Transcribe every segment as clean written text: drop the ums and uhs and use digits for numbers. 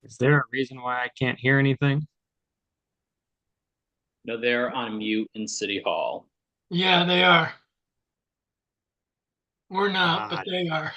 Is there a reason why I can't hear anything? No, they're on mute in City Hall. Yeah, they are. We're not, but God. they are.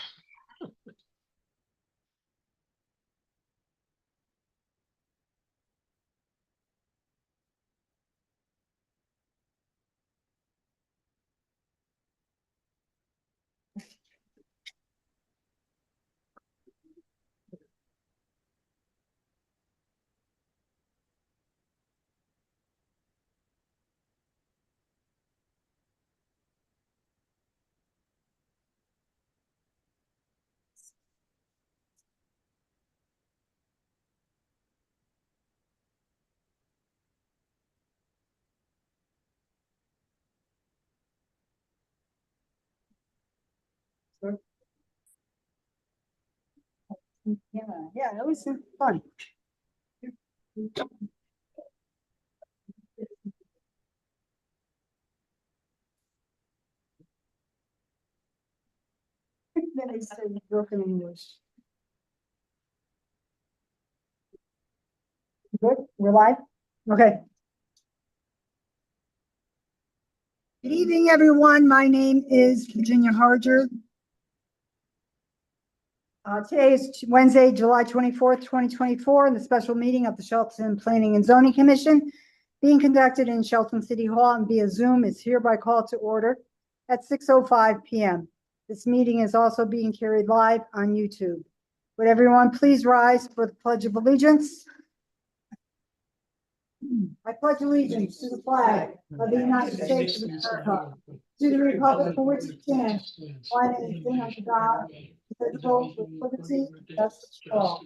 Yeah, that was fun. Then I said broken English. Good, we're live? Okay. Good evening, everyone. My name is Virginia Harger. Today is Wednesday, July 24th, 2024, and the special meeting of the Shelton Planning and Zoning Commission being conducted in Shelton City Hall and via Zoom is hereby called to order at 6:05 p.m. This meeting is also being carried live on YouTube. Would everyone please rise for the Pledge of Allegiance? I pledge allegiance to the flag of the United States of America, to the republic for which it stands, one nation under God, indivisible, with liberty and justice for all.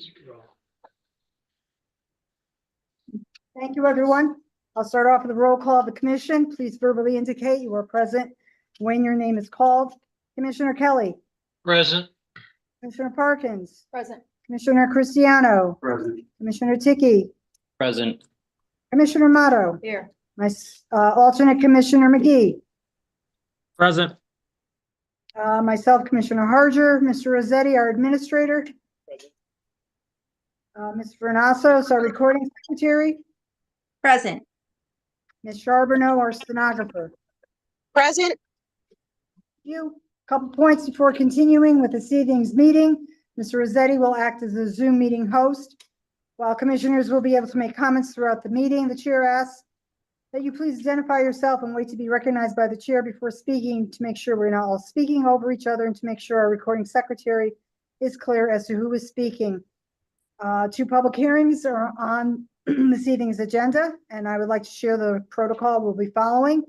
Thank you, everyone. I'll start off with a roll call of the commission. Please verbally indicate you are present when your name is called. Commissioner Kelly. Present. Commissioner Parkins. Present. Commissioner Cristiano. Present. Commissioner Tiki. Present. Commissioner Motto. Here. My alternate Commissioner McGee. Present. Myself, Commissioner Harger, Mr. Rossetti, our administrator. Ms. Vernasos, our recording secretary. Present. Ms. Charbonneau, our stenographer. Present. You. Couple points before continuing with this evening's meeting. Mr. Rossetti will act as the Zoom meeting host. While commissioners will be able to make comments throughout the meeting, the chair asks that you please identify yourself and wait to be recognized by the chair before speaking to make sure we're not all speaking over each other and to make sure our recording secretary is clear as to who is speaking. Two public hearings are on this evening's agenda, and I would like to share the protocol we'll be following.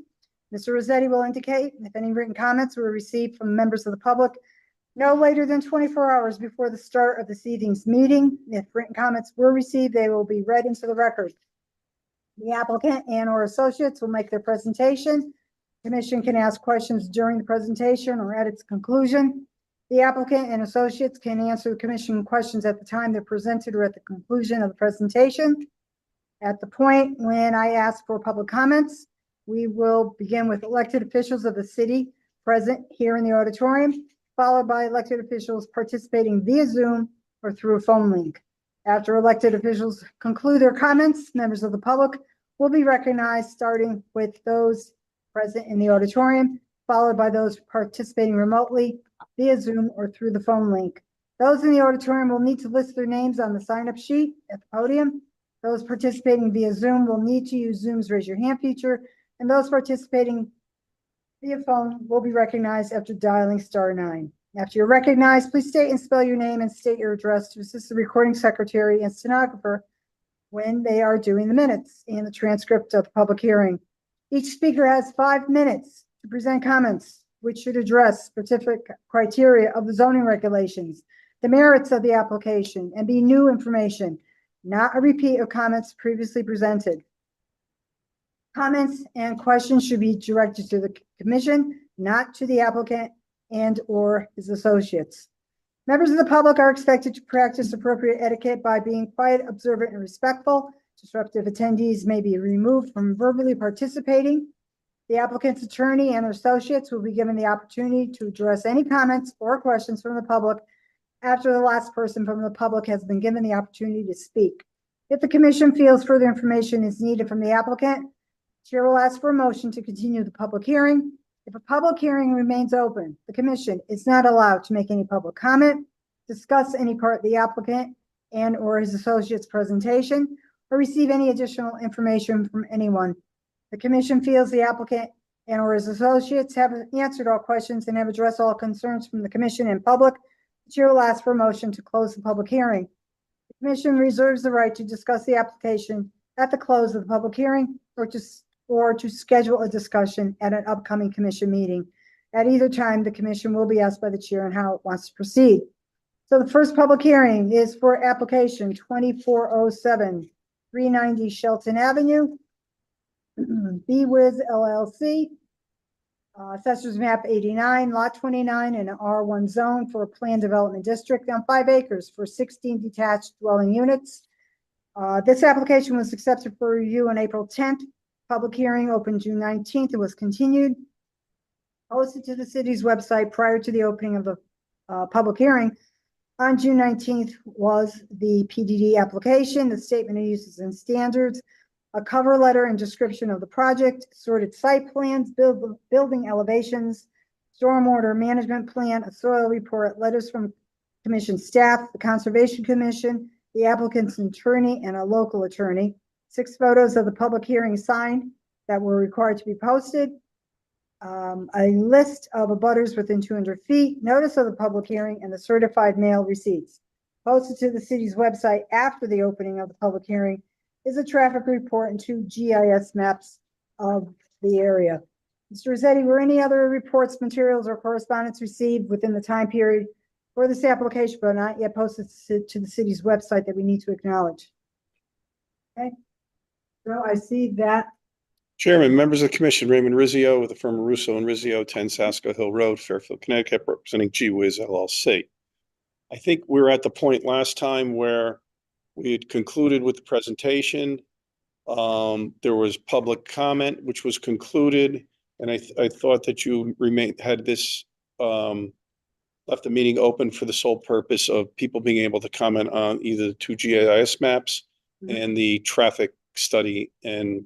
Mr. Rossetti will indicate if any written comments were received from members of the public no later than 24 hours before the start of this evening's meeting. If written comments were received, they will be read into the record. The applicant and/or associates will make their presentation. The commission can ask questions during the presentation or at its conclusion. The applicant and associates can answer the commission questions at the time they're presented or at the conclusion of the presentation. At the point when I ask for public comments, we will begin with elected officials of the city present here in the auditorium, followed by elected officials participating via Zoom or through a phone link. After elected officials conclude their comments, members of the public will be recognized, starting with those present in the auditorium, followed by those participating remotely via Zoom or through the phone link. Those in the auditorium will need to list their names on the sign-up sheet at the podium. Those participating via Zoom will need to use Zoom's raise your hand feature, and those participating via phone will be recognized after dialing *9. After you're recognized, please state and spell your name and state your address to assist the recording secretary and stenographer when they are doing the minutes and the transcript of the public hearing. Each speaker has 5 minutes to present comments, which should address specific criteria of the zoning regulations, the merits of the application, and be new information, not a repeat of comments previously presented. Comments and questions should be directed to the commission, not to the applicant and/or his associates. Members of the public are expected to practice appropriate etiquette by being quiet, observant, and respectful. Disruptive attendees may be removed from verbally participating. The applicant's attorney and their associates will be given the opportunity to address any comments or questions from the public after the last person from the public has been given the opportunity to speak. If the commission feels further information is needed from the applicant, chair will ask for a motion to continue the public hearing. If a public hearing remains open, the commission is not allowed to make any public comment, discuss any part of the applicant and or his associate's presentation, or receive any additional information from anyone. The commission feels the applicant and or his associates have answered all questions and have addressed all concerns from the commission and public. The chair will ask for a motion to close the public hearing. The commission reserves the right to discuss the application at the close of the public hearing or to schedule a discussion at an upcoming commission meeting. At either time, the commission will be asked by the chair on how it wants to proceed. So the first public hearing is for application 2407, 390 Shelton Avenue, BWiz LLC, Assessors Map 89, Lot 29, in an R1 zone for a planned development district on 5 acres for 16 detached dwelling units. This application was accepted for review on April 10th. Public hearing opened June 19th. It was continued, posted to the city's website prior to the opening of the public hearing. On June 19th was the PDD application, the statement of uses and standards, a cover letter and description of the project, sorted site plans, building elevations, stormwater management plan, a soil report, letters from commission staff, the Conservation Commission, the applicant's attorney, and a local attorney. 6 photos of the public hearing sign that were required to be posted. A list of abutters within 200 feet, notice of the public hearing, and the certified mail receipts. Posted to the city's website after the opening of the public hearing is a traffic report and 2 GIS maps of the area. Mr. Rossetti, were any other reports, materials, or correspondence received within the time period for this application but not yet posted to the city's website that we need to acknowledge? Okay. So I see that. Chairman, members of the commission, Raymond Rizzio with the firm of Russo and Rizzio, 10 Sasko Hill Road, Fairfield, Connecticut, representing GWiz LLC. I think we were at the point last time where we had concluded with the presentation. There was public comment, which was concluded, and I thought that you had this left the meeting open for the sole purpose of people being able to comment on either the 2 GIS maps and the traffic study, and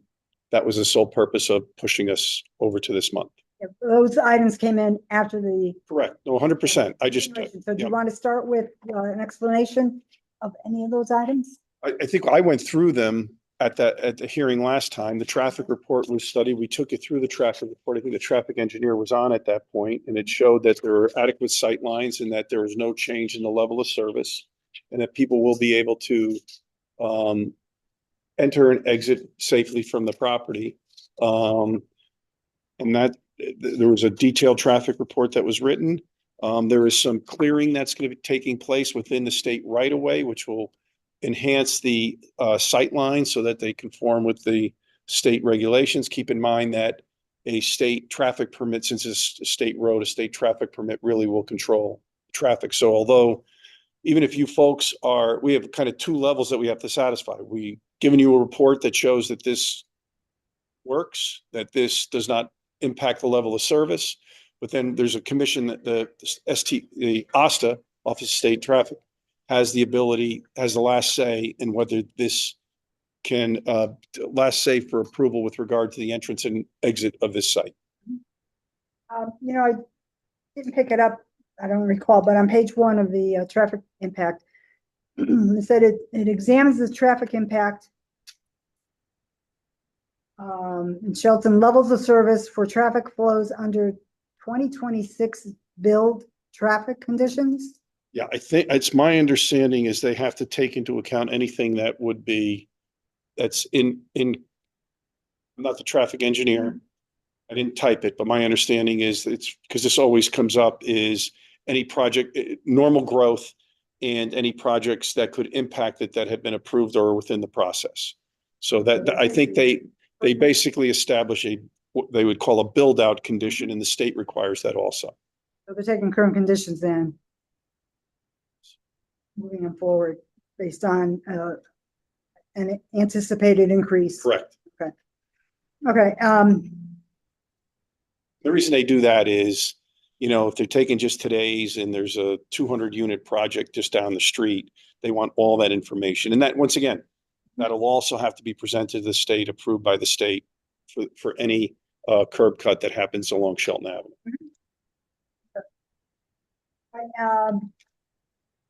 that was the sole purpose of pushing us over to this month. Yeah, those items came in after the. Correct. No, 100%. I just, So do you want to start with an explanation of any of those items? I think I went through them at the hearing last time. The traffic report was studied. We took it through the traffic report. I think the traffic engineer was on at that point, and it showed that there were adequate sight lines and that there was no change in the level of service, and that people will be able to enter and exit safely from the property. And that there was a detailed traffic report that was written. There is some clearing that's going to be taking place within the state right of way, which will enhance the sight lines so that they conform with the state regulations. Keep in mind that a state traffic permit, since it's a state road, a state traffic permit really will control traffic. So although even if you folks we have kind of 2 levels that we have to satisfy. We given you a report that shows that this works, that this does not impact the level of service, but then there's a commission that the ASTA, Office of State Traffic, has the last say in whether this can last say for approval with regard to the entrance and exit of this site. I didn't pick it up. I don't recall, but on page 1 of the traffic impact, it said it examines the traffic impact in Shelton levels of service for traffic flows under 2026 build traffic conditions. Yeah, I think it's my understanding is they have to take into account anything that would be, that's in, I'm not the traffic engineer. I didn't type it, but my understanding is it's because this always comes up is any project, normal growth and any projects that could impact it that have been approved or within the process. So that I think they basically establish what they would call a build out condition, and the state requires that also. So they're taking current conditions then, moving them forward based on an anticipated increase. Correct. Okay. The reason they do that is you know, if they're taking just today's and there's a 200-unit project just down the street, they want all that information. And that, once again, that'll also have to be presented to the state, approved by the state for any curb cut that happens along Shelton Avenue.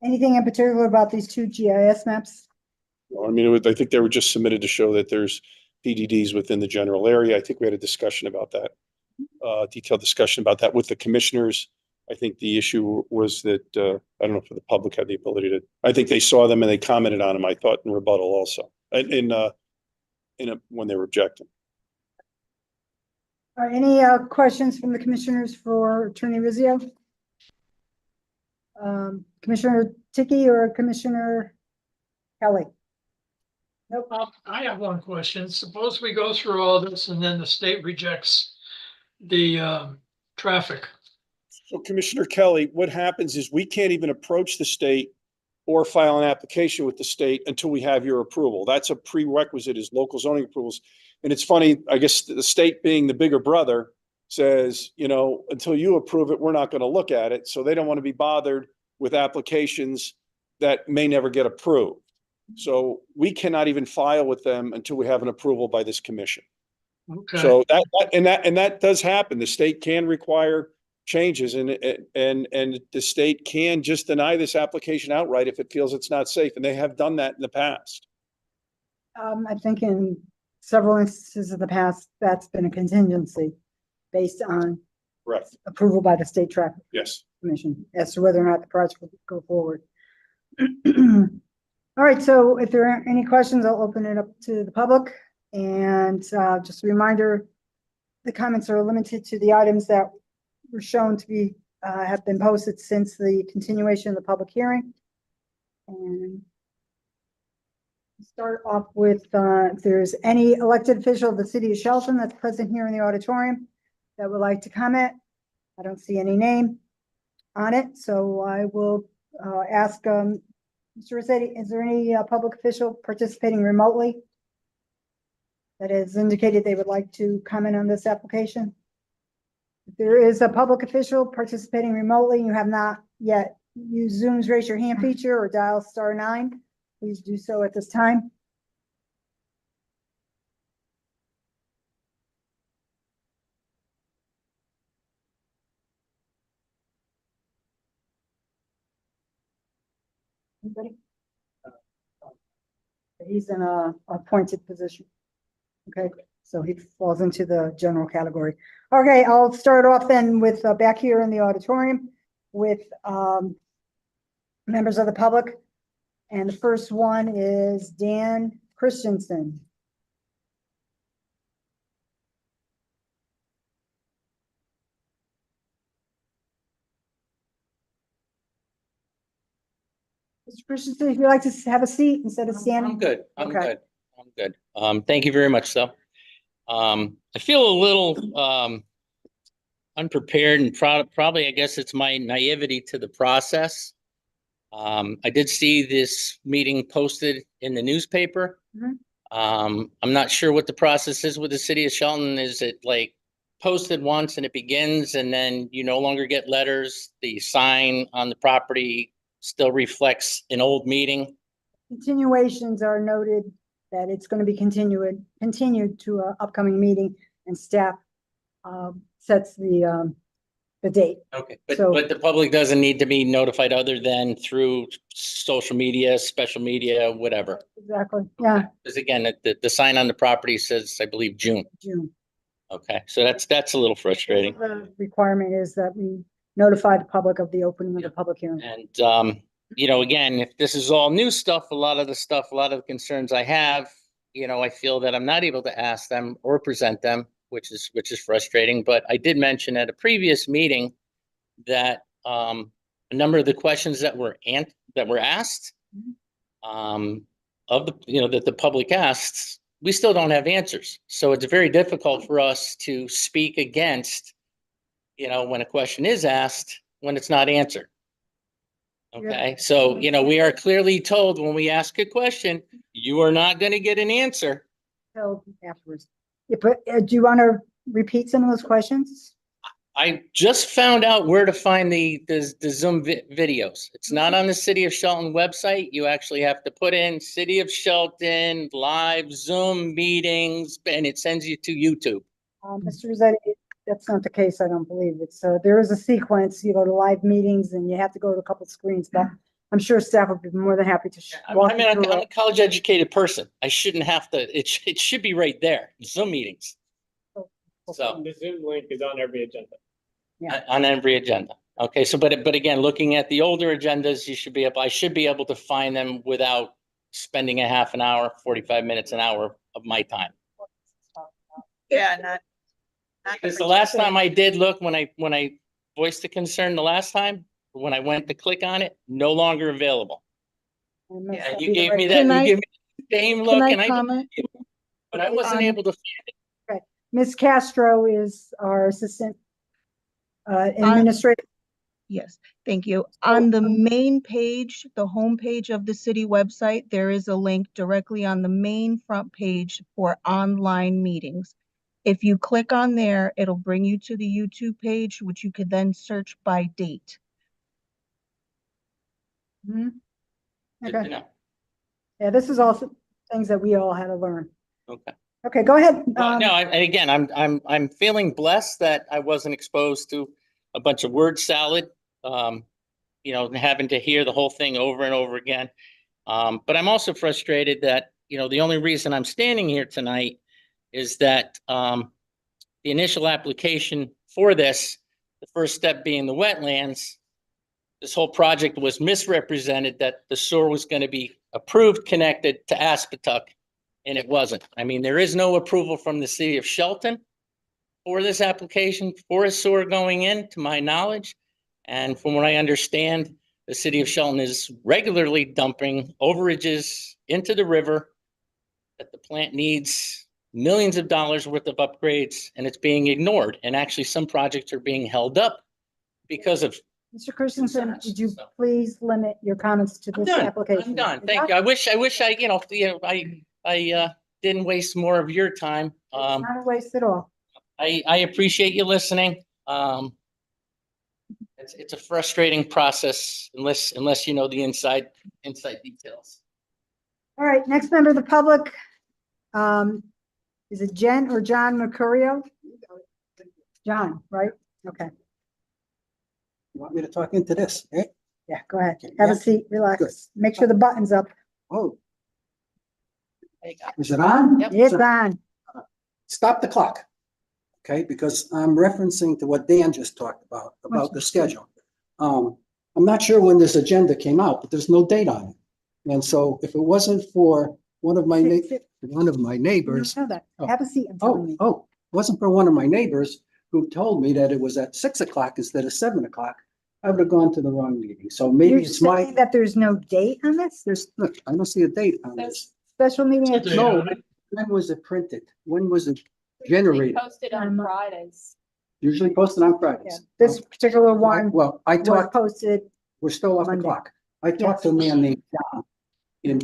Anything in particular about these two GIS maps? I mean, I think they were just submitted to show that there's PDDs within the general area. I think we had a discussion about that, detailed discussion about that with the commissioners. I think the issue was that, I don't know if the public had the ability to, I think they saw them and they commented on them, I thought, in rebuttal also, when they were objecting. Are any questions from the commissioners for Attorney Rizzio? Commissioner Ticky or Commissioner Kelly? Nope. I have one question. Suppose we go through all this and then the state rejects the traffic. So Commissioner Kelly, what happens is we can't even approach the state or file an application with the state until we have your approval. That's a prerequisite, is local zoning approvals. And it's funny, I guess the state, being the bigger brother, says, you know, until you approve it, we're not going to look at it. So they don't want to be bothered with applications that may never get approved. So we cannot even file with them until we have an approval by this commission. Okay. So that does happen. The state can require changes, and the state can just deny this application outright if it feels it's not safe. And they have done that in the past. I think in several instances in the past, that's been a contingency based on Correct. approval by the State Traffic Yes. Commission as to whether or not the project will go forward. All right, so if there aren't any questions, I'll open it up to the public. And just a reminder, the comments are limited to the items that were shown to be, have been posted since the continuation of the public hearing. And start off with, if there's any elected official of the city of Shelton that's present here in the auditorium that would like to comment. I don't see any name on it, so I will ask Mr. Rossetti, is there any public official participating remotely that has indicated they would like to comment on this application? If there is a public official participating remotely and you have not yet used Zoom's raise your hand feature or dial *9, please do so at this time. Anybody? He's in a appointed position. Okay, so he falls into the general category. Okay, I'll start off then with back here in the auditorium with members of the public. And the first one is Dan Christensen. Mr. Christensen, if you'd like to have a seat instead of standing. I'm good. I'm Okay. good. I'm good. Thank you very much, though. I feel a little unprepared and probably, I guess it's my naivety to the process. I did see this meeting posted in the newspaper. Mhm. I'm not sure what the process is with the city of Shelton. Is it like posted once and it begins and then you no longer get letters? The sign on the property still reflects an old meeting? Continuations are noted that it's going to be continued to an upcoming meeting, and staff sets the date. Okay, So- but the public doesn't need to be notified other than through social media, special media, whatever. Exactly, yeah, Because again, the sign on the property says, I believe, June. June. Okay, so that's a little frustrating. The requirement is that we notify the public of the opening of the public hearing. And, you know, again, if this is all new stuff, a lot of the concerns I have, you know, I feel that I'm not able to ask them or present them, which is frustrating. But I did mention at a previous meeting that a number of the questions that were asked of the, you know, that the public asked, we still don't have answers. So it's very difficult for us to speak against, you know, when a question is asked, when it's not answered. Okay, so, you know, we are clearly told when we ask a question, you are not going to get an answer. So afterwards, yeah, but do you want to repeat some of those questions? I just found out where to find the Zoom videos. It's not on the City of Shelton website. You actually have to put in City of Shelton live Zoom meetings, and it sends you to YouTube. Mr. Rossetti, that's not the case, I don't believe. It's, there is a sequence, you go to live meetings and you have to go to a couple of screens, but I'm sure staff would be more than happy to walk I you mean, through I'm a it. college educated person. I shouldn't have to, it should be right there, Zoom meetings. So The Zoom link is on every agenda. Yeah. on every agenda. Okay, so but again, looking at the older agendas, I should be able to find them without spending a half an hour, 45 minutes, an hour of my time. Yeah, not. Because the last time I did look, when I voiced the concern the last time, when I went to click on it, no longer available. And Ms. And Debbie you gave me Ray- that, Can you I- gave me the same look, Can and I I, comment? but I wasn't able to. Ms. Castro is our assistant administrator. Yes, thank you. On the main page, the homepage of the city website, there is a link directly on the main front page for online meetings. If you click on there, it'll bring you to the YouTube page, which you could then search by date. Mhm. Good to Okay, know. yeah, this is also things that we all had to learn. Okay. Okay, go ahead. Well, no, and again, I'm feeling blessed that I wasn't exposed to a bunch of word salad. You know, having to hear the whole thing over and over again. But I'm also frustrated that, you know, the only reason I'm standing here tonight is that the initial application for this, the first step being the wetlands, this whole project was misrepresented that the sewer was going to be approved, connected to Aspatuck, and it wasn't. I mean, there is no approval from the city of Shelton for this application for a sewer going in, to my knowledge. And from what I understand, the city of Shelton is regularly dumping overages into the river, that the plant needs millions of dollars worth of upgrades, and it's being ignored. And actually, some projects are being held up because of. Mr. Christensen, concerns, would you so. please limit your comments to I'm this done. application? I'm done. Thank you. I wish I didn't waste more of your time. Not a waste at all. I appreciate you listening. It's a frustrating process unless you know the inside details. All right, next member of the public. Is it Jen or John Mercurio? John, right? Okay, You want me to talk into this, eh? yeah, go ahead. Have a Yeah. seat, relax. Make sure the button's up. Oh, There you go. is it on? Yep. It's on. Stop the clock. Okay, because I'm referencing to what Dan just talked about the schedule. I'm not sure when this agenda came out, but there's no date on it. And so if it wasn't for one of my Sit. You neighbors, know that. Oh. Have a seat, I'm telling you. wasn't for one of my neighbors who told me that it was at 6 o'clock instead of 7 o'clock, I would have gone to the wrong meeting. So maybe You're it's my, saying that there's no date on this? look, I don't see a date on this. Special meeting at No, when was it printed? When was it generated? Posted on Fridays. Usually posted on Yeah, Fridays. this particular one Well, I was talked, posted. we're still off the Monday. clock. I talked to a man named John in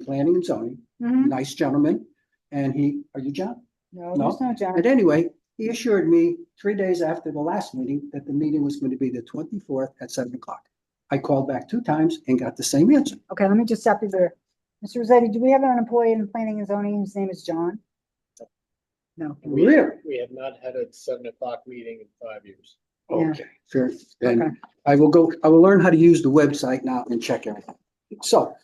planning and zoning, Mhm. nice gentleman. And are you John? No, No. there's no John. But anyway, he assured me 3 days after the last meeting that the meeting was going to be the 24th at 7 o'clock. I called back 2 times and got the same answer. Okay, let me just stop you there. Mr. Rossetti, do we have an employee in planning and zoning whose name is John? No. Really? We have not had a 7 o'clock meeting in 5 years. Yeah. Okay, sure. Okay. Then I will learn how to use the website now and check everything. So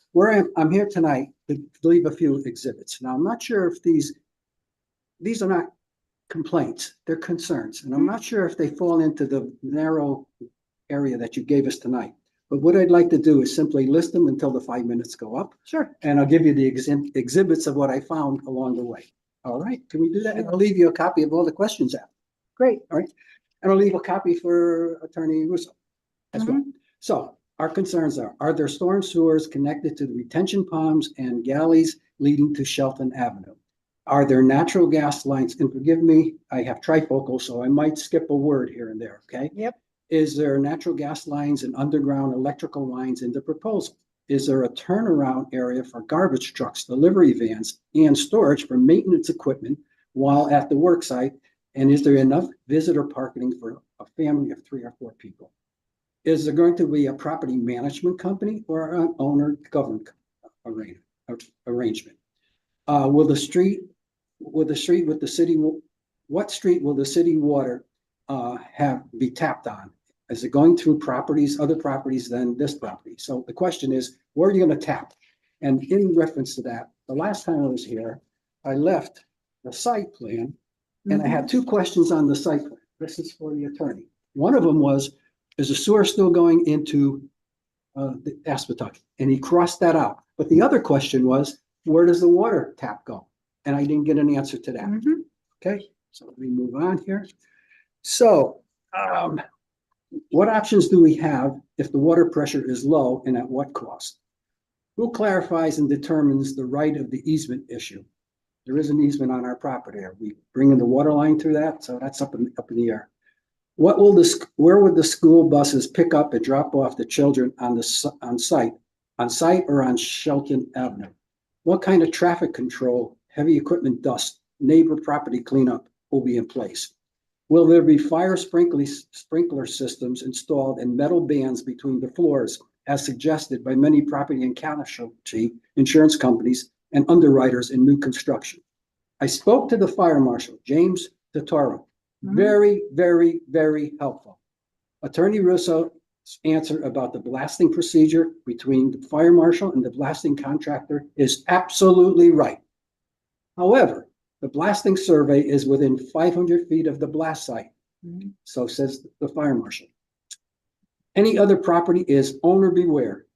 I'm here tonight to leave a few exhibits. Now, I'm not sure if these are not complaints, they're concerns, and I'm not sure if they fall into the narrow area that you gave us tonight. But what I'd like to do is simply list them until the 5 minutes go up, Sure. and I'll give you the exhibits of what I found along the way. All right, can we do that? And I'll leave you a copy of all the questions out. Great. And I'll leave a copy for Attorney Russo as well. Mm-hmm. So our concerns are there storm sewers connected to the retention ponds and galleys leading to Shelton Avenue? Are there natural gas lines? And forgive me, I have trifocal, so I might skip a word here and there, okay? Yep. Is there natural gas lines and underground electrical lines in the proposal? Is there a turnaround area for garbage trucks, delivery vans, and storage for maintenance equipment while at the work site? And is there enough visitor parking for a family of 3 or 4 people? Is there going to be a property management company or an owner governed arrangement? Will the street with the city, what street will the city water be tapped on? Is it going through properties, other properties than this property? So the question is, where are you going to tap? And in reference to that, the last time I was here, I left the site plan and I had 2 questions on the site plan. This is for the attorney. One of them was, is the sewer still going into the Aspetuck? And he crossed that out. But the other question was, where does the water tap go? And I didn't get an answer to that. Mhm. Okay, so let me move on here. So, what options do we have if the water pressure is low and at what cost? Who clarifies and determines the right of the easement issue? There is an easement on our property. Are we bringing the water line through that? So that's up in the air. Where would the school buses pick up and drop off the children on site or on Shelton Avenue? What kind of traffic control, heavy equipment dust, neighbor property cleanup will be in place? Will there be fire sprinkler systems installed and metal bands between the floors as suggested by many property and casualty insurance companies and underwriters in new construction? I spoke to the fire marshal, James Totaro. Very, very, very helpful. Attorney Russo's answer about the blasting procedure between the fire marshal and the blasting contractor is absolutely right. However, the blasting survey is within 500 feet of the blast site. So says the fire marshal. Any other property is owner beware.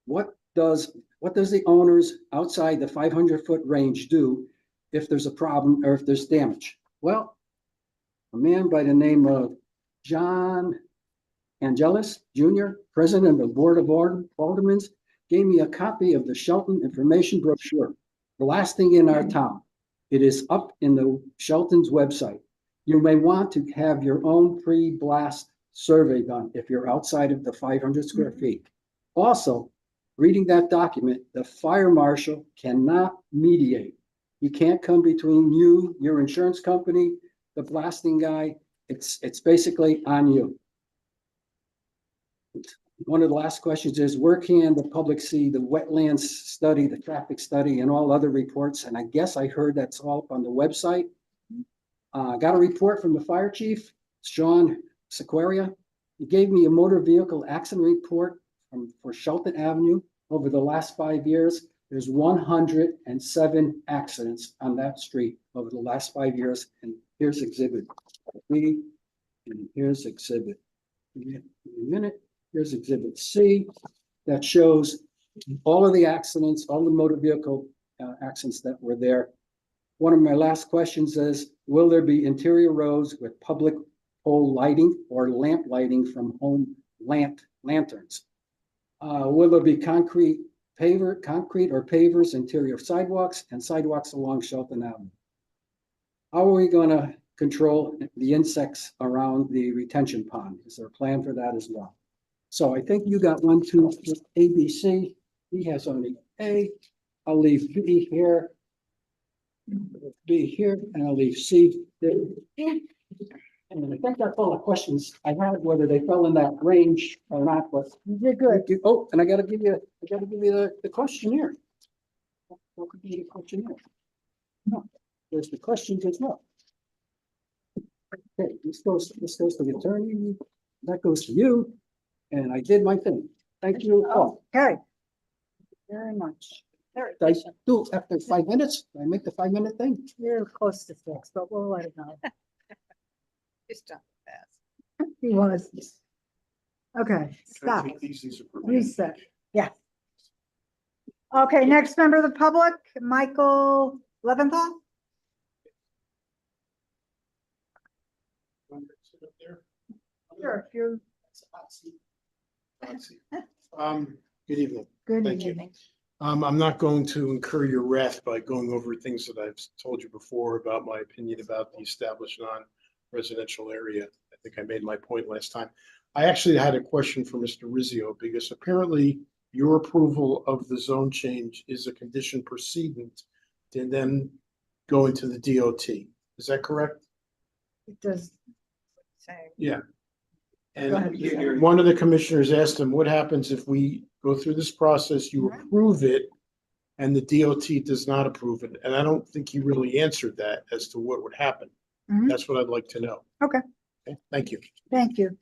What does the owners outside the 500-foot range do if there's a problem or if there's damage? Well, a man by the name of John Angelis Jr., president of the Board of Aldermen, gave me a copy of the Shelton information brochure, Blasting in Our Town. It is up in the Shelton's website. You may want to have your own pre-blast survey done if you're outside of the 500 square feet. Also, reading that document, the fire marshal cannot mediate. He can't come between you, your insurance company, the blasting guy. It's basically on you. One of the last questions is, where can the public see the wetlands study, the traffic study, and all other reports? And I guess I heard that's all up on the website. Got a report from the fire chief, Sean Sequeria. He gave me a motor vehicle accident report for Shelton Avenue over the last 5 years. There's 107 accidents on that street over the last 5 years. And here's exhibit B, and here's exhibit, in a minute, here's exhibit C that shows all of the accidents, all the motor vehicle accidents that were there. One of my last questions is, will there be interior roads with public pole lighting or lamp lighting from home lanterns? Will there be concrete or pavers, interior sidewalks, and sidewalks along Shelton Avenue? How are we going to control the insects around the retention pond? Is there a plan for that as well? So I think you got 1, 2, A, B, C. He has only A. I'll leave B here, B here, and I'll leave C there. And I think that's all the questions I had, whether they fell in that range or not, but You did good. oh, and I gotta give you the questionnaire. What could be the questionnaire? No, there's the questions as well. Okay, this goes to the attorney, that goes to you, and I did my thing. Thank you all. Okay. Very much. Very Did I efficient. do after 5 minutes? Did I make the 5-minute thing? You're close to 6, but we'll let it know. Just jump fast. He was. Okay, stop. Reset. Yeah. Okay, next member of the public, Michael Leventhal. Sure, if you're Good evening. good. Thank you. evening. I'm not going to incur your wrath by going over things that I've told you before about my opinion about the established non-residential area. I think I made my point last time. I actually had a question for Mr. Rizzio, because apparently your approval of the zone change is a condition precedent to then go into the DOT. Is that correct? It does. Say, Yeah. Go ahead. And one of the commissioners asked him, what happens if we go through this process, you Mhm. approve it, and the DOT does not approve it? And I don't think he really answered that as to what would happen. Mhm. That's what I'd like to know. Okay, Okay, thank you. thank you.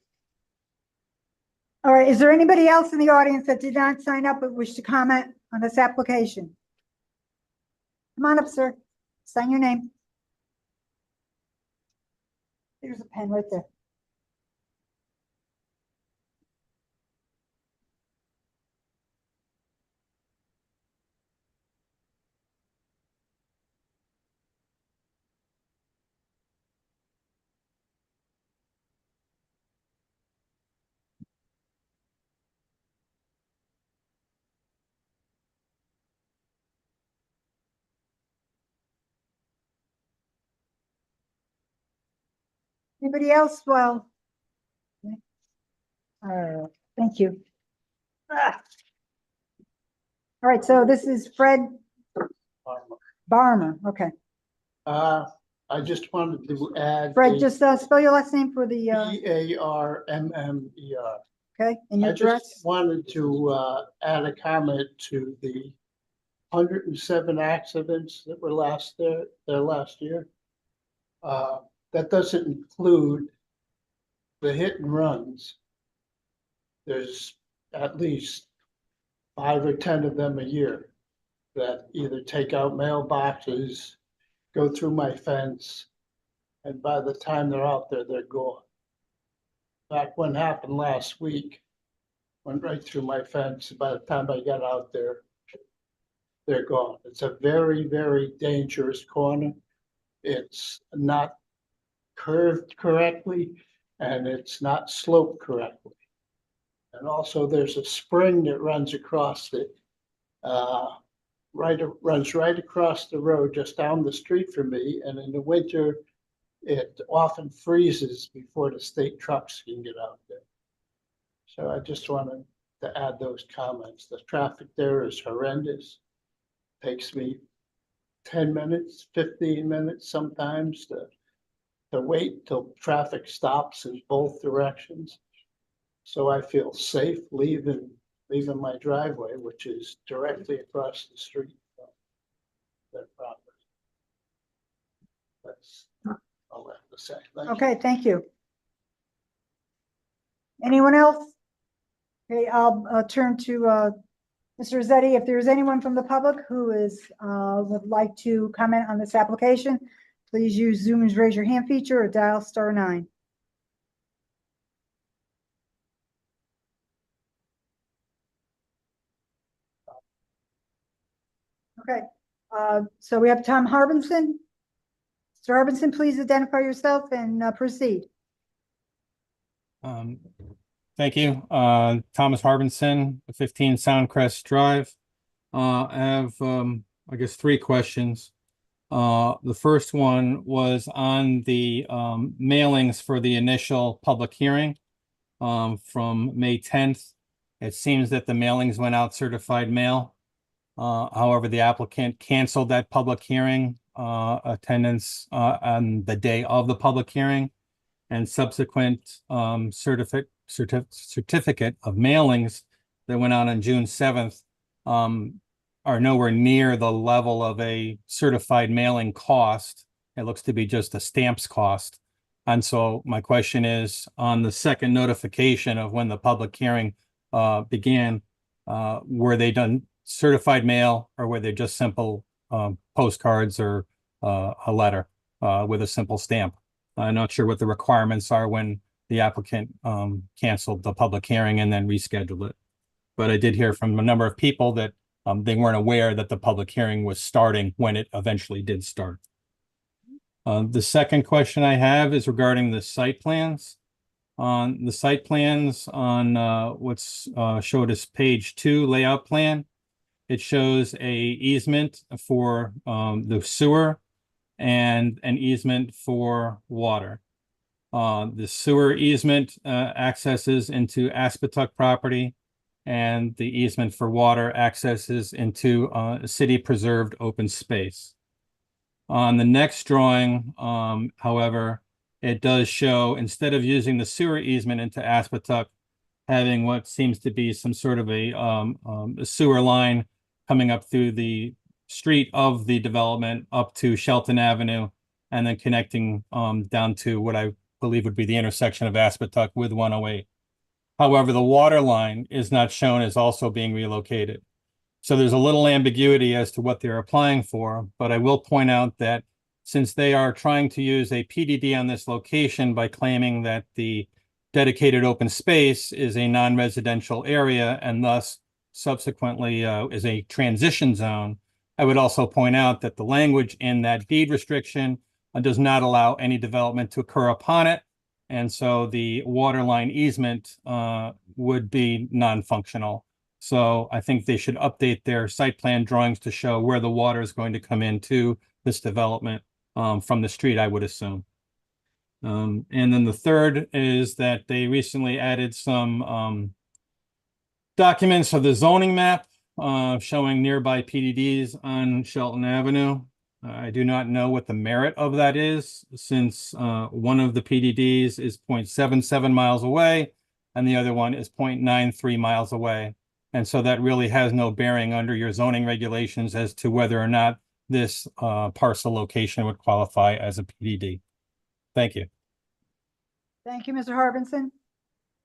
All right, is there anybody else in the audience that did not sign up but wish to comment on this application? Come on up, sir. Sign your name. There's a pen right there. Anybody else? Well. Thank you. Ah. All right, so this is Fred Barmer. Okay, I just wanted to add. Fred, just spell your last name for the, Barmmer. okay, and your I address? just wanted to add a comment to the 107 accidents that were there last year. That doesn't include the hit and runs. There's at least 5 or 10 of them a year that either take out mailboxes, go through my fence, and by the time they're out there, they're gone. In fact, one happened last week, went right through my fence. By the time I got out there, they're gone. It's a very, very dangerous corner. It's not curved correctly, and it's not sloped correctly. And also, there's a spring that runs across it. Runs right across the road, just down the street from me. And in the winter, it often freezes before the state trucks can get out there. So I just wanted to add those comments. The traffic there is horrendous. Takes me 10 minutes, 15 minutes sometimes to wait till traffic stops in both directions. So I feel safe leaving my driveway, which is directly across the street from their property. That's all I have to say. Thank you. Okay, thank you. Anyone else? Okay, I'll turn to Mr. Rossetti. If there's anyone from the public who would like to comment on this application, please use Zoom's raise your hand feature or dial *9. Okay, so we have Tom Harbinson. Mr. Harbinson, please identify yourself and proceed. Thank you. Thomas Harbinson, 15 Soundcrest Drive. I have, I guess, 3 questions. The first one was on the mailings for the initial public hearing from May 10th. It seems that the mailings went out certified mail. However, the applicant canceled that public hearing attendance on the day of the public hearing, and subsequent certificate of mailings that went out on June 7th are nowhere near the level of a certified mailing cost. It looks to be just a stamps cost. And so my question is, on the second notification of when the public hearing began, were they done certified mail, or were they just simple postcards or a letter with a simple stamp? I'm not sure what the requirements are when the applicant canceled the public hearing and then rescheduled it. But I did hear from a number of people that they weren't aware that the public hearing was starting when it eventually did start. The second question I have is regarding the site plans. On the site plans on what's showed as page 2 layout plan, it shows a easement for the sewer and an easement for water. The sewer easement accesses into Aspetuck property, and the easement for water accesses into city preserved open space. On the next drawing, however, it does show, instead of using the sewer easement into Aspetuck, having what seems to be some sort of a sewer line coming up through the street of the development up to Shelton Avenue, and then connecting down to what I believe would be the intersection of Aspetuck with 108. However, the water line is not shown as also being relocated. So there's a little ambiguity as to what they're applying for, but I will point out that since they are trying to use a PDD on this location by claiming that the dedicated open space is a non-residential area and thus subsequently is a transition zone, I would also point out that the language in that deed restriction does not allow any development to occur upon it. And so the water line easement would be non-functional. So I think they should update their site plan drawings to show where the water is going to come into this development from the street, I would assume. And then the third is that they recently added some documents of the zoning map showing nearby PDDs on Shelton Avenue. I do not know what the merit of that is, since one of the PDDs is 0.77 miles away and the other one is 0.93 miles away. And so that really has no bearing under your zoning regulations as to whether or not this parcel location would qualify as a PDD. Thank you. Thank you, Mr. Harbinson.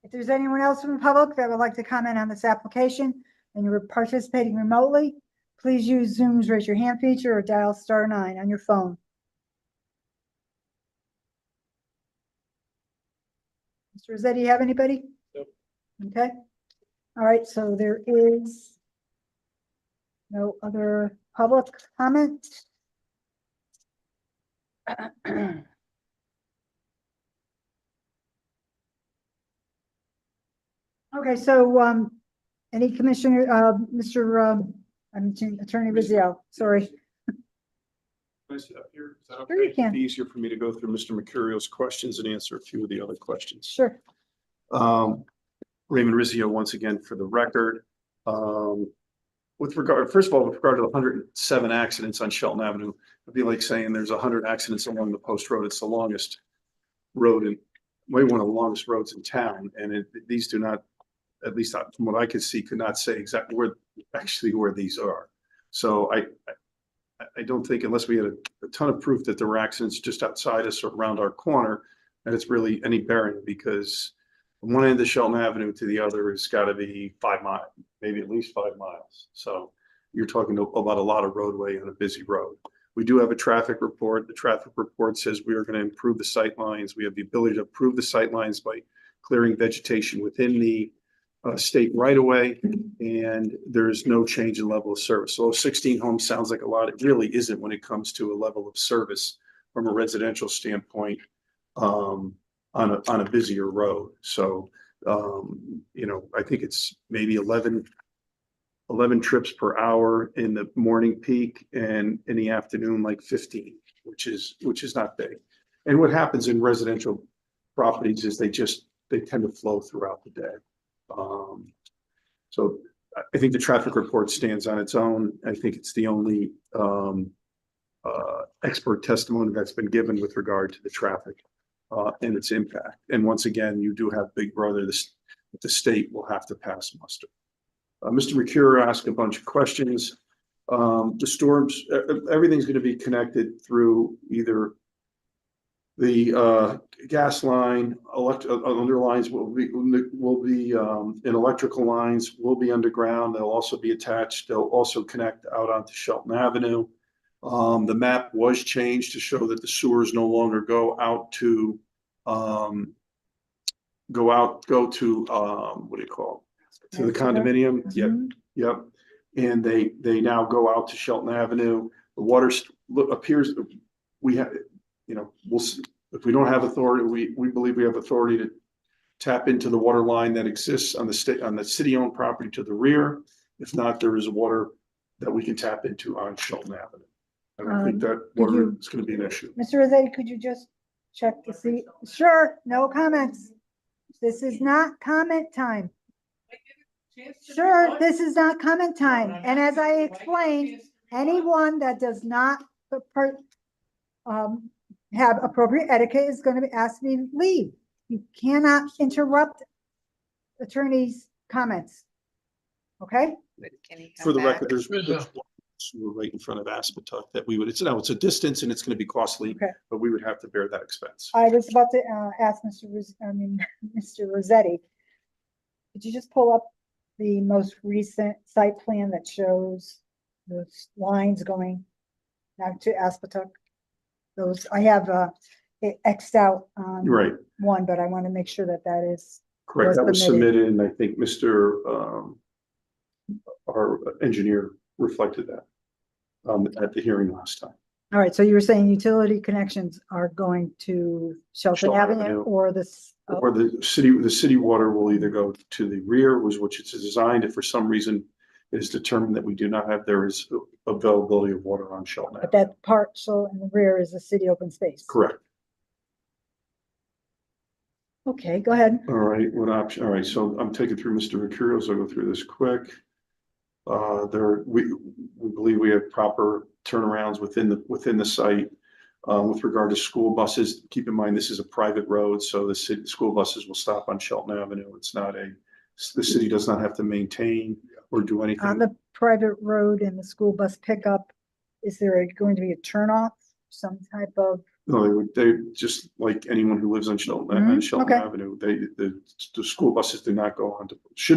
If there's anyone else from the public that would like to comment on this application and you're participating remotely, please use Zoom's raise your hand feature or dial *9 on your phone. Mr. Rossetti, you have anybody? Nope. Okay. All right, so there is no other public comment. Okay, so any commissioner, Mr. Attorney Rizzio, sorry. Can I sit up here? Is that okay? Sure you can. It'd be easier for me to go through Mr. Mercurio's questions and answer a few of the other questions. Sure. Raymond Rizzio, once again, for the record. With regard, first of all, with regard to the 107 accidents on Shelton Avenue, it'd be like saying there's 100 accidents along the Post Road. It's the longest road and maybe one of the longest roads in town. And these do not, at least from what I could see, could not say exactly where these are. So I don't think, unless we had a ton of proof that there were accidents just outside us or around our corner, that it's really any bearing, because from one end of Shelton Avenue to the other has got to be 5 miles, maybe at least 5 miles. So you're talking about a lot of roadway on a busy road. We do have a traffic report. The traffic report says we are going to improve the sight lines. We have the ability to improve the sight lines by clearing vegetation within the state right away, and there's no change in level of service. So 16 homes sounds like a lot. It really isn't when it comes to a level of service from a residential standpoint on a busier road. So you know, I think it's maybe 11 trips per hour in the morning peak, and in the afternoon like 15, which is not big. And what happens in residential properties is they tend to flow throughout the day. So I think the traffic report stands on its own. I think it's the only expert testimony that's been given with regard to the traffic and its impact. And once again, you do have Big Brother. The state will have to pass muster. Mr. McCure asked a bunch of questions. The storms, everything's going to be connected through either the gas line, underlines will be and electrical lines will be underground. They'll also be attached. They'll also connect out onto Shelton Avenue. The map was changed to show that the sewers no longer go to what do you call it? To the condominium. Mhm. Yep. And they now go out to Shelton Avenue. The water appears, we have, you know, if we don't have authority, we believe we have authority to tap into the water line that exists on the city-owned property to the rear. If not, there is water that we can tap into on Shelton Avenue. I don't think that water is going to be an issue. Mr. Rossetti, could you just check to see? Sure, no comments. This is not comment time. Sure, this is not comment time. And as I explained, anyone that does not have appropriate etiquette is going to be asked me to leave. You cannot interrupt attorney's comments. Okay? But can he come For the back? record, there's Good, we're right in front of Aspetuck that we would, it's a distance and it's gonna be costly, Okay. but we would have to bear that expense. I was about to ask Mr. Rossetti. Could you just pull up the most recent site plan that shows those lines going out to Aspetuck? Those, I have it Xed out on Right, one, but I want to make sure that that is, correct. That was submitted. submitted, and I think our engineer reflected that at the hearing last time. all right, so you were saying utility connections are going to Shelton Shelton Avenue Avenue. or this? Or the city water will either go to the rear, which it's designed, if for some reason it is determined that we do not have, there is availability of water on Shelton But Avenue. that parcel in the rear is a city open space. Correct. Okay, go ahead. All right, what option? All right, so I'm taking through Mr. Mercurial, so I'll go through this quick. We believe we have proper turnarounds within the site. With regard to school buses, keep in mind, this is a private road, so the school buses will stop on Shelton Avenue. It's not the city does not have to maintain or do On anything. the private road and the school bus pickup, is there going to be a turnoff, some type of? No, they just like anyone who lives on Shelton okay. Avenue, the school buses should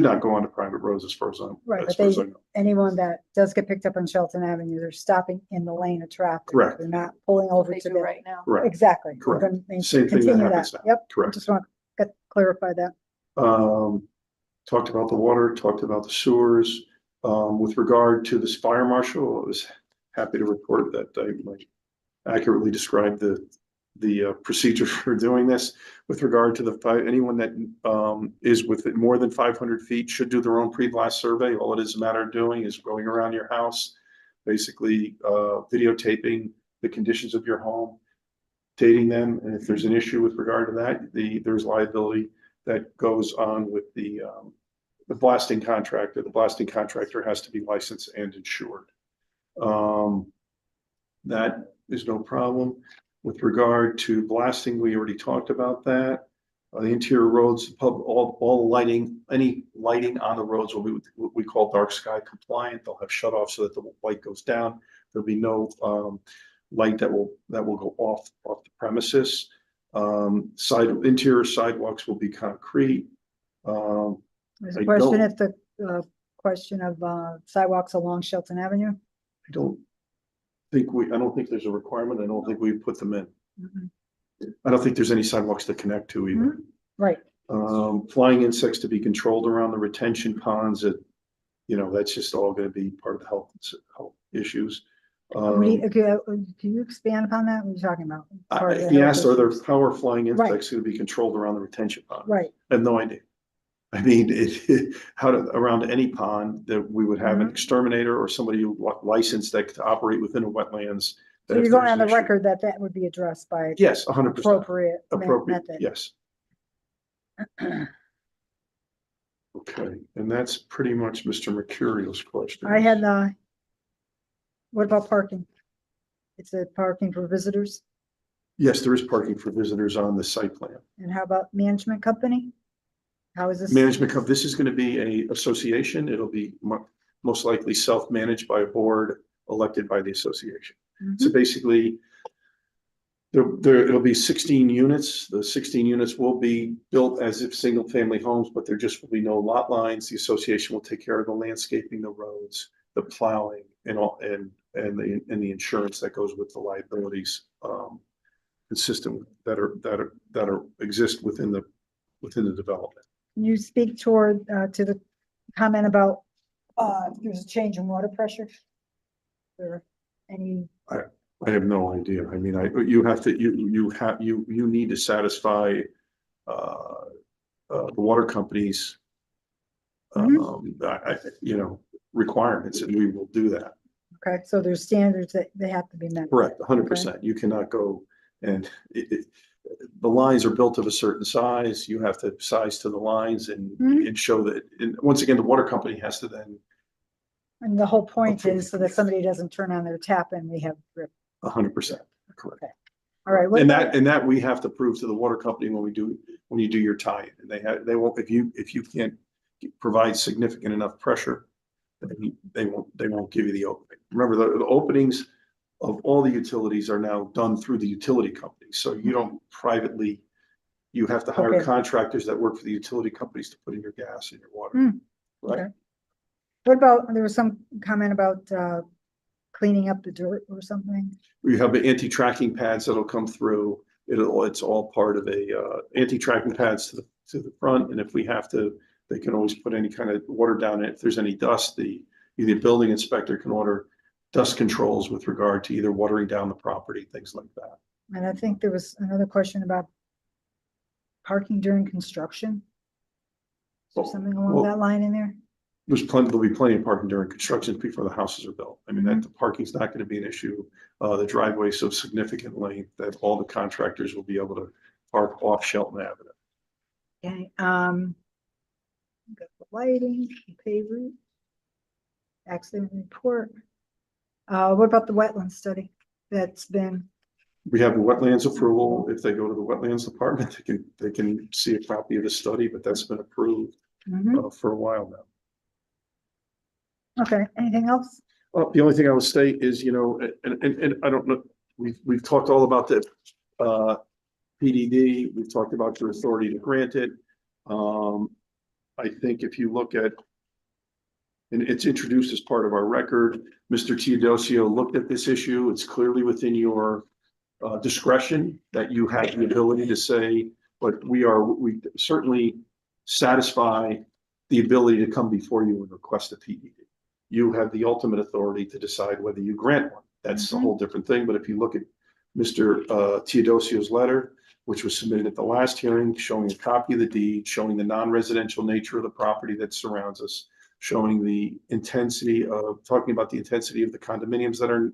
not go onto private roads as far as I'm. Right, as but far as I know. anyone that does get picked up on Shelton Avenue, they're stopping in the lane of traffic. Correct. They're not pulling over They to do the. right now. Correct. Exactly. We're Correct. gonna Same thing that continue happens now. Yep. Correct. Just want to clarify that. Talked about the water, talked about the sewers. With regard to this fire marshal, I was happy to report that I accurately described the procedure for doing this. With regard to anyone that is within more than 500 feet should do their own pre-blast survey. All it is a matter of doing is going around your house, basically videotaping the conditions of your home, dating them, and if there's an issue with regard to that, there's liability that goes on with the blasting contractor. The blasting contractor has to be licensed and insured. That is no problem. With regard to blasting, we already talked about that. The interior roads, all lighting, any lighting on the roads will be what we call dark sky compliant. They'll have shut off so that the light goes down. There'll be no light that will go off the premises. Interior sidewalks will be concrete. There's I a question don't- if the question of sidewalks along Shelton Avenue. I don't think there's a requirement. I don't think we put them in. Mhm. I don't think there's any sidewalks to connect to either. Right. Flying insects to be controlled around the retention ponds that's just all gonna be part of the health issues. Can you expand upon that? What are you talking about? Part of the He health asked, are there issues. power flying Right. insects gonna be controlled around the retention pond? Right. I have no idea. I mean, around any pond that we would have an Mhm. exterminator or somebody licensed that to operate within the wetlands. So that if you're going there's on an the issue- record that would be addressed by Yes, 100%. appropriate method. Yes. Okay, and that's pretty much Mr. Mercurial's question. I had, what about parking? It's a parking for visitors? Yes, there is parking for visitors on the site plan. And how about management company? How is this? This is going to be a association. It'll be most likely self-managed by a board elected by the association. So Mhm. basically, it'll be 16 units. The 16 units will be built as if single-family homes, but there just will be no lot lines. The association will take care of the landscaping, the roads, the plowing, and the insurance that goes with the liabilities consistent that exist within the development. Can you speak toward, to the comment about, there's a change in water pressure? Or any, I have no idea. I mean, you need to satisfy the water company's requirements, and we will do that. okay, so there's standards that they have to be met. Correct, 100%. You cannot go and the lines are built of a certain size. You have to size to the lines and show that. And once again, the water company has to then. And the whole point is so that somebody doesn't turn on their tap and we have drip. 100%, correct. Okay. All right. what And about- that we have to prove to the water company when you do your tie-in. And they won't, if you can't provide significant enough pressure, then they won't give you the opening. Remember, the openings of all the utilities are now done through the utility companies. So you don't privately, you have to hire Okay. contractors that work for the utility companies to put in your gas and your water. Hmm. Right? Okay. What about, there was some comment about cleaning up the dirt or something? We have the anti-tracking pads that'll come through. It's all part of a anti-tracking pads to the front. And if we have to, they can always put any kind of water down it. If there's any dust, either building inspector can order dust controls with regard to either watering down the property, things like that. And I think there was another question about parking during construction. Is there something along Well, that line in there? there'll be plenty of parking during construction before the houses are built. I mean, that the parking's not going to be an issue. The driveway is so significant length that all the contractors will be able to park off Shelton Avenue. Okay, got the lighting, paved route, accident report. What about the wetland study that's been, We have the wetlands approval. If they go to the wetlands department, they can see a copy of the study, but that's been approved for a while now. okay, anything else? The only thing I would state is, and I don't know, we've talked all about the PDD. We've talked about your authority to grant it. I think if you look at, and it's introduced as part of our record, Mr. Teodosio looked at this issue. It's clearly within your discretion that you have the ability to say, but we certainly satisfy the ability to come before you and request a PDD. You have the ultimate authority to decide whether you grant one. That's a whole different thing. But if you look at Mr. Teodosio's letter, which was submitted at the last hearing, showing a copy of the deed, showing the non-residential nature of the property that surrounds us, showing the intensity of, talking about the intensity of the condominiums that are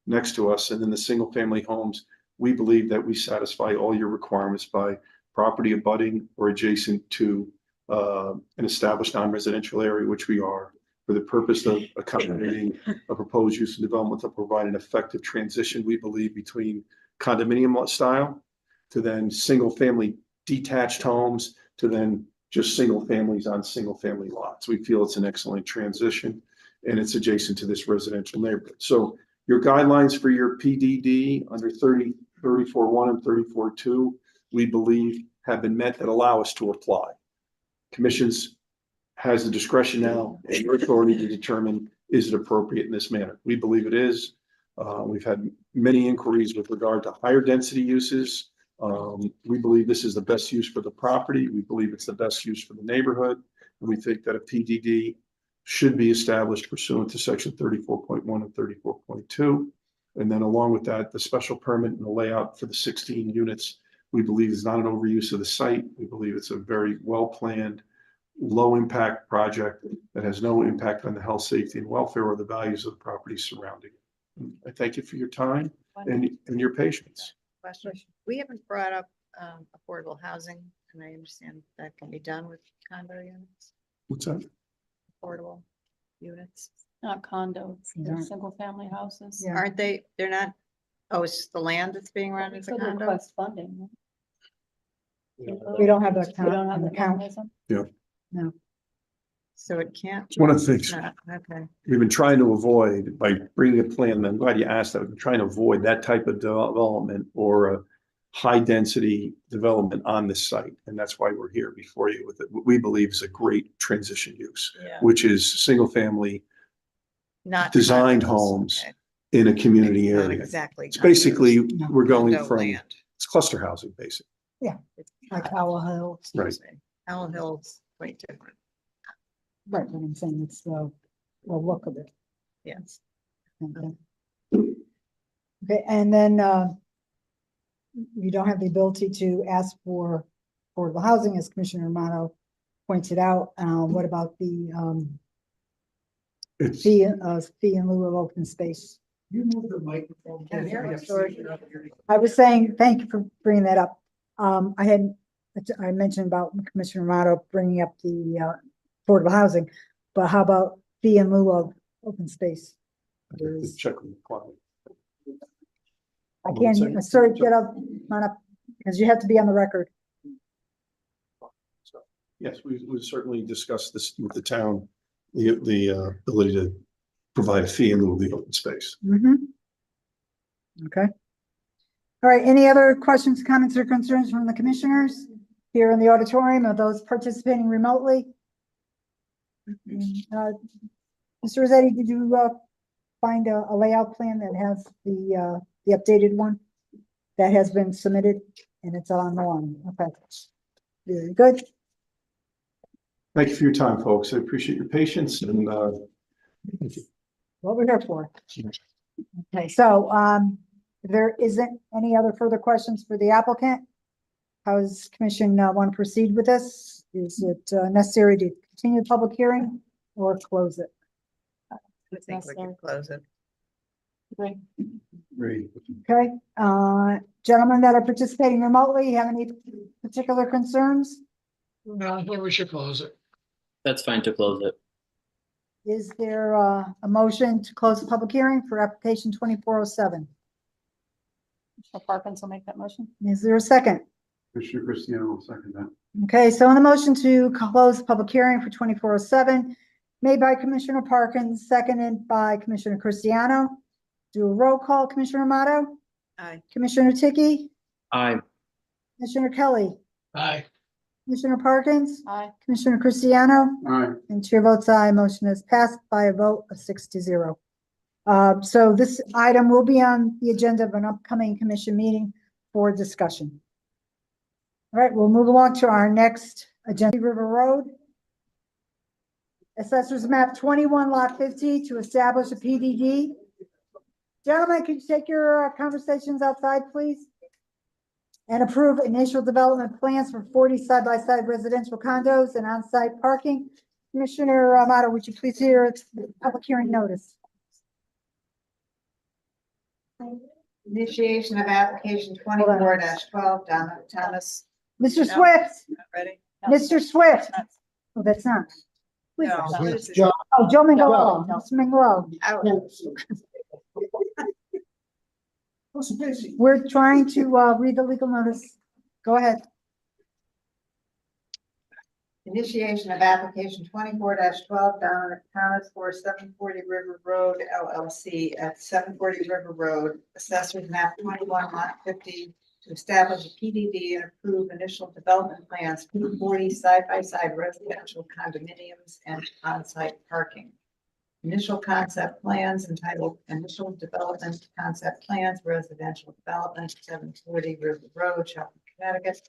next to us, and then the single-family homes, we believe that we satisfy all your requirements by property abutting or adjacent to an established non-residential area, which we are, for the purpose of accommodating a proposed use and development to provide an effective transition, we believe, between condominium style to then single-family detached homes to then just single families on single-family lots. We feel it's an excellent transition, and it's adjacent to this residential neighborhood. So your guidelines for your PDD under 34.1 and 34.2, we believe have been met that allow us to apply. Commissions has the discretion now and your authority to determine, is it appropriate in this manner? We believe it is. We've had many inquiries with regard to higher density uses. We believe this is the best use for the property. We believe it's the best use for the neighborhood. And we think that a PDD should be established pursuant to section 34.1 and 34.2. And then along with that, the special permit and the layout for the 16 units, we believe is not an overuse of the site. We believe it's a very well-planned, low impact project that has no impact on the health, safety, and welfare or the values of the property surrounding it. I thank you for your time and your patience. Question. We haven't brought up affordable housing, and I understand that can be done with condo units, What's that? affordable units. Not condos, they're Yeah. single family houses. Yeah. Aren't they, they're not, oh, it's the land that's being run We as a could condo? request funding. We don't have that We don't have an the account. mechanism. So it can't. It's one of the things Okay. we've been trying to avoid by bringing a plan. And I'm glad you asked that. We've been trying to avoid that type of development or a high density development on this site. And that's why we're here before you with it. What we believe is a great transition use, Yeah. which is single family Not designed condos. homes Okay. in a community Not area. exactly. It's basically, No. we're going Condo from, land. it's cluster housing, basically. Like Owl Hills. Right. Owl Hill's quite different. Right, but I'm saying it's the look of it. Yes. Okay, Okay, and then you don't have the ability to ask for affordable housing, as Commissioner Romano pointed out. What about the It's, fee in lieu of open space? You move the microphone. Yeah, here, sorry. I was saying, thank you for bringing that up. I mentioned about Commissioner Romano bringing up the affordable housing, but how about fee in lieu of open space? check with the client. I One can't, second. sir, get up, come on up, because you have to be on the record. Yes, we certainly discussed this with the town, the ability to provide a fee in lieu of the open space. Okay. All right, any other questions, comments, or concerns from the commissioners here in the auditorium or those participating remotely? Mr. Rossetti, did you find a layout plan that has the updated one that has been submitted and it's online? Okay. Very good. Thank you for your time, folks. I appreciate your patience and thank you. What we're here for. Okay, so if there isn't any other further questions for the applicant, how does commission want to proceed with this? Is it necessary to continue the public hearing or close it? I think we can close it. Great. Great. Okay, gentlemen that are participating remotely, have any particular concerns? No, I think we should close it. That's fine to close it. Is there a motion to close the public hearing for application 2407? Commissioner Parkins will make that motion. Is there a second? Commissioner Cristiano will second that. Okay, so on the motion to close the public hearing for 2407, made by Commissioner Parkins, seconded by Commissioner Cristiano. Do a roll call, Commissioner Amato, Aye. Commissioner Tiki, Aye. Commissioner Kelly, Aye. Commissioner Parkins, Aye. Commissioner Cristiano, All right. and chair votes aye. Motion is passed by a vote of 6-0. So this item will be on the agenda of an upcoming commission meeting for discussion. All right, we'll move along to our next agenda, River Road. Assessors map 21 lot 50 to establish a PDD. Gentlemen, could you take your conversations outside, please? And approve initial development plans for 40 side-by-side residential condos and on-site parking. Commissioner Amato, would you please hear the public hearing notice? Initiation of application 24-12, Donna Thomas. Mr. No. Swift, Not ready? Mr. Swift. Oh, that's not. Please. No. What is it? Oh, Joe Mingolo, Mr. Mingolo. Out. We're trying to read the legal notice. Go ahead. Initiation of application 24-12, Donna Thomas for 740 River Road LLC at 740 River Road, assessors map 21 lot 50 to establish a PDD and approve initial development plans for 40 side-by-side residential condominiums and on-site parking. Initial concept plans entitled Initial Development Concept Plans Residential Development 740 River Road, Shelton, Connecticut,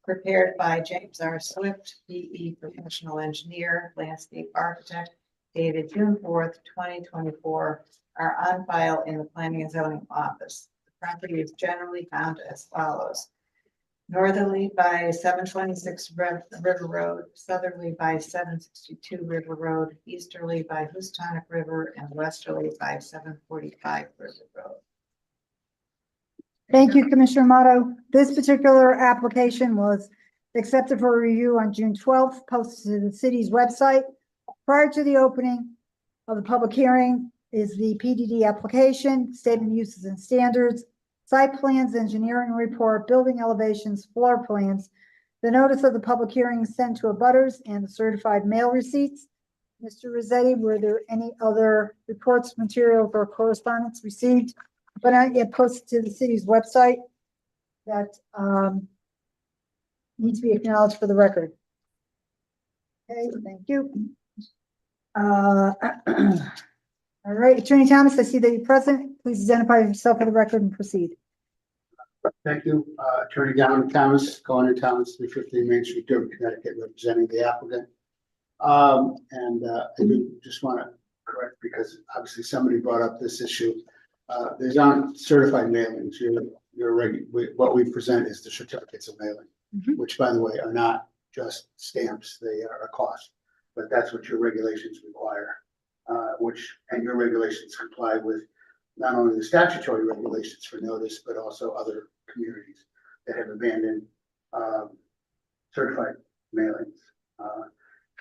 prepared by James R. Swift, PE Professional Engineer, Landscape Architect, dated June 4th, 2024, are on file in the Planning and Zoning Office. The property is generally found as follows. Northerly by 726 River Road, southerly by 762 River Road, easterly by Houstonic River, and westerly by 745 River Road. Thank you, Commissioner Amato. This particular application was accepted for review on June 12th, posted to the city's website. Prior to the opening of the public hearing is the PDD application, statement of uses and standards, site plans, engineering report, building elevations, floor plans. The notice of the public hearing is sent to abutters and the certified mail receipts. Mr. Rossetti, were there any other reports, materials, or correspondence received but not yet posted to the city's website that need to be acknowledged for the record? Okay, thank you. All right, Attorney Thomas, I see that you're present. Please identify yourself for the record and proceed. Thank you. Attorney Donna Thomas, Connor Thomas, 315 Main Street, Durham, Connecticut, representing the applicant. I do just want to correct, because obviously somebody brought up this issue. There's aren't certified mailings. What we present is the certificates of mailing, which, by the way, are not just stamps. They are a cost, but that's what your regulations require, and your regulations comply with not only the statutory regulations for notice, but also other communities that have abandoned certified mailings.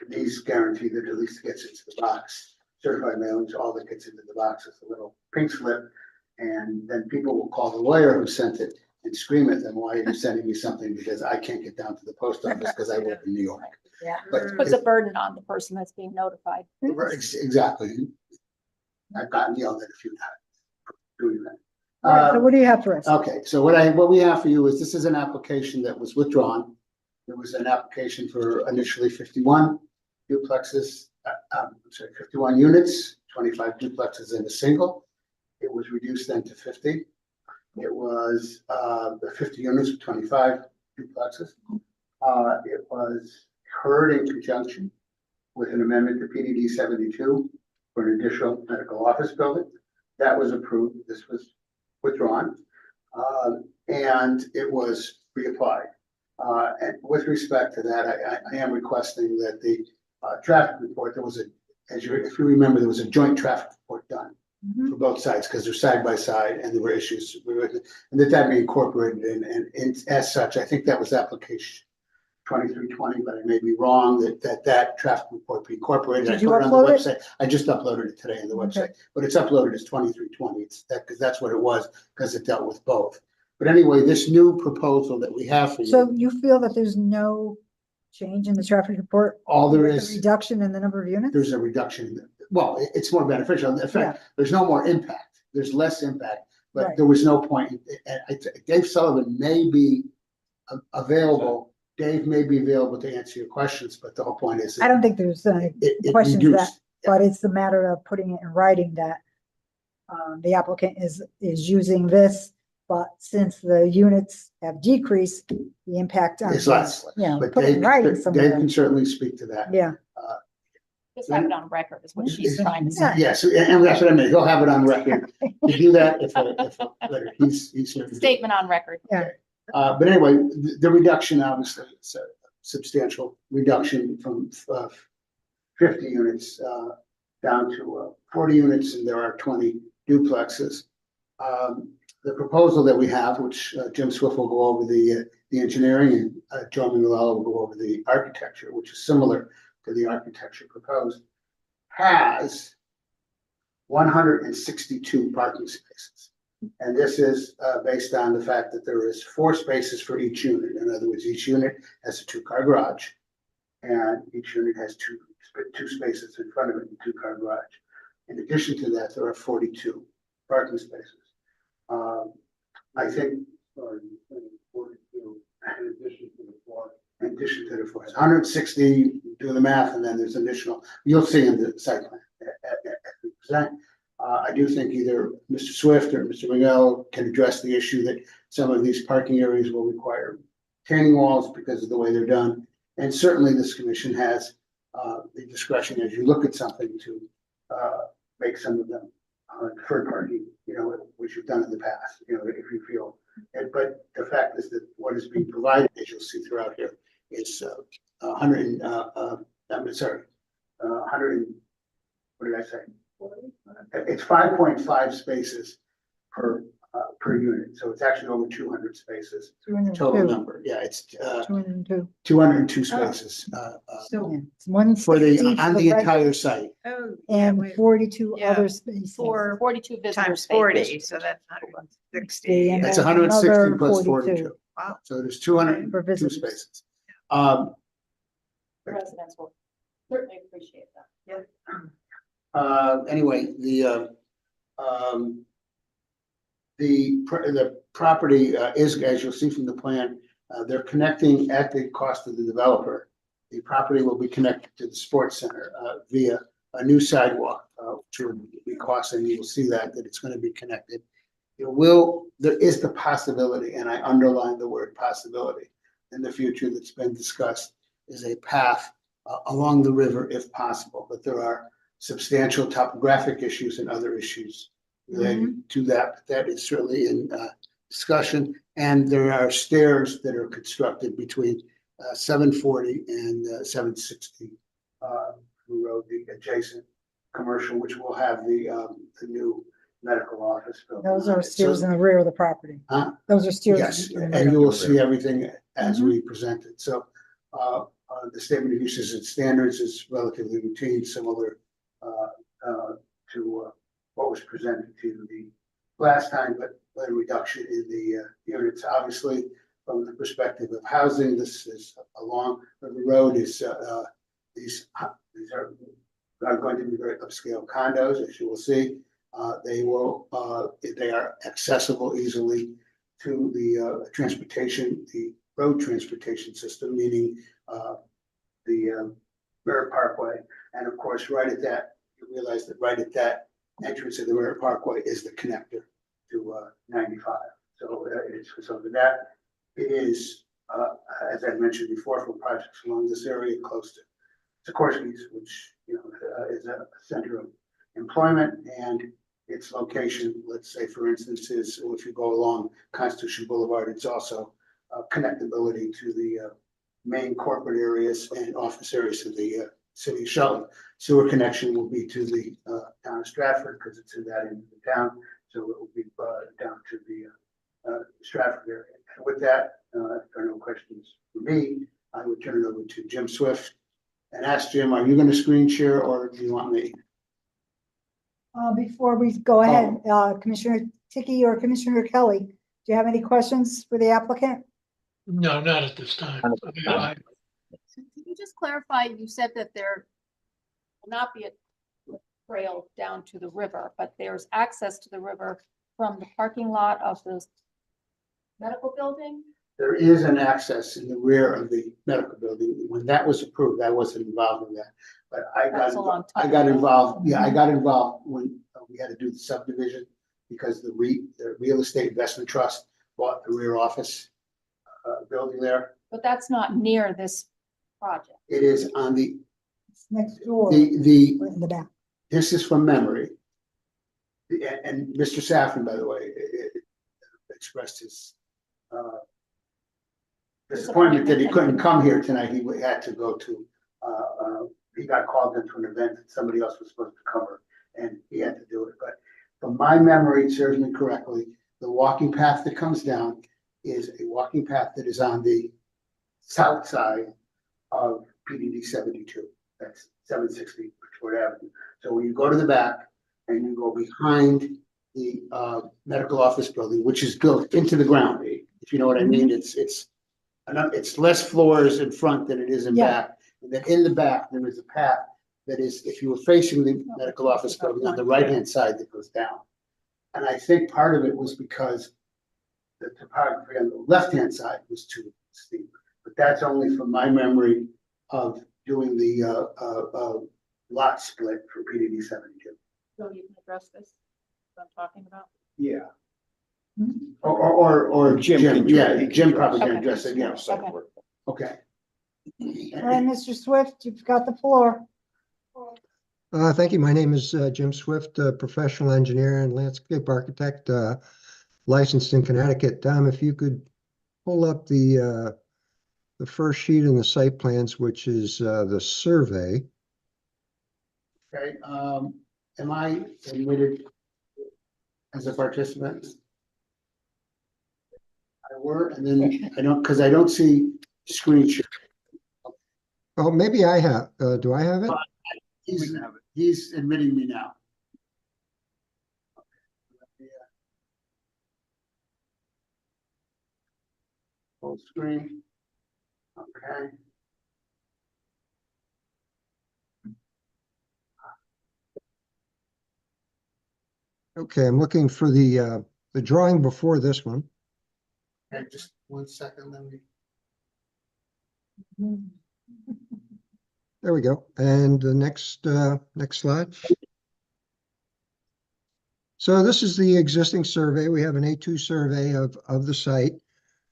These guarantee that at least gets into the box. Certified mailings, all that gets into the box is a little pink slip And then people will call the lawyer who sent it and scream at them, why are you sending me something? Because I can't get down to the post office because I work in New York. Yeah. But Puts a burden on the person that's being notified. exactly. I've gotten yelled at a few times for doing that. All right, so what do you have for us? Okay, so what we have for you is, this is an application that was withdrawn. There was an application for initially 51 duplexes, I'm sorry, 51 units, 25 duplexes in a single. It was reduced then to 50. It was the 50 units with 25 duplexes. It was heard in conjunction with an amendment to PDD 72 for an additional medical office building. That was approved. This was withdrawn. And it was reapplied. And with respect to that, I am requesting that the traffic report, there was if you remember, there was a joint traffic report done for both sides because they're side by side and there were issues, and that be incorporated in. And as such, I think that was application 2320, but I may be wrong, that traffic report be incorporated. Did I you put it on the upload it? website. I just uploaded it today on the Okay. website, but it's uploaded as 2320. It's that, because that's what it was, because it dealt with both. But anyway, this new proposal that we have for you. So you feel that there's no change in the traffic report? All there with the is- Reduction in the number of units? There's a reduction. Well, it's more beneficial. In fact, there's no more impact. There's less impact, but Right. there was no point. Dave Sullivan may be available. Dave may be available to answer your questions, but the whole point is. I don't think there's any it questions that, reduced. but it's the matter of putting it in writing that the applicant is using this, but since the units have decreased, the impact on. It's less. Yeah, But put it in writing Dave somewhere. can certainly speak to that. Yeah, Just have it on record is what she's trying to say. Yes, and that's what I mean. He'll have it on record to do that if later. He's here to do it. Statement on record. yeah. But anyway, the reduction, obviously, it's a substantial reduction from 50 units down to 40 units, and there are 20 duplexes. The proposal that we have, which Jim Swift will go over the engineering, and Joe Mangalala will go over the architecture, which is similar to the architecture proposed, has 162 parking spaces. And this is based on the fact that there is 4 spaces for each unit. In other words, each unit has a 2-car garage, and each unit has two spaces in front of it, and 2-car garage. In addition to that, there are 42 parking spaces. I think, 42 in addition to the 4. In addition to the 4, it's 160. Do the math, and then there's additional. You'll see in the site plan as we present. I do think either Mr. Swift or Mr. Miguel can address the issue that some of these parking areas will require retaining walls because of the way they're done. And certainly this commission has the discretion as you look at something to make some of them deferred parking, which you've done in the past, if you feel. But the fact is that what is being provided, as you'll see throughout here, is 100, I'm sorry, 100, what did I say? It's 5.5 spaces per unit, so it's actually over 200 spaces. 202. Total number, yeah, it's 202. 202 spaces So it's 160 for the, on the reg- entire site. Oh. And 42 Yeah. other spaces. 42 visitor Times spaces. 40, so that's 160. And That's then 160 another plus 42. 42. Wow. So there's For 202 visitors. spaces. The residents will certainly appreciate that. Anyway, the property is, as you'll see from the plan, they're connecting at the cost of the developer. The property will be connected to the sports center via a new sidewalk, which will be costing. You will see that it's going to be connected. There is the possibility, and I underline the word possibility, in the future that's been discussed, is a path along the river if possible, but there are substantial topographic issues and other issues related to that. But that is certainly in discussion, and there are stairs that are constructed between 740 and 760 road, the adjacent commercial, which will have the new medical office building. Those on are it. stairs So- in the rear of the property. Huh? Those are stairs. Yes, in the and rear. you will see everything as we present it. So the statement of uses and standards is relatively routine, similar to what was presented to the last time, but a reduction in the units. Obviously, from the perspective of housing, this is along the road is these are going to be very upscale condos, as you will see. They are accessible easily to the transportation, the road transportation system, meaning the Merritt Parkway. And of course, right at that, you realize that right at that entrance of the Merritt Parkway is the connector to 95. So so that it is, as I mentioned before, for projects along this area close to Sikorsky's, which is a center of employment, and its location, let's say, for instance, is if you go along Constitution Boulevard, it's also connectability to the main corporate areas and office areas of the city of Shelton. Sewer connection will be to the town of Stratford because it's in that end of the town, so it will be down to the Stratford area. And with that, if there are no questions for me, I would turn it over to Jim Swift and ask Jim, are you going to screen share or do you want me? Before we go ahead, Commissioner Ticky or Commissioner Kelly, do you have any questions for the applicant? No, not at this time. I- Can you just clarify, you said that there will not be a trail down to the river, but there's access to the river from the parking lot of the medical building? There is an access in the rear of the medical building. When that was approved, I wasn't involved in that. But I That was a long time got ago. involved, I got involved when we had to do the subdivision because the Real Estate Investment Trust bought the rear office building there. But that's not near this project. It is on the, It's next door, the, right in the back. this is from memory. And Mr. Saffron, by the way, expressed his disappointment that he couldn't come here tonight. He had to go to, he got called into an event that somebody else was supposed to cover, and he had to do it. But from my memory, it serves me correctly, the walking path that comes down is a walking path that is on the south side of PDD 72. That's 760 Bridgeport Avenue. So when you go to the back and you go behind the medical office building, which is built into the ground, if you know what I mean, it's less floors in front than it is in back. And then in the back, there is a path that is, if you were facing the medical office building on the right-hand side that goes down. And I think part of it was because the topography on the left-hand side was too steep. But that's only from my memory of doing the lot split for PDD 72. So you can address this, what I'm talking about? Yeah. Or Jim Jim, can- yeah, Jim probably can Okay. address it, yeah. Okay. Okay. All right, Mr. Swift, you've got the floor. Thank you. My name is Jim Swift, professional engineer and landscape architect, licensed in Connecticut. Dom, if you could pull up the first sheet in the site plans, which is the survey. Okay, am I admitted as a participant? I were, and then because I don't see screen share. Oh, maybe I have. Do I have it? He's admitting me now. Full screen. Okay. Okay, I'm looking for the drawing before this one. Okay, just 1 second, let me. There we go. And the next slide. So this is the existing survey. We have an A2 survey of the site.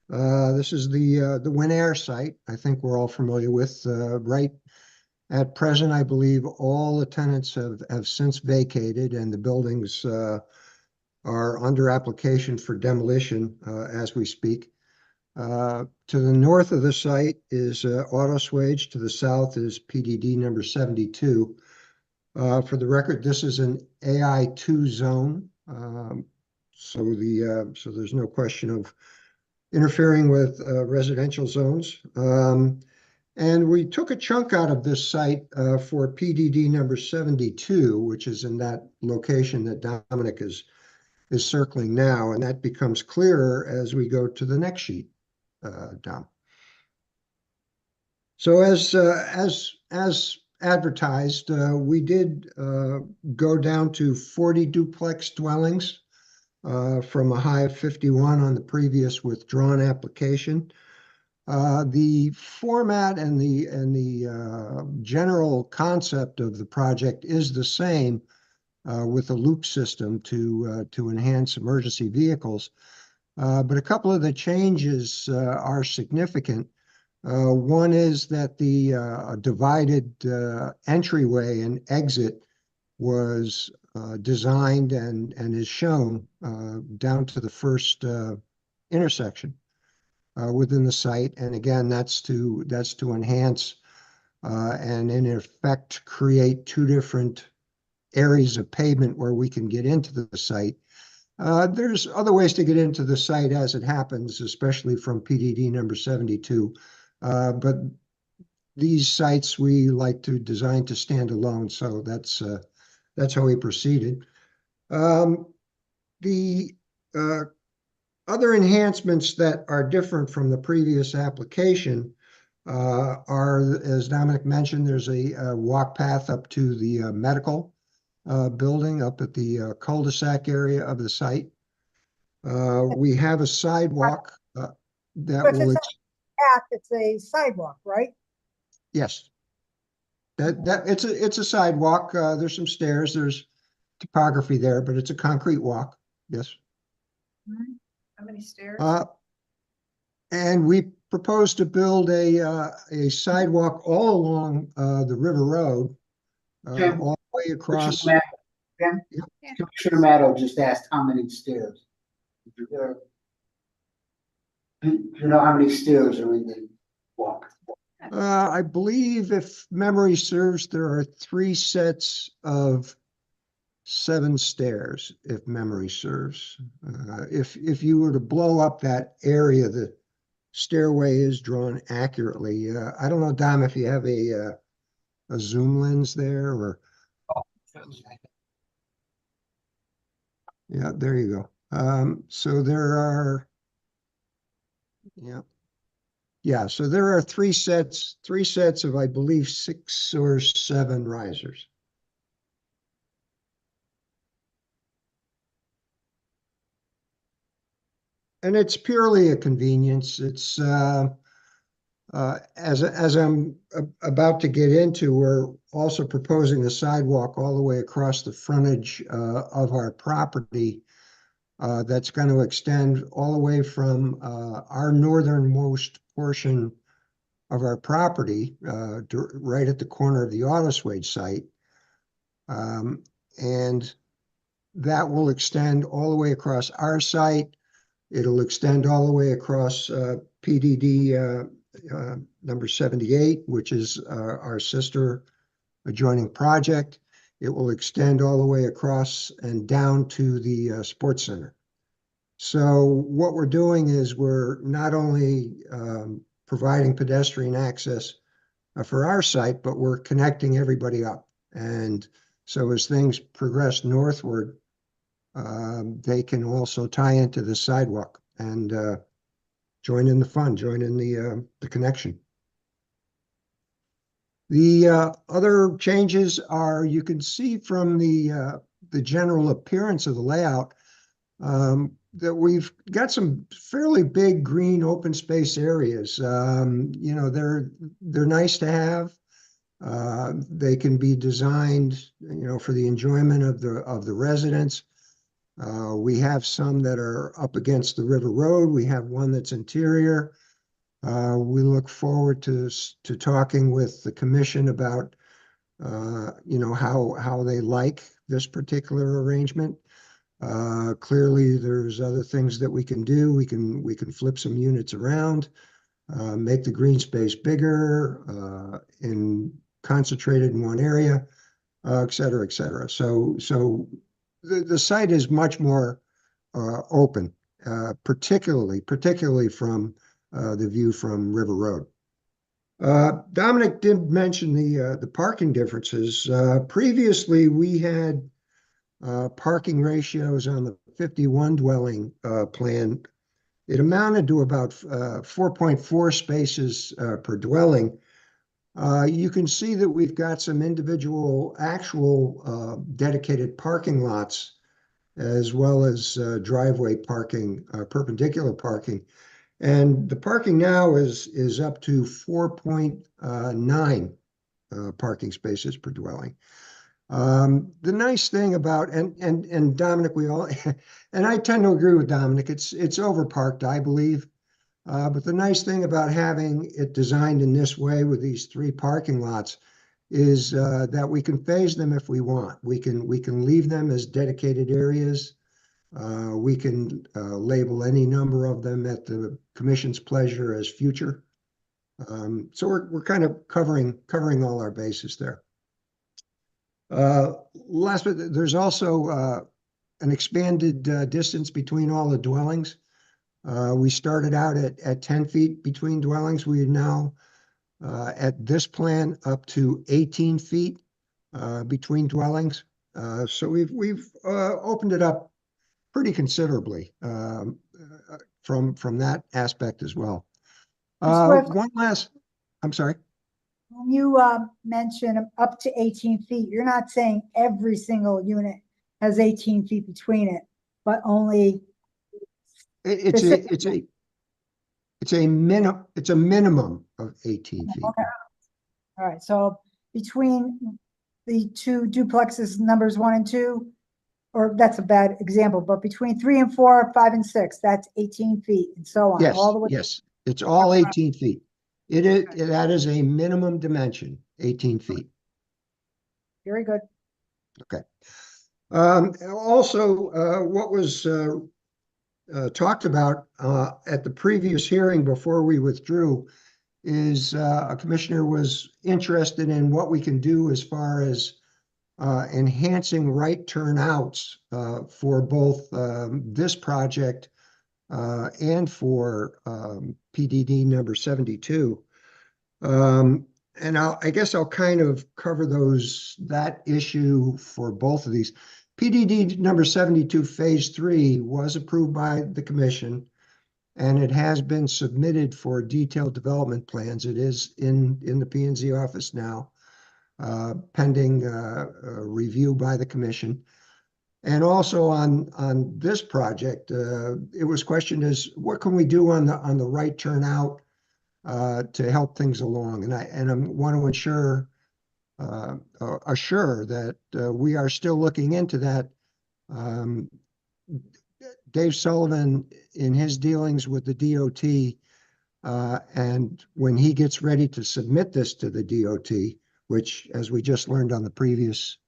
This is the Win Air site. I think we're all familiar with. Right at present, I believe all the tenants have since vacated, and the buildings are under application for demolition as we speak. To the north of the site is Autoswage. To the south is PDD number 72. For the record, this is an AI2 zone. So there's no question of interfering with residential zones. And we took a chunk out of this site for PDD number 72, which is in that location that Dominic is is circling now, and that becomes clearer as we go to the next sheet down. So as advertised, we did go down to 40 duplex dwellings from a high of 51 on the previous withdrawn application. The format and the general concept of the project is the same with a loop system to enhance emergency vehicles. But a couple of the changes are significant. One is that the divided entryway and exit was designed and is shown down to the first intersection within the site. And again, that's to enhance and in effect create two different areas of pavement where we can get into the site. There's other ways to get into the site as it happens, especially from PDD number 72. But these sites we like to design to stand alone, so that's how we proceeded. The other enhancements that are different from the previous application are, as Dominic mentioned, there's a walk path up to the medical building up at the cul-de-sac area of the site. We have a sidewalk that But will, it's a path, it's a sidewalk, right? yes. It's a sidewalk. There's some stairs, there's topography there, but it's a concrete walk. Yes. How many stairs? And we propose to build a sidewalk all along the River Road, Jim, all the way across. Commissioner Maddow just asked how many stairs. Do you know how many stairs are in the walk? I believe, if memory serves, there are 3 sets of 7 stairs, if memory serves. If you were to blow up that area, the stairway is drawn accurately. I don't know, Dom, if you have a zoom lens there or. Yeah, there you go. So there are, so there are 3 sets of, I believe, 6 or 7 risers. And it's purely a convenience. It's as I'm about to get into, we're also proposing a sidewalk all the way across the frontage of our property that's going to extend all the way from our northernmost portion of our property right at the corner of the Autoswage site. And that will extend all the way across our site. It'll extend all the way across PDD number 78, which is our sister adjoining project. It will extend all the way across and down to the sports center. So what we're doing is we're not only providing pedestrian access for our site, but we're connecting everybody up. And so as things progress northward, they can also tie into the sidewalk and join in the fun, join in the connection. The other changes are, you can see from the general appearance of the layout that we've got some fairly big green open space areas. You know, they're nice to have. They can be designed, you know, for the enjoyment of the residents. We have some that are up against the River Road. We have one that's interior. We look forward to talking with the commission about, you know, how they like this particular arrangement. Clearly, there's other things that we can do. We can flip some units around, make the green space bigger, and concentrated in one area, et cetera, et cetera. So the site is much more open, particularly from the view from River Road. Dominic did mention the parking differences. Previously, we had parking ratios on the 51 dwelling plan, it amounted to about 4.4 spaces per dwelling. You can see that we've got some individual actual dedicated parking lots as well as driveway parking, perpendicular parking. And the parking now is up to 4.9 parking spaces per dwelling. The nice thing about, and Dominic, we all, and I tend to agree with Dominic, it's overparked, I believe. But the nice thing about having it designed in this way with these 3 parking lots is that we can phase them if we want. We can leave them as dedicated areas. We can label any number of them at the commission's pleasure as future. So we're kind of covering all our bases there. Last, but there's also an expanded distance between all the dwellings. We started out at 10 feet between dwellings. We are now at this plan up to 18 feet between dwellings. So we've opened it up pretty considerably from that aspect as well. One last, I'm sorry. When you mention up to 18 feet, you're not saying every single unit has 18 feet between it, but only. It's a minimum of 18 feet. Okay. All right. So between the 2 duplexes, numbers 1 and 2, or that's a bad example, but between 3 and 4, 5 and 6, that's 18 feet and so on. Yes, all the way. yes, it's all 18 feet. That is a minimum dimension, 18 feet. Very good. Okay. Also, what was talked about at the previous hearing before we withdrew is a commissioner was interested in what we can do as far as enhancing right turnouts for both this project and for PDD number 72. And I guess I'll kind of cover that issue for both of these. PDD number 72 phase 3 was approved by the commission, and it has been submitted for detailed development plans. It is in the P&Z office now, pending review by the commission. And also on this project, it was questioned as what can we do on the right turnout to help things along? And I want to assure that we are still looking into that. Dave Sullivan, in his dealings with the DOT, and when he gets ready to submit this to the DOT, which, as we just learned on the previous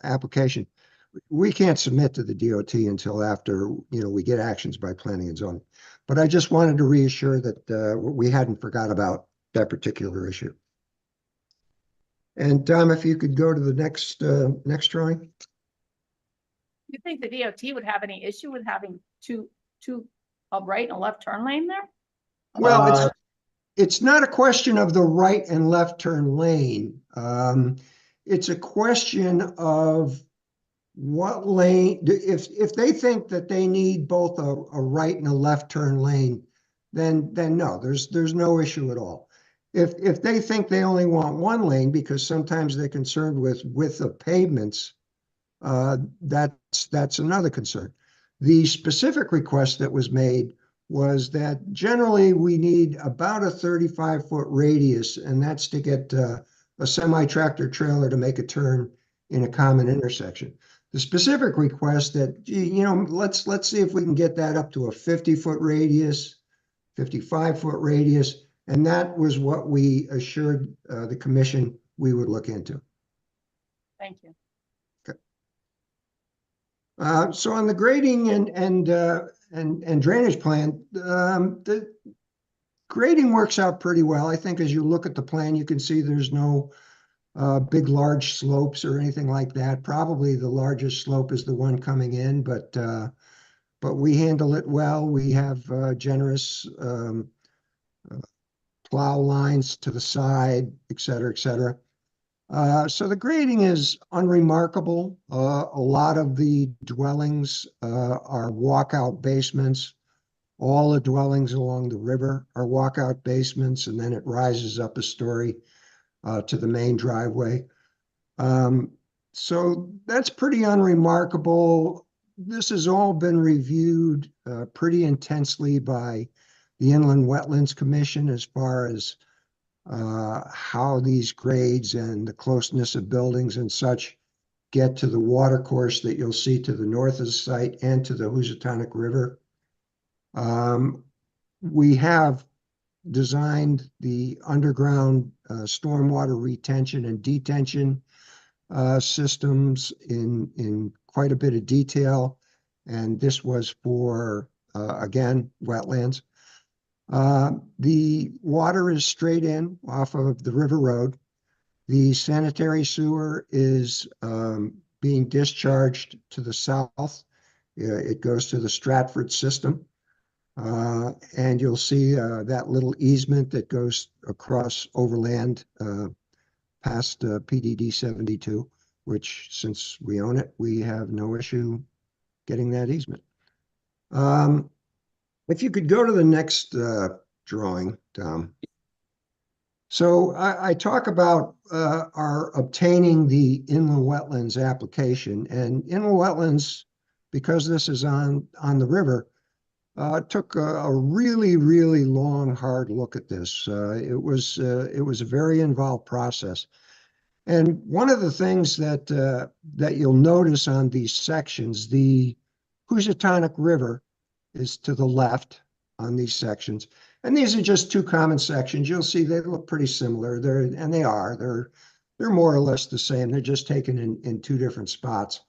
application, we can't submit to the DOT until after we get actions by planning and zoning. But I just wanted to reassure that we hadn't forgot about that particular issue. And Tom, if you could go to the next drawing. You think the DOT would have any issue with having two a right and a left turn lane there? Well, it's not a question of the right and left turn lane. It's a question of what lane, if they think that they need both a right and a left turn lane, then no, there's no issue at all. If they think they only want one lane because sometimes they're concerned with width of pavements, that's another concern. The specific request that was made was that generally we need about a 35-foot radius, and that's to get a semi-tractor trailer to make a turn in a common intersection. The specific request that, let's see if we can get that up to a 50-foot radius, 55-foot radius, and that was what we assured the commission we would look into. Thank you. So on the grading and drainage plan, the grading works out pretty well. I think as you look at the plan, you can see there's no big, large slopes or anything like that. Probably the largest slope is the one coming in, but we handle it well. We have generous plow lines to the side, et cetera, et cetera. So the grading is unremarkable. A lot of the dwellings are walkout basements. All the dwellings along the river are walkout basements, and then it rises up a story to the main driveway. So that's pretty unremarkable. This has all been reviewed pretty intensely by the Inland Wetlands Commission as far as how these grades and the closeness of buildings and such get to the water course that you'll see to the north of the site and to the Housatonic River. We have designed the underground stormwater retention and detention systems in quite a bit of detail. And this was for, again, wetlands. The water is straight in off of the River Road. The sanitary sewer is being discharged to the south. It goes to the Stratford system. And you'll see that little easement that goes across overland past PDD 72, which since we own it, we have no issue getting that easement. If you could go to the next drawing, Tom. So I talk about our obtaining the inland wetlands application, and inland wetlands, because this is on the river, took a really, really long, hard look at this. It was a very involved process. And one of the things that you'll notice on these sections, the Housatonic River is to the left on these sections. And these are just two common sections. You'll see they look pretty similar. They're more or less the same. They're just taken in two different spots.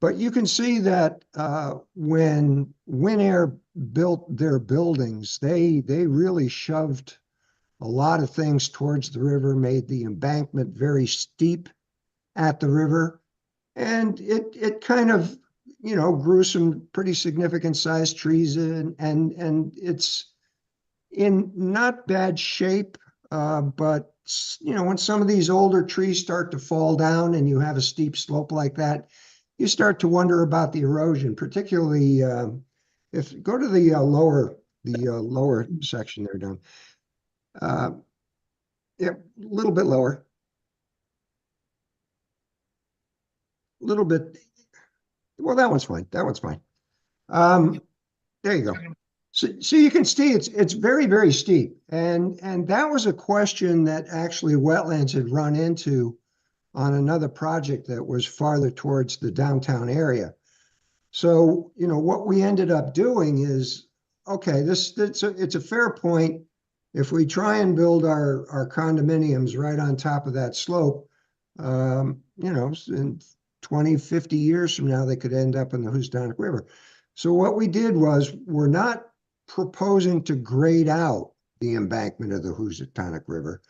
But you can see that when Winair built their buildings, they really shoved a lot of things towards the river, made the embankment very steep at the river, and it kind of, you know, grew some pretty significant sized trees in, and it's in not bad shape, but you know, when some of these older trees start to fall down and you have a steep slope like that, you start to wonder about the erosion, particularly if go to the lower section there, Don. Yeah, a little bit lower. A little bit. Well, that one's fine. That one's fine. There you go. So you can see it's very, very steep. And that was a question that actually wetlands had run into on another project that was farther towards the downtown area. So, you know, what we ended up doing is, okay, it's a fair point. If we try and build our condominiums right on top of that slope, you know, in 20, 50 years from now, they could end up in the Housatonic River. So what we did was, we're not proposing to grade out the embankment of the Housatonic River,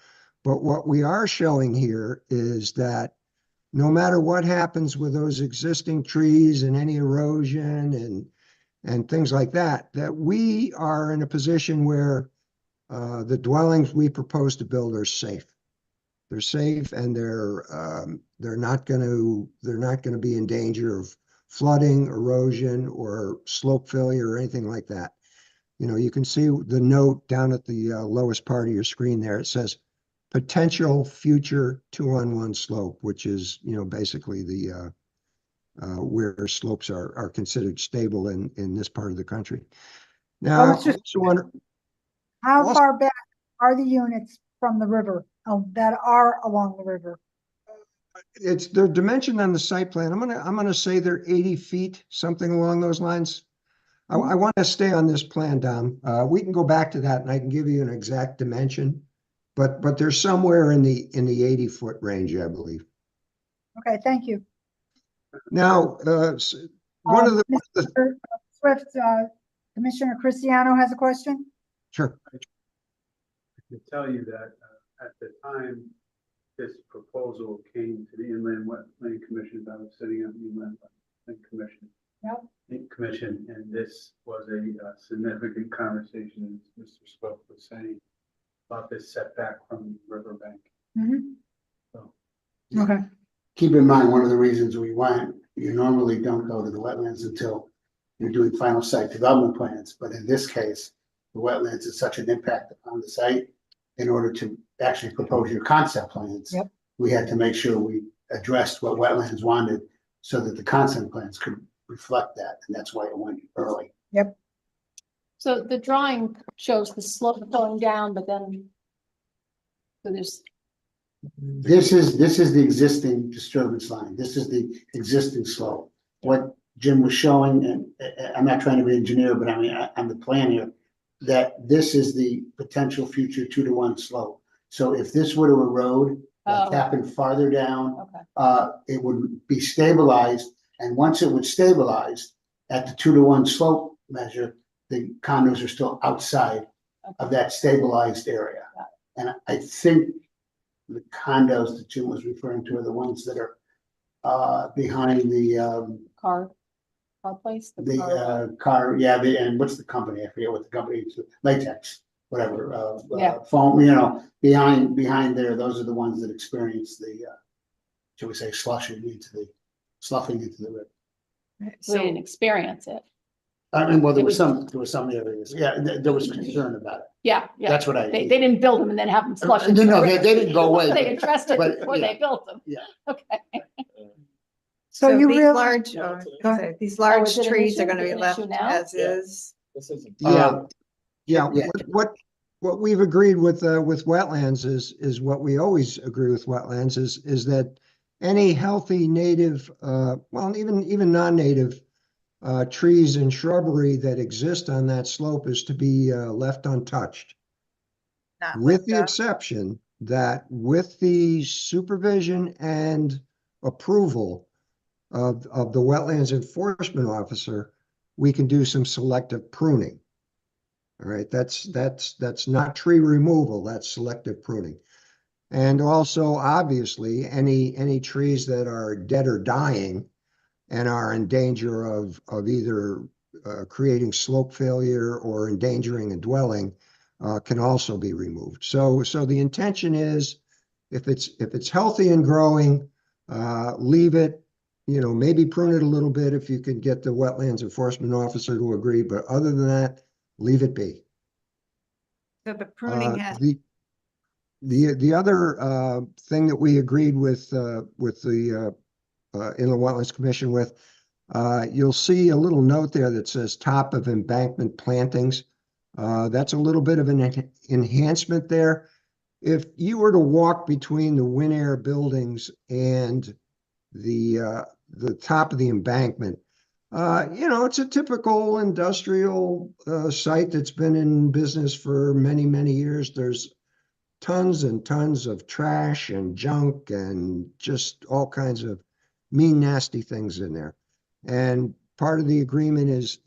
but what we are showing here is that no matter what happens with those existing trees and any erosion and things like that, that we are in a position where the dwellings we propose to build are safe. They're safe, and they're not going to be in danger of flooding, erosion, or slope failure or anything like that. You know, you can see the note down at the lowest part of your screen there. It says potential future 2-on-1 slope, which is, you know, basically the where slopes are considered stable in this part of the country. Now, how far back are the units from the river that are along the river? They're dimensioned on the site plan. I'm gonna say they're 80 feet, something along those lines. I want to stay on this plan, Dom. We can go back to that and I can give you an exact dimension, but they're somewhere in the 80-foot range, I believe. Okay, thank you. Now, one of the Mr. Swift, Commissioner Cristiano has a question. Sure. I can tell you that at the time this proposal came to the Inland Wetland Commission, I was sitting on the Inland Wetland Commission. Commission, and this was a significant conversation, as Mr. Swift was saying, about this setback from the riverbank. Mm-hmm. So Okay. Keep in mind, one of the reasons we went, you normally don't go to the wetlands until you're doing final site development plans, but in this case, the wetlands is such an impact on the site. In order to actually propose your concept plans. Yep. We had to make sure we addressed what wetlands wanted so that the concept plans could reflect that, and that's why it went early. Yep. So the drawing shows the slope going down, but then. So there's, This is the existing disturbance line. This is the existing slope. What Jim was showing, and I'm not trying to be an engineer, but I mean, I'm the plan here, that this is the potential future 2-to-1 slope. So if this were to erode, like Oh. happen farther down, okay, it would be stabilized. And once it would stabilize at the 2-to-1 slope measure, the condos are still outside of that stabilized area. And I think the condos that Jim was referring to are the ones that are behind the car place. car, yeah, and what's the company? I forget what the company is, Latex, whatever, Yeah. foam, behind there, those are the ones that experience the, shall we say, sloughing into the river. So they didn't experience it. I mean, well, there It was some areas, yeah, there was concern about it. Yeah, yeah. That's what They didn't build them and then have them flush. No, they didn't go away. They addressed it but, before yeah. they built them. Yeah. Okay. So you these really, large, go ahead. these Oh, large is it an trees issue? are gonna Is be it an left issue now? as Yeah. is. This isn't. Yeah, yeah, yeah. what we've agreed with wetlands is what we always agree with wetlands is that any healthy native, well, even non-native trees and shrubbery that exist on that slope is to be left untouched. Not With left the up. exception that with the supervision and approval of the wetlands enforcement officer, we can do some selective pruning. All right, that's not tree removal, that's selective pruning. And also, obviously, any trees that are dead or dying and are in danger of either creating slope failure or endangering a dwelling can also be removed. So the intention is, if it's healthy and growing, leave it. Maybe prune it a little bit if you can get the wetlands enforcement officer to agree, but other than that, leave it be. So the pruning has, The other thing that we agreed with the Inland Wetlands Commission with, you'll see a little note there that says top of embankment plantings. That's a little bit of an enhancement there. If you were to walk between the Winair buildings and the top of the embankment, it's a typical industrial site that's been in business for many, many years. There's tons and tons of trash and junk and just all kinds of mean, nasty things in there. And part of the agreement is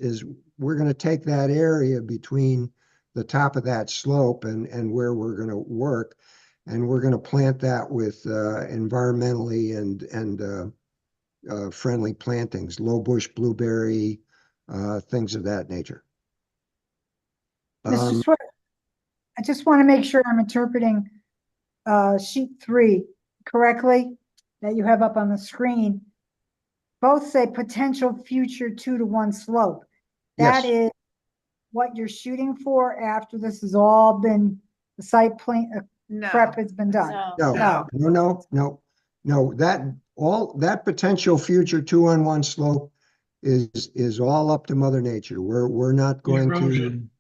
we're going to take that area between the top of that slope and where we're going to work, and we're going to plant that with environmentally and friendly plantings, low bush blueberry, things of that nature. Mr. Swift, I just want to make sure I'm interpreting sheet 3 correctly that you have up on the screen. Both say potential future 2-to-1 slope. That Yes. is what you're shooting for after this has all been, the site plan prep has been done. No, that potential future 2-on-1 slope is all up to Mother Nature. We're not going to, Erosion.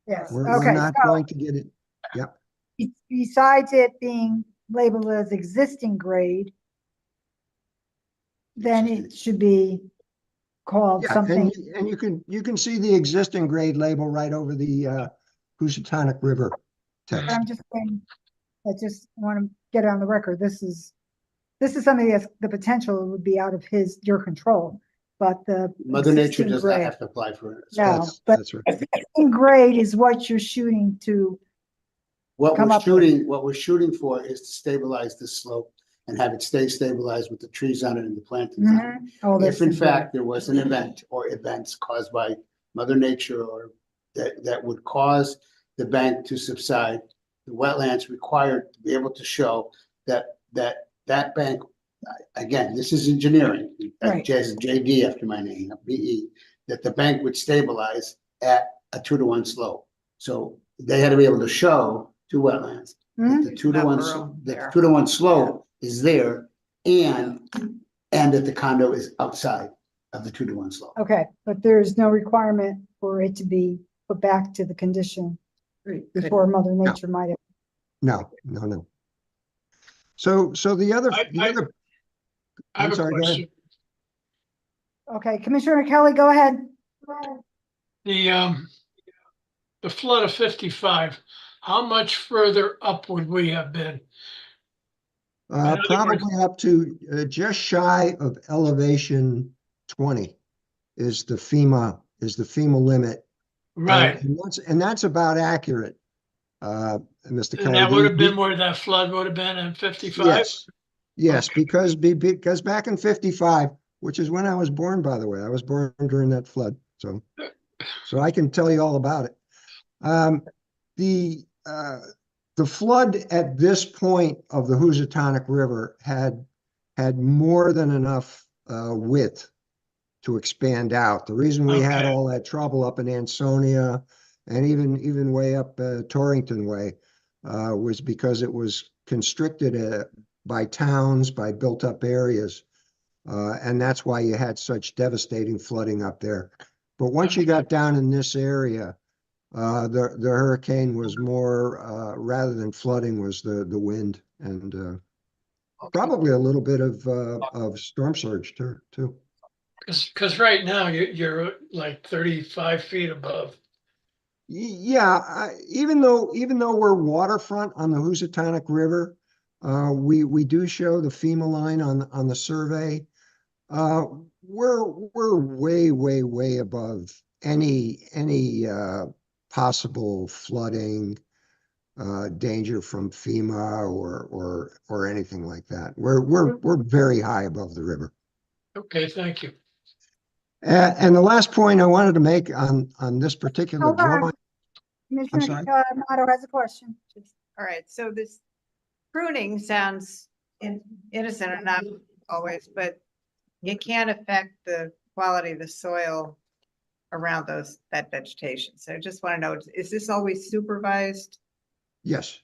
Yes, we're okay. not So going to get it. Yep. besides it being labeled as existing grade, then it should be called Yeah, something. and you can see the existing grade label right over the Housatonic River But text. I'm just saying, I just want to get on the record. This is something that's the potential would be out of your control, but the Mother Nature existing does not grade- have to apply for it. No, but That's right. existing grade is what you're shooting to. What come we're up with. shooting for is to stabilize the slope and have it stay stabilized with the trees on it and the plantings on it. All this If in is- fact there was an event or events caused by Mother Nature or that would cause the bank to subside, the wetlands required to be able to show that that bank, again, this is engineering. Right. Just JD after my name, BE, that the bank would stabilize at a 2-to-1 slope. So they had to be able to show to wetlands that the 2-to-1, the 2-to-1 slope is there and that the condo is outside of the 2-to-1 slope. Okay, but there's no requirement for it to be put back to the condition before Mother Nature might have. No. So the other, I have I'm a sorry, go ahead. question. Okay, Commissioner Kelly, go ahead. The flood of 55, how much further up would we have been? In other Probably up to just shy of elevation 20 is the FEMA limit. Right, And that's about accurate, Mr. and Kelly. that would have been where that flood would have been in 55? Yes, because back in 55, which is when I was born, by the way, I was born during that flood, so I can tell you all about it. The flood at this point of the Housatonic River had more than enough width to expand out. The reason we had all that trouble up in Ansonia and even way up Torrington Way was because it was constricted by towns, by built up areas. And that's why you had such devastating flooding up there. But once you got down in this area, the hurricane was more, rather than flooding, was the wind and probably a little bit of storm surge too. Because right now you're like 35 feet above. Yeah, even though we're waterfront on the Housatonic River, we do show the FEMA line on the survey. We're way above any possible flooding, danger from FEMA or anything like that. We're very high above the river. Okay, thank you. And the last point I wanted to make on this particular Hold on. drawing. Commissioner Amato has a question. All right, so this pruning sounds innocent enough always, but you can't affect the quality of the soil around that vegetation. So I just want to know, is this always supervised, Yes.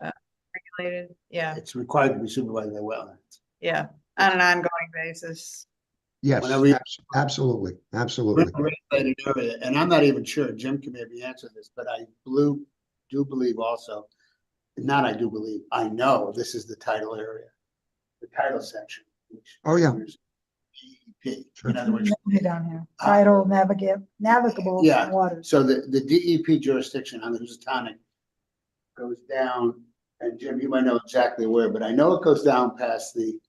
regulated? Yeah, It's required to be supervised by wetlands. yeah, on an ongoing basis. Yes, Whenever you- absolutely. Regulated area, and I'm not even sure, Jim can maybe answer this, but I do believe also, I know this is the title area, the title section. Oh, yeah. DEP, in other words. Down here, tidal, navigable Yeah, waters. so the DEP jurisdiction on the Housatonic goes down, and Jim, you might know exactly where, but I know it goes down past the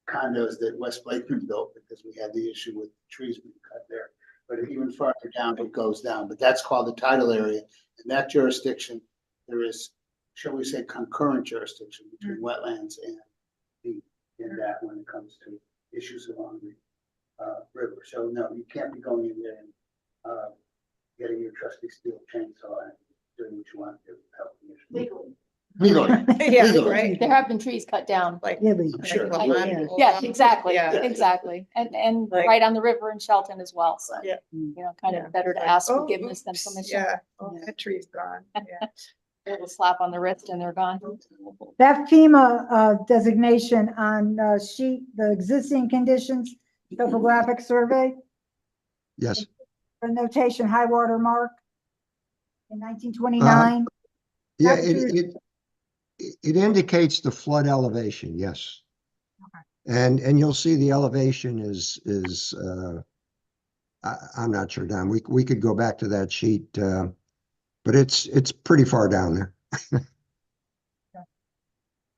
condos that West Blakeman built because we had the issue with trees being cut there. But even farther down, it goes down, but that's called the tidal area. In that jurisdiction, there is, shall we say, concurrent jurisdiction between wetlands and in that when it comes to issues along the river. So no, you can't be going in there and getting your trusty steel chainsaw and doing what you want to do. Legally. Yeah, Legally. right. There have been trees cut down. Like, I'm sure. Yeah, exactly, Yeah. exactly. And Like- right on the river in Shelton as well, so. Yeah. You know, kind Yeah. of better to Like, ask oh, forgiveness than oops, permission. Yeah, that tree's gone. Yeah. A little slap on the wrist and they're gone. That FEMA designation on sheet, the existing conditions, topographic survey, Yes. the notation high water mark in 1929. Yeah, That's what you're- it indicates the flood elevation, yes. And you'll see the elevation is I'm not sure, Don. We could go back to that sheet, but it's pretty far down there.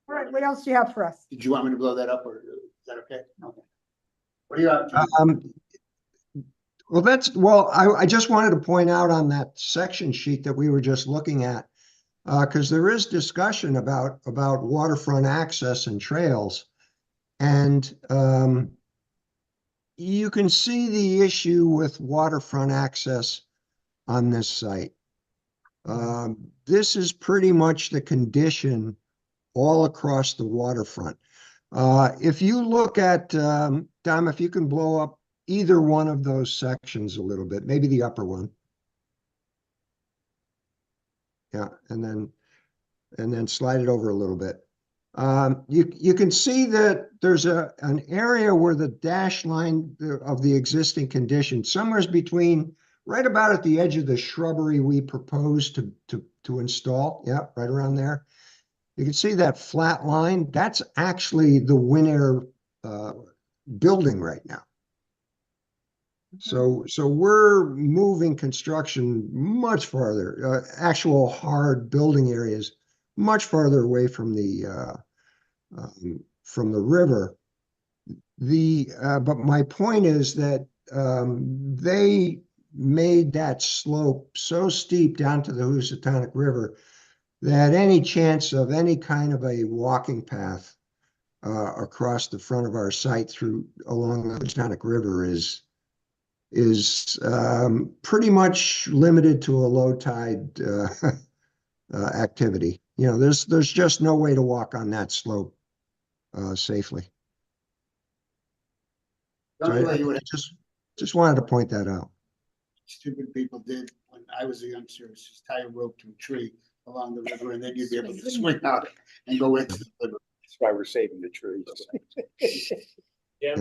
All right, what else do you have for us? Did you want me to blow that up or is that okay? Okay. What do you have, Jim? Well, I just wanted to point out on that section sheet that we were just looking at, because there is discussion about waterfront access and trails. And you can see the issue with waterfront access on this site. This is pretty much the condition all across the waterfront. If you look at, Dom, if you can blow up either one of those sections a little bit, maybe the upper one. Yeah, and then slide it over a little bit. You can see that there's an area where the dash line of the existing condition, somewhere between, right about at the edge of the shrubbery we proposed to install. Yeah, right around there. You can see that flat line. That's actually the Winair building right now. So we're moving construction much farther, actual hard building areas much farther away from the river. But my point is that they made that slope so steep down to the Housatonic River that any chance of any kind of a walking path across the front of our site along the Housatonic River is pretty much limited to a low tide activity. You know, there's just no way to walk on that slope safely. The only way you I would just wanted to point that out. stupid people did when I was a youngster, is just tie a rope to a tree along the river, and then you'd be able to swing out and go into the river. That's why we're saving the trees. Yeah.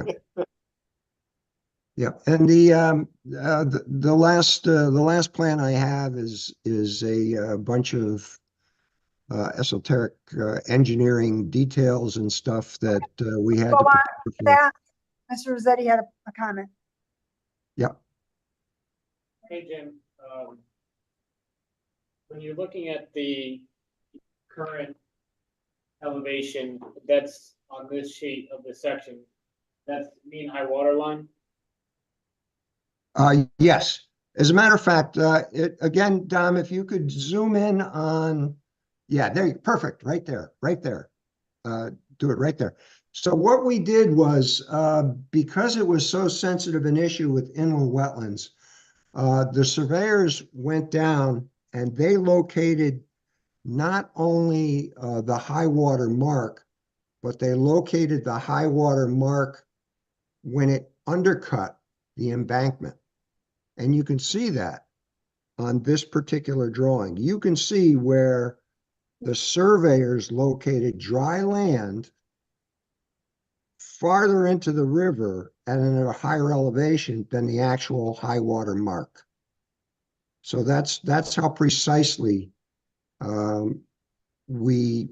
Yeah, and the last plan I have is a bunch of esoteric engineering details and stuff that we had Go to on prepare with for. that. Mr. Rossetti had a comment. Yeah. Hey, Jim, when you're looking at the current elevation, that's on this sheet of the section, that's mean high water line? Yes. As a matter of fact, again, Dom, if you could zoom in on, yeah, there, perfect, right there, right there. Do it right there. So what we did was, because it was so sensitive an issue with inland wetlands, the surveyors went down and they located not only the high water mark, but they located the high water mark when it undercut the embankment. And you can see that on this particular drawing. You can see where the surveyors located dry land farther into the river and at a higher elevation than the actual high water mark. So that's how precisely we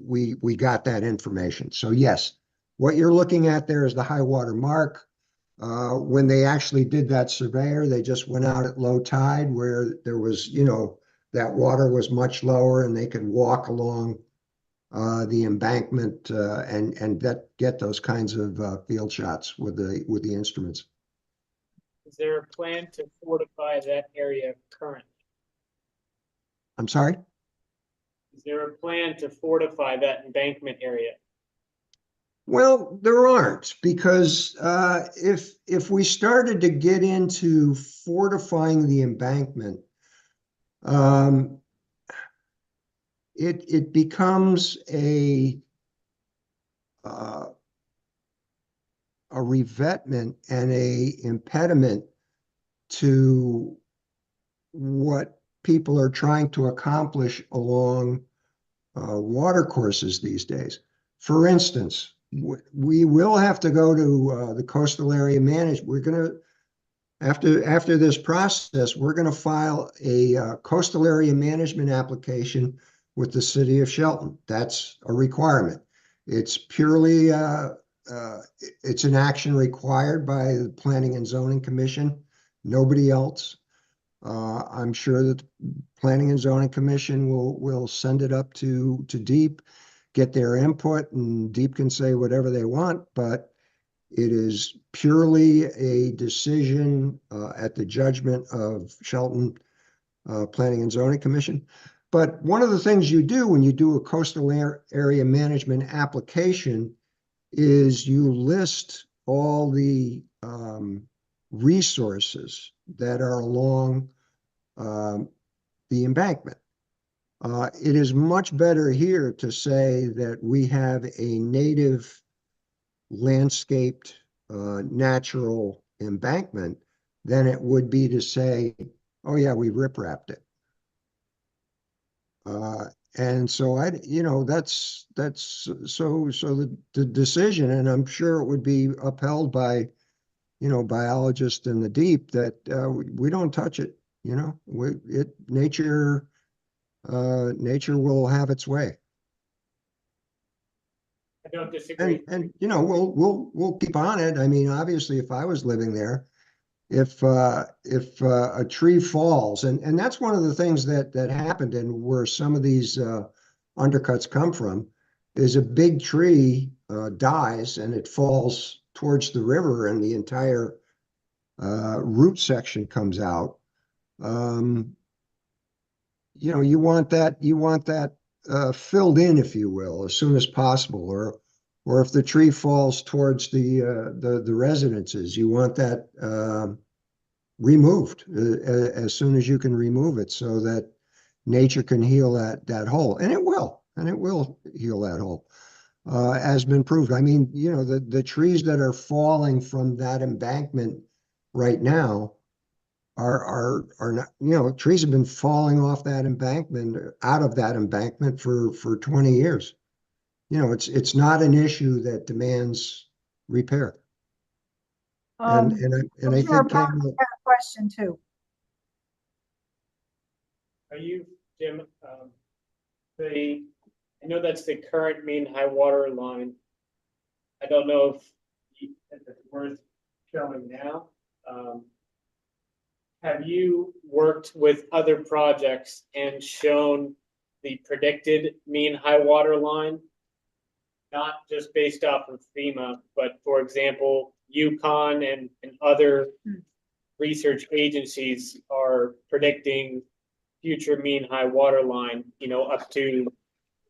got that information. So yes, what you're looking at there is the high water mark. When they actually did that surveyor, they just went out at low tide where there was, you know, that water was much lower and they could walk along the embankment and get those kinds of field shots with the instruments. Is there a plan to fortify that area currently? I'm sorry? Is there a plan to fortify that embankment area? Well, there aren't, because if we started to get into fortifying the embankment, it becomes a revetment and a impediment to what people are trying to accomplish along water courses these days. For instance, we will have to go to the coastal area management. We're going to, after this process, we're going to file a coastal area management application with the city of Shelton. That's a requirement. It's purely, it's an action required by the Planning and Zoning Commission, nobody else. I'm sure that the Planning and Zoning Commission will send it up to DEEP, get their input, and DEEP can say whatever they want, but it is purely a decision at the judgment of Shelton Planning and Zoning Commission. But one of the things you do when you do a coastal area management application is you list all the resources that are along the embankment. It is much better here to say that we have a native landscaped, natural embankment than it would be to say, oh yeah, we riprapped it. And so that's the decision, and I'm sure it would be upheld by, biologists in the deep that, we don't touch it, nature will have its way. I don't disagree. And we'll keep on it. I mean, obviously, if I was living there, if a tree falls, and that's one of the things that happened, and where some of these undercuts come from, is a big tree dies and it falls towards the river, and the entire root section comes out. You want that filled in, if you will, as soon as possible, or if the tree falls towards the residences, you want that removed as soon as you can remove it, so that nature can heal that hole, and it will heal that hole, has been proved. I mean, the trees that are falling from that embankment right now are not, trees have been falling off that embankment, out of that embankment for 20 years. It's not an issue that demands repair. And I Sure, think Bob had a question too. Are you, Jim, I know that's the current mean high water line. I don't know if it's worth showing now. Have you worked with other projects and shown the predicted mean high water line? Not just based off of FEMA, but for example, Yukon and other research agencies are predicting future mean high water line, up to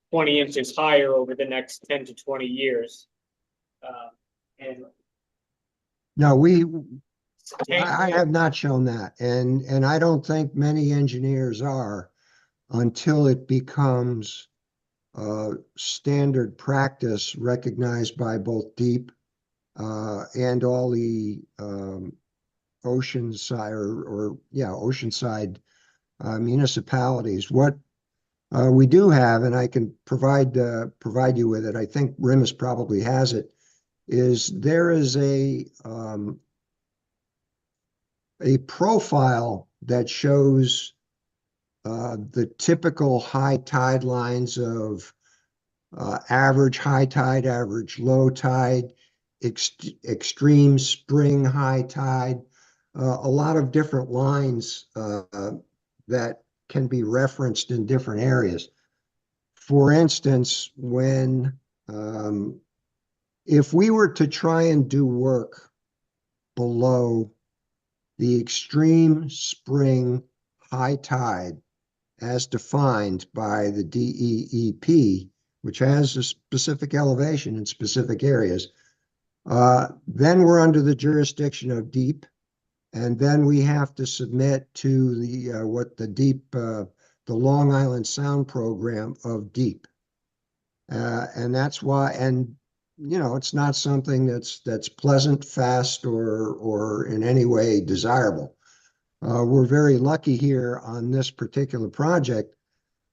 20 inches higher over the next 10 to 20 years. And no, I have not shown that, and I don't think many engineers are, until it becomes standard practice recognized by both DEEP and all the oceanside municipalities. What we do have, and I can provide you with it, I think RIMS probably has it, is there is a profile that shows the typical high tide lines of average high tide, average low tide, extreme spring high tide, a lot of different lines that can be referenced in different areas. For instance, if we were to try and do work below the extreme spring high tide as defined by the DEEP, which has a specific elevation in specific areas, then we're under the jurisdiction of DEEP, and then we have to submit to the Long Island Sound Program of DEEP. And that's why, it's not something that's pleasant, fast, or in any way desirable. We're very lucky here on this particular project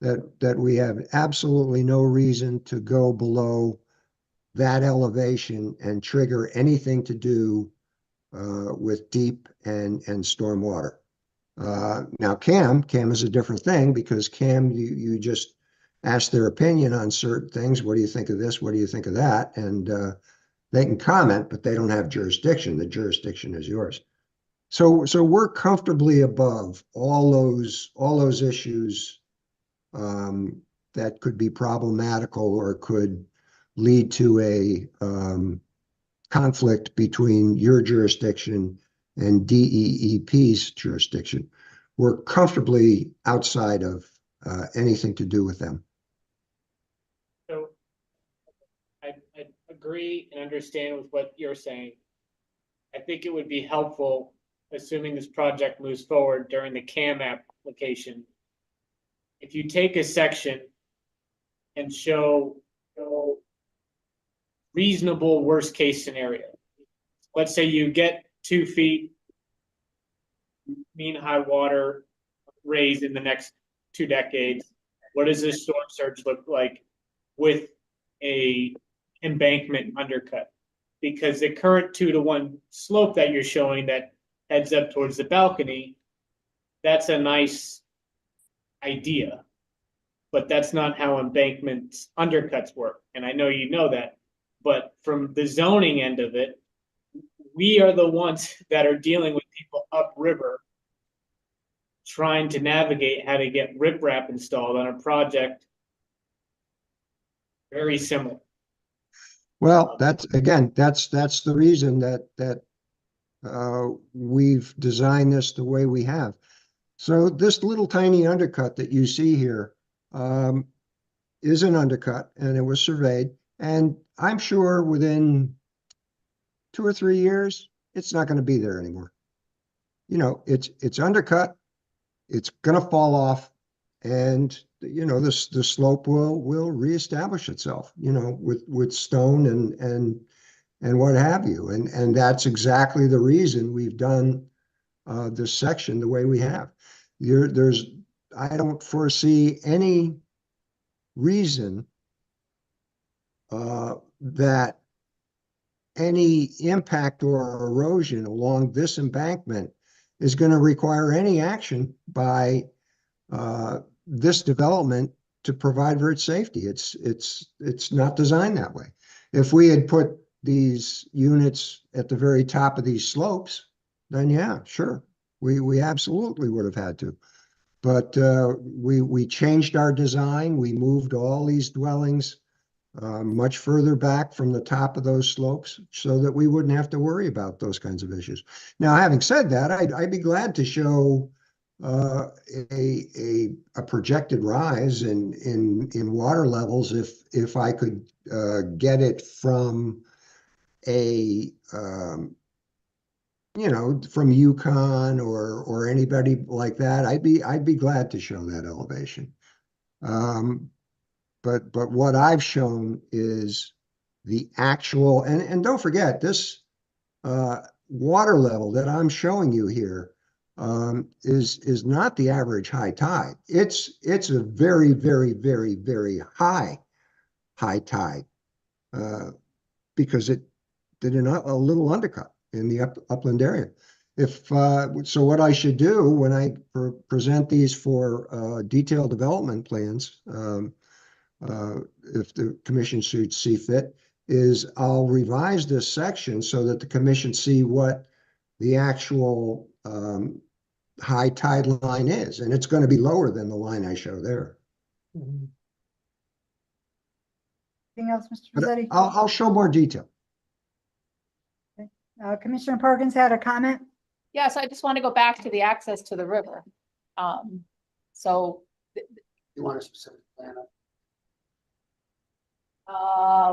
that we have absolutely no reason to go below that elevation and trigger anything to do with DEEP and stormwater. Now CAM is a different thing, because CAM, you just ask their opinion on certain things. What do you think of this? What do you think of that? And they can comment, but they don't have jurisdiction. The jurisdiction is yours. So we're comfortably above all those issues that could be problematical or could lead to a conflict between your jurisdiction and DEEP's jurisdiction. We're comfortably outside of anything to do with them. so I agree and understand with what you're saying. I think it would be helpful, assuming this project moves forward during the CAM application, if you take a section and show reasonable worst case scenario. Let's say you get 2 feet mean high water raise in the next 2 decades. What does this storm surge look like with a embankment undercut? Because the current 2-to-1 slope that you're showing that heads up towards the balcony, that's a nice idea. But that's not how embankments undercuts work. And I know you know that. But from the zoning end of it, we are the ones that are dealing with people upriver trying to navigate how to get riprap installed on a project very similar. Well, that's the reason that we've designed this the way we have. So this little tiny undercut that you see here is an undercut, and it was surveyed. And I'm sure within 2 or 3 years, it's not going to be there anymore. You know, it's undercut, it's going to fall off, and you know the slope will reestablish itself. You know, with stone and what have you, and that's exactly the reason we've done this section the way we have. I don't foresee any reason that any impact or erosion along this embankment is going to require any action by this development to provide for its safety. It's not designed that way. If we had put these units at the very top of these slopes, then yeah, sure, we absolutely would have had to. But we changed our design. We moved all these dwellings much further back from the top of those slopes so that we wouldn't have to worry about those kinds of issues. Now, having said that, I'd be glad to show a projected rise in water levels if I could get it from a you know, from Yukon or anybody like that. I'd be glad to show that elevation. But what I've shown is the actual, and don't forget this water level that I'm showing you here is not the average high tide. It's a very, very, very, very high tide because it did a little undercut in the upland area. So what I should do when I present these for detailed development plans, if the commission should see fit, is I'll revise this section so that the commission see what the actual high tide line is, and it's going to be lower than the line I show there. Anything else, Mr. But Pizzetti? I'll show more detail. Commissioner Parkins had a comment. Yes, I just want to go back to the access to the river. So You want a specific plan?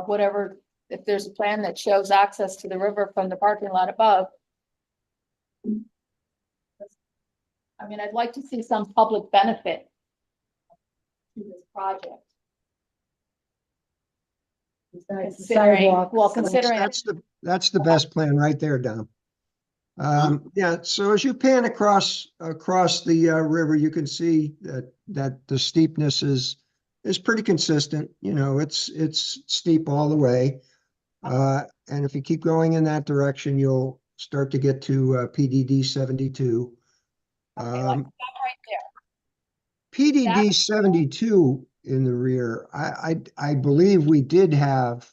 whatever, if there's a plan that shows access to the river from the parking lot above. I mean, I'd like to see some public benefit to this project. Considering. That's the best plan right there, Dom. Yeah, so as you pan across the river, you can see that the steepness is pretty consistent. You know, it's steep all the way. And if you keep going in that direction, you'll start to get to PDD 72. Okay, like that right there. PDD 72 in the rear, I believe we did have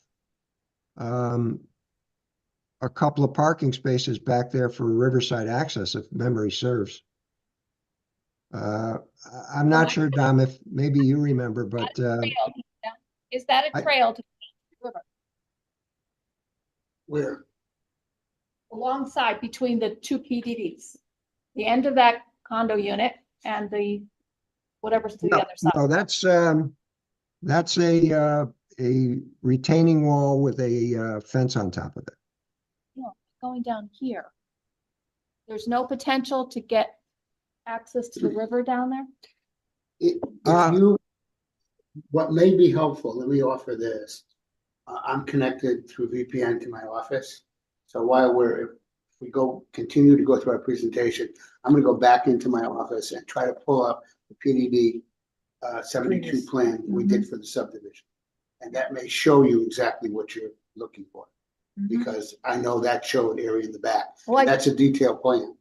a couple of parking spaces back there for riverside access, if memory serves. I'm not sure, Dom, if maybe you remember, but Is that a trail to the river? Where? Alongside between the two PDDs, the end of that condo unit and the whatever's to the other side. No, that's a retaining wall with a fence on top of it. No, going down here. There's no potential to get access to the river down there? If what may be helpful, let me offer this. I'm connected through VPN to my office. So while if we continue to go through our presentation, I'm gonna go back into my office and try to pull up the PDD 72 Previous. plan we did for the subdivision. And that may show you exactly what you're looking for, because I know that showed area in the back. Well, I- That's a detailed plan.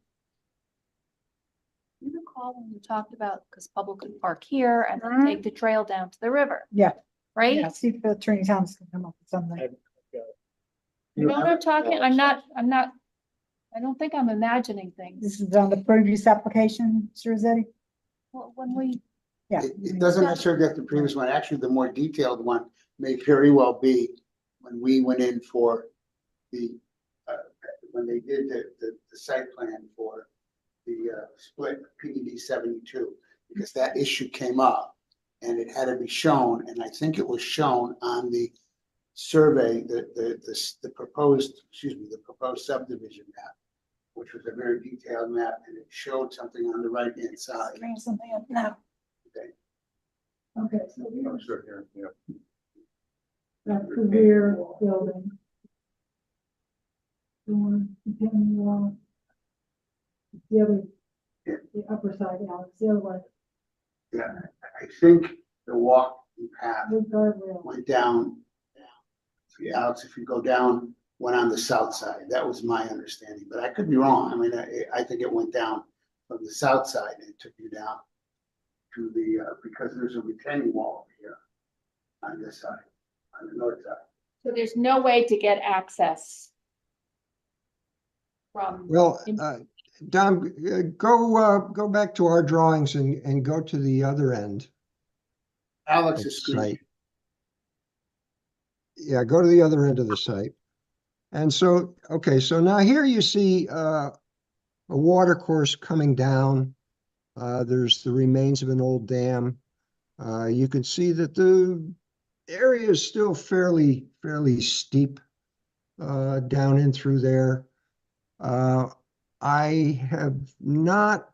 You recall when we talked about, because public could park here and then take the trail down to the river, Yeah, right? yeah, see if Attorney Thomas can come up with something. You know what I'm talking? I'm not, I don't think I'm imagining This things. is on the previous application, Mr. Rossetti? Well, when we, Yeah. It doesn't necessarily get the previous one. Actually, the more detailed one may very well be when we went in for the, when they did the site plan for the split PDD 72, because that issue came up and it had to be shown, and I think it was shown on the survey, the proposed subdivision map, which was a very detailed map, and it showed something on the right-hand side. Bring something up now. Okay. Okay, so Oh, sure, here, yeah. that's the rear building. The one, retaining wall. The other, the upper side, Alex, the other way, Yeah, I think the walking path the guardrail. went down. Yeah, Alex, if you go down, went on the south side. That was my understanding, but I could be wrong. I mean, I think it went down from the south side and took you down to the, because there's a retaining wall over here on this side, on the north side. so there's no way to get access from. Well, in- Dom, go back to our drawings and go to the other end. Alex's Site. screen. Yeah, go to the other end of the site. And so, okay, so now here you see a water course coming down. There's the remains of an old dam. You can see that the area is still fairly steep down in through there. I have not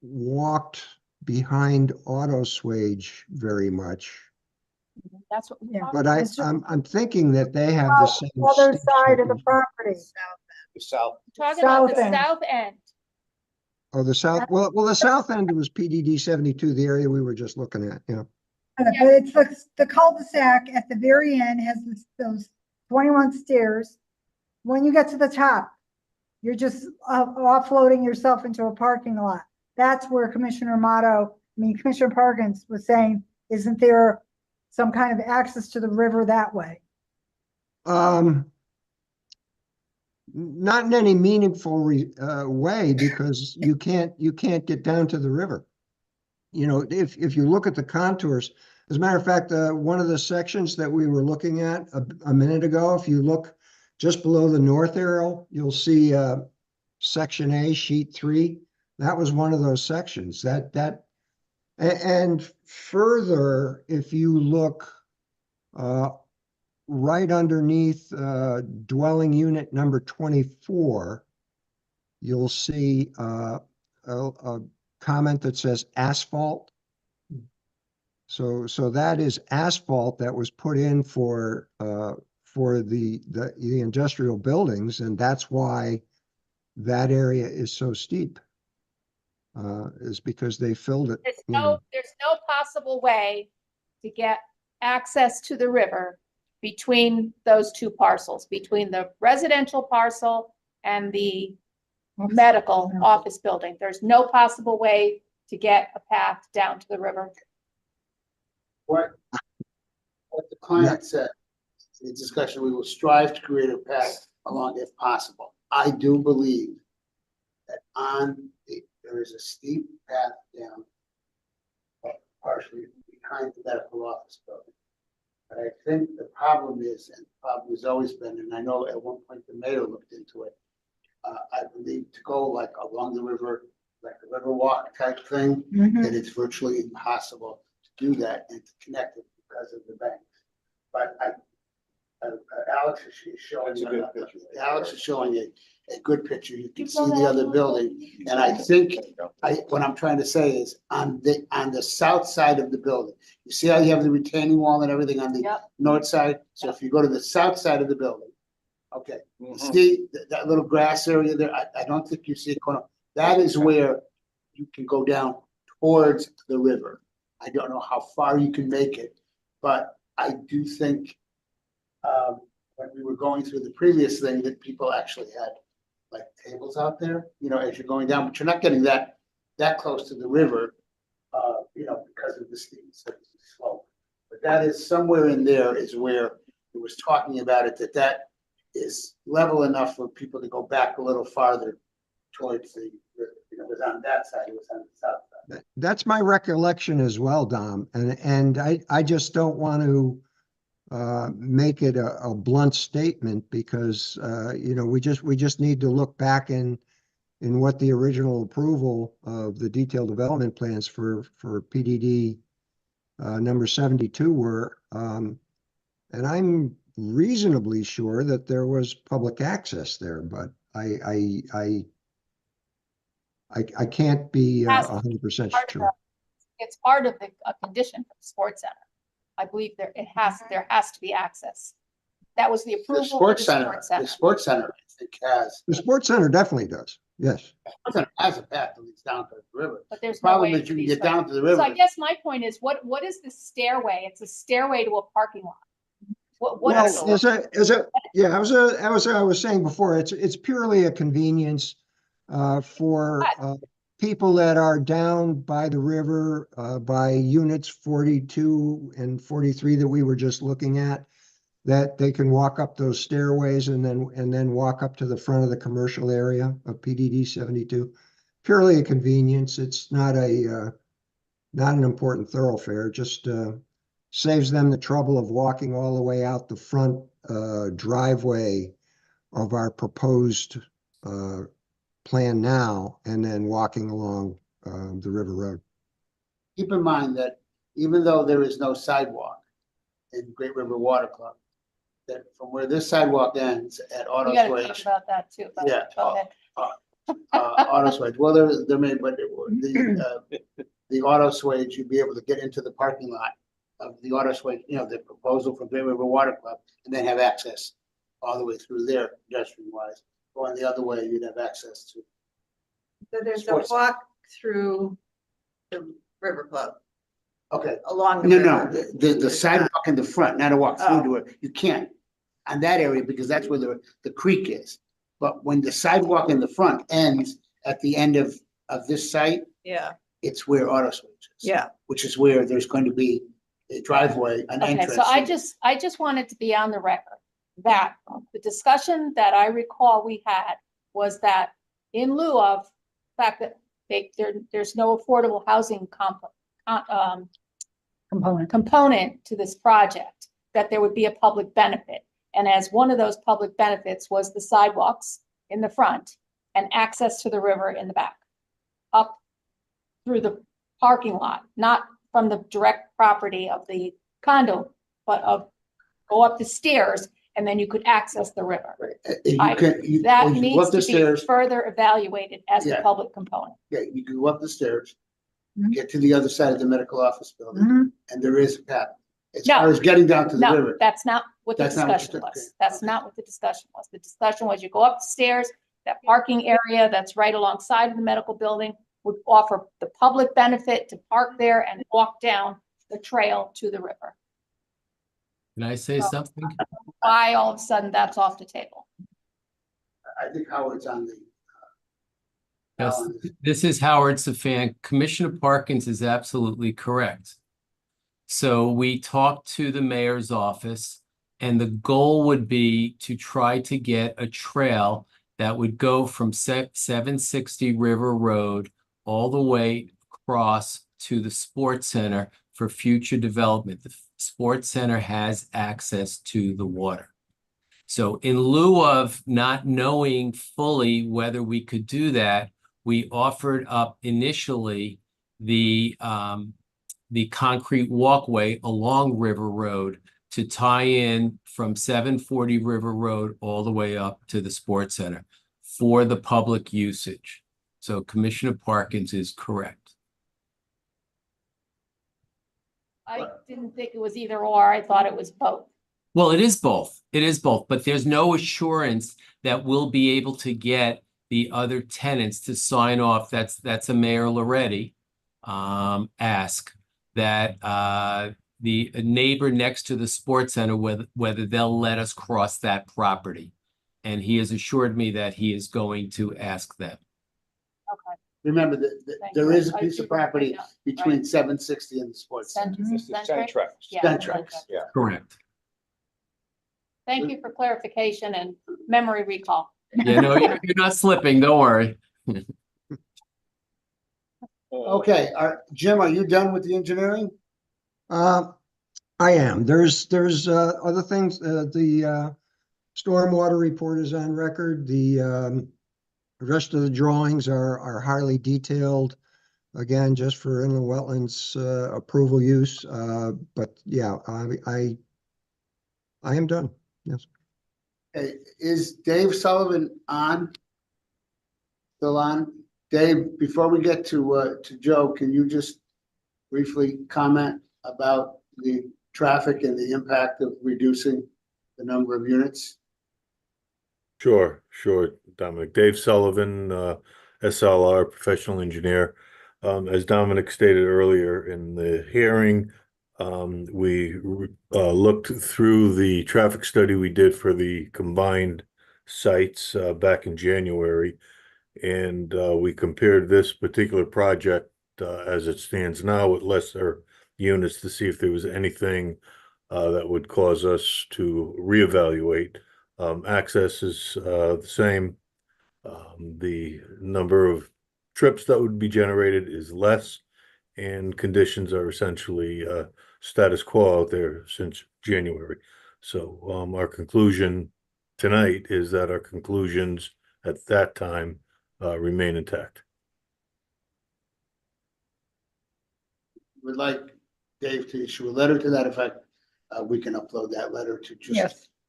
walked behind Auto Swage very much. That's what we Yeah. talked But about. I'm thinking that they have the same. Other steep side of the sloping- property. The south. Talking about the South end. south end. Oh, the south, well, the south end was PDD 72, the area we were just looking at, yeah. But it's the cul-de-sac at the very end has those 21 stairs. When you get to the top, you're just offloading yourself into a parking lot. That's where Commissioner Parkins was saying, isn't there some kind of access to the river that way? Not in any meaningful way, because you can't get down to the river. You know, if you look at the contours, as a matter of fact, one of the sections that we were looking at a minute ago, if you look just below the north arrow, you'll see section A, sheet 3. That was one of those sections. And further, if you look right underneath dwelling unit number 24, you'll see a comment that says asphalt. So that is asphalt that was put in for the industrial buildings, and that's why that area is so steep. Is because they filled it. There's no possible way to get access to the river between those two parcels, between the residential parcel and the medical office building. There's no possible way to get a path down to the river. What the client said in the discussion, we will strive to create a path along if possible. I do believe that there is a steep path down, partially behind the medical office building. But I think the problem is, and the problem has always been, and I know at one point the mayor looked into it, I believe to go like along the river, like a river walk type thing, that it's virtually impossible to do that and to connect it because of the banks. But Alex is showing, That's a good picture. Alex is showing a good picture. You can see the other building. And I think, what I'm trying to say is on the south side of the building, you see how you have the retaining wall and everything on the Yep. north side? So if you go to the south side of the building, okay, you Mhm. see that little grass area there? I don't think you see a corner. That is where you can go down towards the river. I don't know how far you can make it, but I do think when we were going through the previous thing, that people actually had like tables out there, as you're going down, but you're not getting that close to the river, because of the steep slope. But that is somewhere in there is where it was talking about it, that is level enough for people to go back a little farther towards the river. It was on that side, it was on the south side. That's my recollection as well, Dom, and I just don't want to make it a blunt statement because we just need to look back in what the original approval of the detailed development plans for PDD number 72 were, and I'm reasonably sure that there was public access there, but I can't be 100% sure. It's part of a condition for the sports center. I believe there has to be access. That was the approval. The sports center, I think has. The sports center definitely does, yes. The sports center has a path that leads down to the river. But there's no Problem way is you to can be get special. down to the river. So I guess my point is, what is the stairway? It's a stairway to a parking lot. What is Well, as I was saying before, it's purely a convenience for people that are down by the river, by units 42 and 43 that we were just looking at, that they can walk up those stairways and then walk up to the front of the commercial area of PDD 72. Purely a convenience. It's not an important thoroughfare. Just saves them the trouble of walking all the way out the front driveway of our proposed plan now and then walking along the river road. Keep in mind that even though there is no sidewalk in Great River Water Club, that from where this sidewalk ends at Auto We gotta Swage. talk about that too. but Yeah. go ahead. Auto Swage, well, there may, but the Auto Swage, you'd be able to get into the parking lot of the Auto Swage, the proposal for Great River Water Club, and then have access all the way through there, pedestrian wise. Going the other way, you'd have access to. So there's a Sports. walk through the River Club Okay, along the no, river. the sidewalk in the front, not a walk through to it, you can't on that area because that's where the creek is. But when the sidewalk in the front ends at the end of this site, Yeah, it's where Auto Swage is. yeah. Which is where there's going to be a driveway, an Okay, entrance. so I just wanted to be on the record that the discussion that I recall we had was that in lieu of the fact that there's no affordable housing component to this project, that there would be a public benefit. And as one of those public benefits was the sidewalks in the front and access to the river in the back, up through the parking lot, not from the direct property of the condo, but go up the stairs and then you could access the river. That needs to be further evaluated as a Yeah. public component. Yeah, you can go up the stairs, Mhm. get to the other side of the medical office building, Mhm. and there is a path. As No. far as getting down to the No, river. that's not what the That's not what you discussion took, was. okay. That's not what the discussion was. The discussion was you go up the stairs, that parking area that's right alongside of the medical building would offer the public benefit to park there and walk down the trail to the river. Can I say something? Why all of a sudden that's off the table? I think Howard's on the. Yes, balance. this is Howard Safan. Commissioner Parkins is absolutely correct. So we talked to the mayor's office, and the goal would be to try to get a trail that would go from 760 River Road all the way across to the sports center for future development. The sports center has access to the water. So in lieu of not knowing fully whether we could do that, we offered up initially the concrete walkway along River Road to tie in from 740 River Road all the way up to the Sports Center for the public usage. So Commissioner Parkins is correct. I didn't think it was either or. I thought it was both. Well, it is both. It is both, but there's no assurance that we'll be able to get the other tenants to sign off. That's a Mayor Loretti ask that the neighbor next to the sports center whether they'll let us cross that property. And he has assured me that he is going to ask them. Okay. Remember that Thank there you. is a I piece do of property remember that. between Right. 760 and the sports center. Centric? Yeah, Centric, okay. Correct. Thank you for clarification and memory recall. Yeah, no, you're not slipping. Don't worry. Okay, Jim, are you done with the engineering? I am. There's other things. The stormwater report is on record. The rest of the drawings are highly detailed. Again, just for inland wetlands approval use. But yeah, I am done. Yes. Okay, is Dave Sullivan on? Still on? Dave, before we get to Joe, can you just briefly comment about the traffic and the impact of reducing the number of units? Sure, Dominic. Dave Sullivan, SLR, professional engineer. As Dominic stated earlier in the hearing, we looked through the traffic study we did for the combined sites back in January, and we compared this particular project as it stands now with lesser units to see if there was anything that would cause us to reevaluate. Access is the same. The number of trips that would be generated is less, and conditions are essentially status quo out there since January. So our conclusion tonight is that our conclusions at that time remain intact. Would like Dave to issue a letter to that effect. We can upload that letter to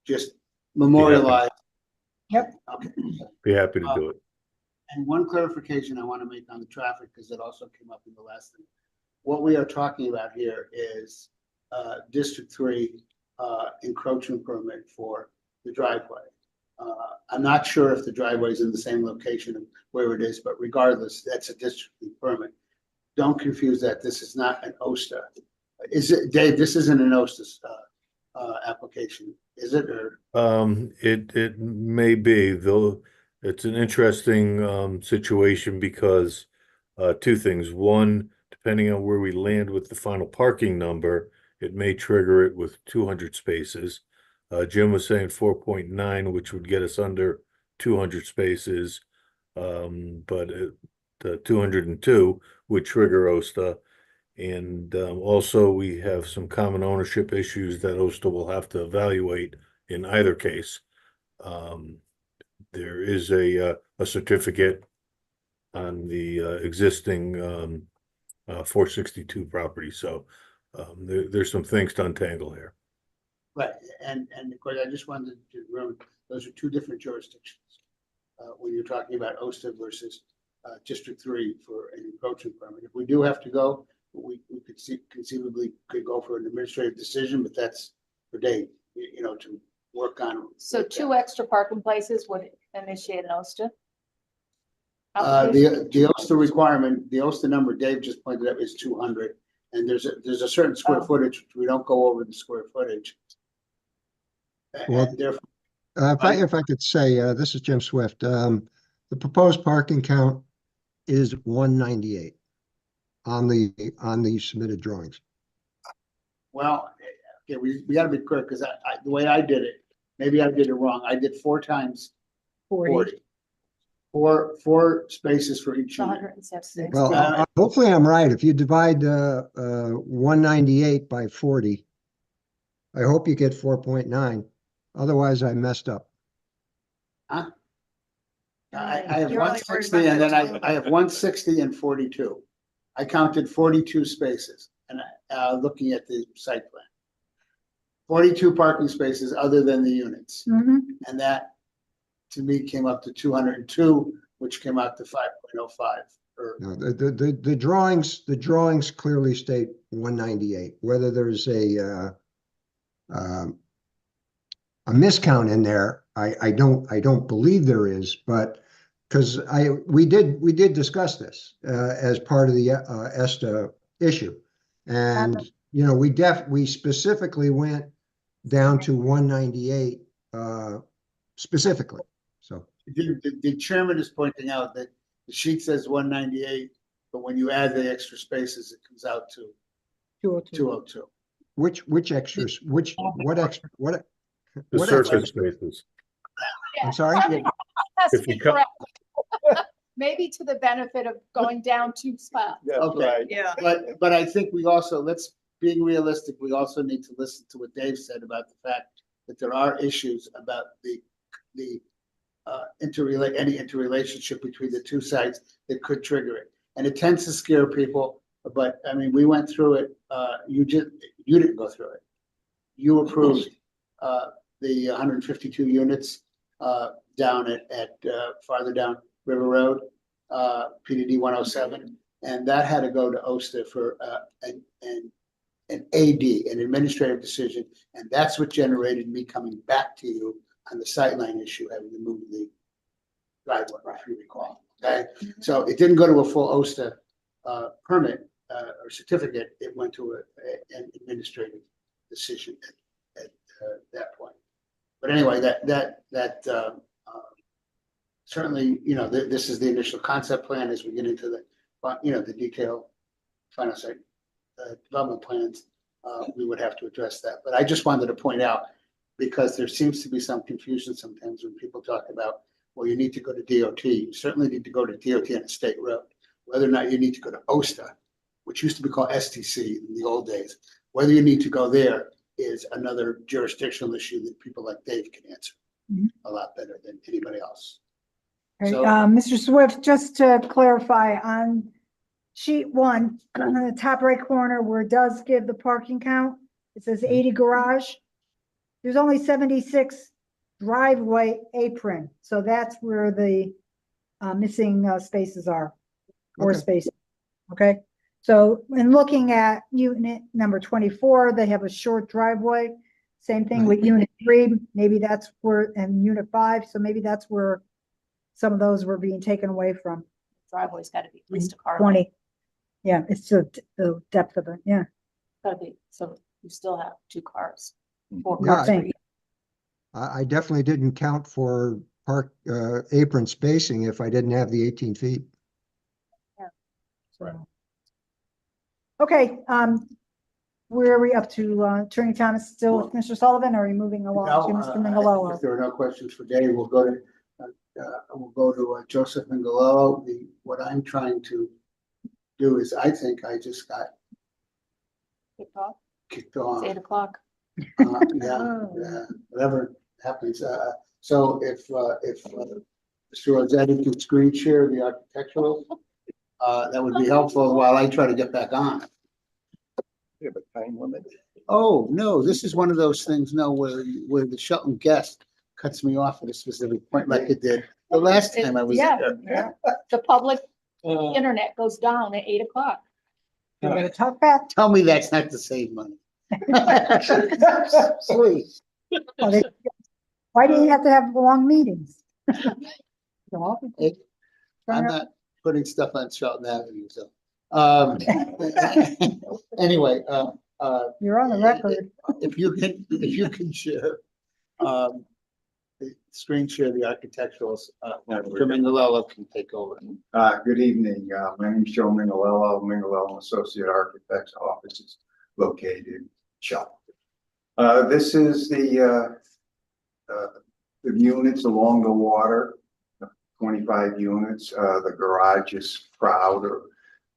just memorialize. Yep. Okay. Be happy to do it. And one clarification I want to make on the traffic, because it also came up in the last thing. What we are talking about here is District 3 encroachment permit for the driveway. I'm not sure if the driveway is in the same location of where it is, but regardless, that's a District 3 permit. Don't confuse that. This is not an OSTA. Is it, Dave? This isn't an OSTA application, is it? Or It may be, though. It's an interesting situation because two things. One, depending on where we land with the final parking number, it may trigger it with 200 spaces. Jim was saying 4.9, which would get us under 200 spaces. But the 202 would trigger OSTA. And also we have some common ownership issues that OSTA will have to evaluate in either case. There is a certificate on the existing 462 property. So there's some things to untangle here. right, and of course, I just wanted to remember those are two different jurisdictions. When you're talking about OSTA versus District 3 for an encroachment permit. If we do have to go, we could conceivably could go for an administrative decision, but that's for Dave, you know, to work on. So two extra parking places would initiate an OSTA? The OSTA requirement, the OSTA number Dave just pointed out is 200, and there's a certain square footage. We don't go over the square footage. Well, And therefore, if I could say, this is Jim Swift. The proposed parking count is 198 on the submitted drawings. well, okay, we got to be clear because the way I did it, maybe I did it wrong. I did 4 times 40. Four spaces for each unit. 176. Well, hopefully I'm right. If you divide 198 by 40, I hope you get 4.9. Otherwise, I messed up. Huh? I have 160 and then I have 160 and 42. I counted 42 spaces and looking at the site plan. 42 parking spaces other than the units. Mhm. And that, to me, came up to 202, which came out to 5.05. Or No, the drawings clearly state 198. Whether there's a miscount in there, I don't believe there is, but because we did discuss this as part of the ESTA issue. And, you know, we specifically went down to 198 specifically, so. the chairman is pointing out that the sheet says 198, but when you add the extra spaces, it comes out to 202. Which extras, what The what surface extras? spaces. I'm sorry? Has to If be you come- correct. Maybe to the benefit of going down 2 spots. Okay, Yeah. but I think we also, being realistic, we also need to listen to what Dave said about the fact that there are issues about the any interrelationship between the two sites that could trigger it. And it tends to scare people, but I mean, we went through it, you didn't go through it. You approved the 152 units down at farther down River Road, PDD 107, and that had to go to OSTA for an AD, an administrative decision, and that's what generated me coming back to you on the sightline issue, having to move the driveway, if you recall. Okay, so it didn't go to a full OSTA permit or certificate. It went to an administrative decision at that point. But anyway, that certainly, you know, this is the initial concept plan. As we get into the, you know, the detailed final site development plans, we would have to address that. But I just wanted to point out, because there seems to be some confusion sometimes when people talk about, well, you need to go to DOT. You certainly need to go to DOT on a state road. Whether or not you need to go to OSTA, which used to be called STC in the old days, whether you need to go there is another jurisdictional issue that people like Dave can answer a lot better than anybody else. Okay, So- Mr. Swift, just to clarify on sheet 1, on the top right corner where it does give the parking count, it says 80 garage. There's only 76 driveway apron, so that's where the missing spaces are, or Okay. spaces. Okay, so in looking at unit number 24, they have a short driveway. Same thing with unit 3, maybe that's where, and unit 5, so maybe that's where some of those were being taken away from. Driveway's gotta be at least a car. length. 20. Yeah, it's the depth of it, yeah. Gotta be, so you still have 2 cars. 4 Yeah, cars. I- for each. I definitely didn't count for park apron spacing if I didn't have the 18 feet. So. Okay, where are we up to? Attorney Thomas still with Mr. Sullivan, or are you moving along to Mr. Now, Mingalolo? if there are no questions for Dave, we'll go to Joseph Mingalolo. What I'm trying to do is, I think I just got Kicked off. kicked It's off. 8 o'clock. Yeah, whatever happens. So if Mr. Rossetti could screen share the architectural, that would be helpful while I try to get back on. You have a time limit? Oh, no, this is one of those things, no, where the Shelton guest cuts me off at a specific point like it did the last time I was Yeah, there. yeah. The public internet goes down at 8 o'clock. You gonna talk back? Tell me that's not to save money. Please. Why do you have to have long meetings? I'm not putting stuff on Shelton Avenue, so. Anyway, You're on the record. if you can share, screen share the architecturals, Mr. Mingalello can take over. Good evening. My name is Joe Mingalello, Mingalello Associate Architects Office is located in Shelton. This is the units along the water, 25 units. The garage is proud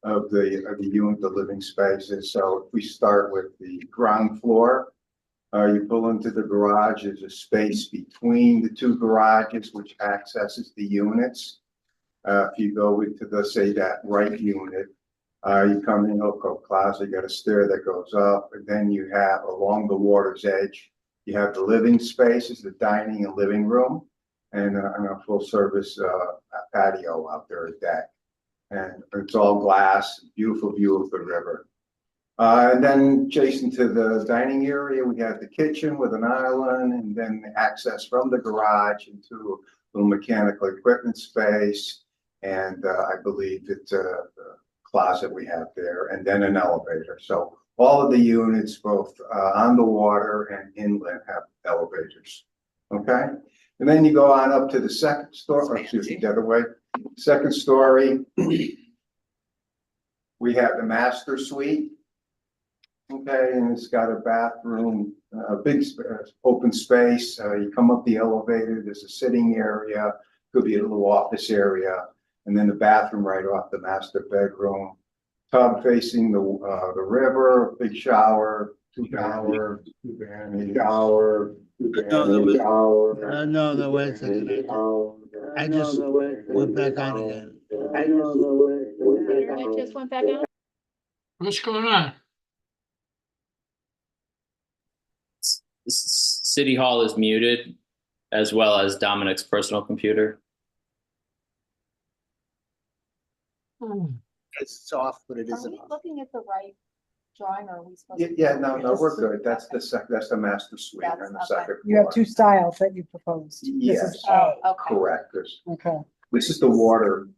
of the unit, the living spaces. So if we start with the ground floor, you pull into the garage, there's a space between the 2 garages which accesses the units. If you go into the, say, that right unit, You come in Oco Plaza, you got a stair that goes up, and then you have along the water's edge, you have the living spaces, the dining and living room, and a full service patio out there, a deck. And it's all glass, beautiful view of the river. And then adjacent to the dining area, we have the kitchen with an island, and then the access from the garage into a little mechanical equipment space. And I believe it's a closet we have there, and then an elevator. So all of the units, both on the water and inland, have elevators. Okay, and then you go on up to the second story, or excuse me, the other way. Second story, we have the master suite. Okay, and it's got a bathroom, a big open space. You come up the elevator, there's a sitting area, could be a little office area, and then the bathroom right off the master bedroom. Tub facing the river, big shower, shower, No, wait a second. I just went back on again. I just went back on. What's going on? City Hall is muted, as well as Dominic's personal computer. It's off, but it Are isn't we off. looking at the right drawing, or are we supposed to? Yeah, no, we're good. That's the master suite on the That's okay. second You have floor. two styles that you proposed. This Yes, is A. Okay. correct. Okay. This is the water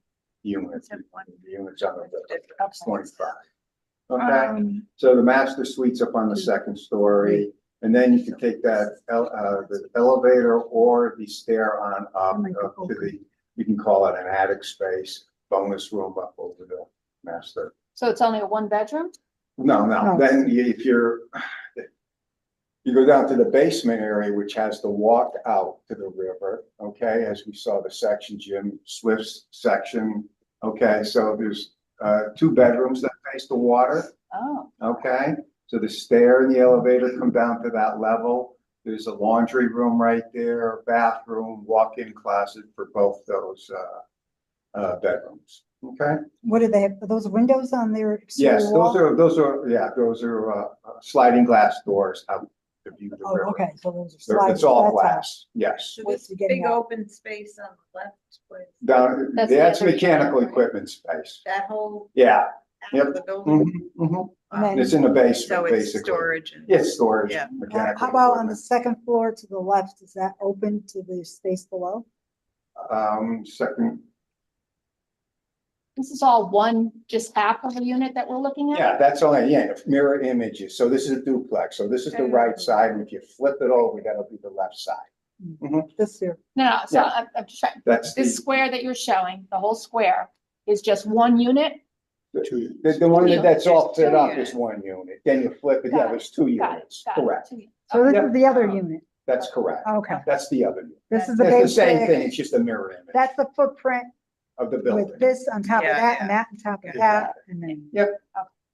unit, the units on the 25. Okay, so the master suite's up on the second story, and then you can take that the elevator or the stair on up to the, you can call it an attic space, bonus room up over the master. So it's only a one bedroom? No, No. then if you go down to the basement area, which has the walk out to the river, okay, as we saw the section, Jim Swift's section. Okay, so there's 2 bedrooms that face the water. Oh. Okay, so the stair and the elevator come down to that level. There's a laundry room right there, bathroom, walk-in closet for both those bedrooms. Okay. What do they have? Are those windows on their exterior Yes, wall? those are sliding glass doors out to view the Oh, river. okay, so those are They're- sliding. It's all that's how- glass, yes. So What's this getting big at? open space on the left, was Down, That's the that's other mechanical unit. equipment space. that whole Yeah. half Yep. of the building? Mhm, mhm. And then- It's in the So basement, it's basically. storage and. It's storage, Yeah. mechanical How about on the equipment. second floor to the left? Is that open to the space below? Second, This is all one, just half of a unit that we're looking at? yeah, that's only, mirror images. So this is a duplex. So this is the right side, and if you flip it over, that'll be the left side. This here. No, so Yeah. I'm just trying, That's this square that you're showing, the whole square, is just one unit? the one that's all There's two fit up units. is one unit. Then you flip it, yeah, there's 2 Got it, units. got it. Correct. Two units. So this Yep. is the other unit. That's correct. Okay. That's the other unit. This is the It's the same basic- thing. It's just a mirror image That's the footprint of the building. with this on top of Yeah, that yeah. and that on top of You that. got And then, Yep.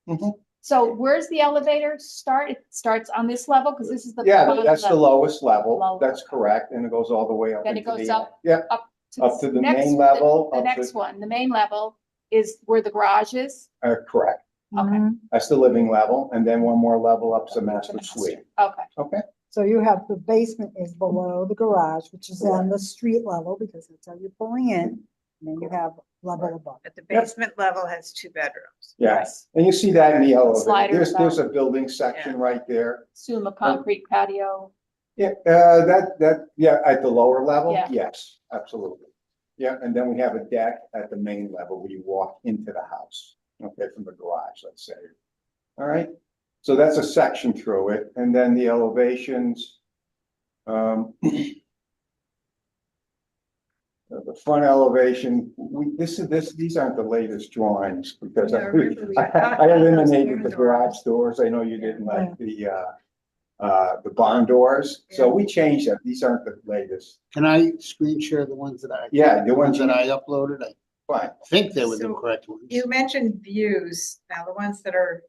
Mhm. So where's the elevator start? It starts on this level, because this is the. Yeah, bottom that's the level. lowest level. Low. That's correct. And it goes all the way up. Then it into goes the- up. Yep, Up up to the next- main level. The up to- next one, the main level is where the garage is? Correct. Okay, Mhm. That's the living level. And then one more level up to master master. suite. okay. Okay. So you have the basement is below the garage, which is on the street level because that's how you're pulling in. And then you have level above. But the basement level has 2 bedrooms. Yes. And you see that in the elevator. Sliders There's up. a building section right there. Assume a concrete patio. Yeah, yeah, at the lower level, Yeah. yes, absolutely. Yeah, and then we have a deck at the main level where you walk into the house, okay, from the garage, let's say. All right, so that's a section through it, and then the elevations. The front elevation, these aren't the latest drawings because Yeah, I remember we talked I about those eliminated the barn garage doors. I know you didn't like the barn doors, so we changed them. These aren't the latest. Can I screen share the ones that I? Yeah, the ones that you- I uploaded? I Fine. think they were the So correct ones. You mentioned views, now the ones that are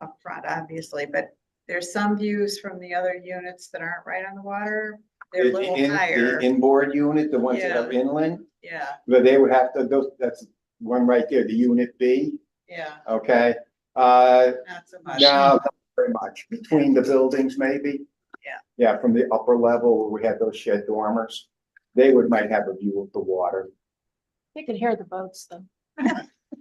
up front, obviously, but there's some views from the other units that aren't right on the water. They're a The little in- higher. The inboard unit, the ones that Yeah. are inland, Yeah, but they would have to, that's one right there, the unit B. Yeah, Okay, not so much. no, not very much, between the buildings maybe. Yeah. Yeah, from the upper level where we had those shed dormers, they might have a view of the water. They could hear the boats though.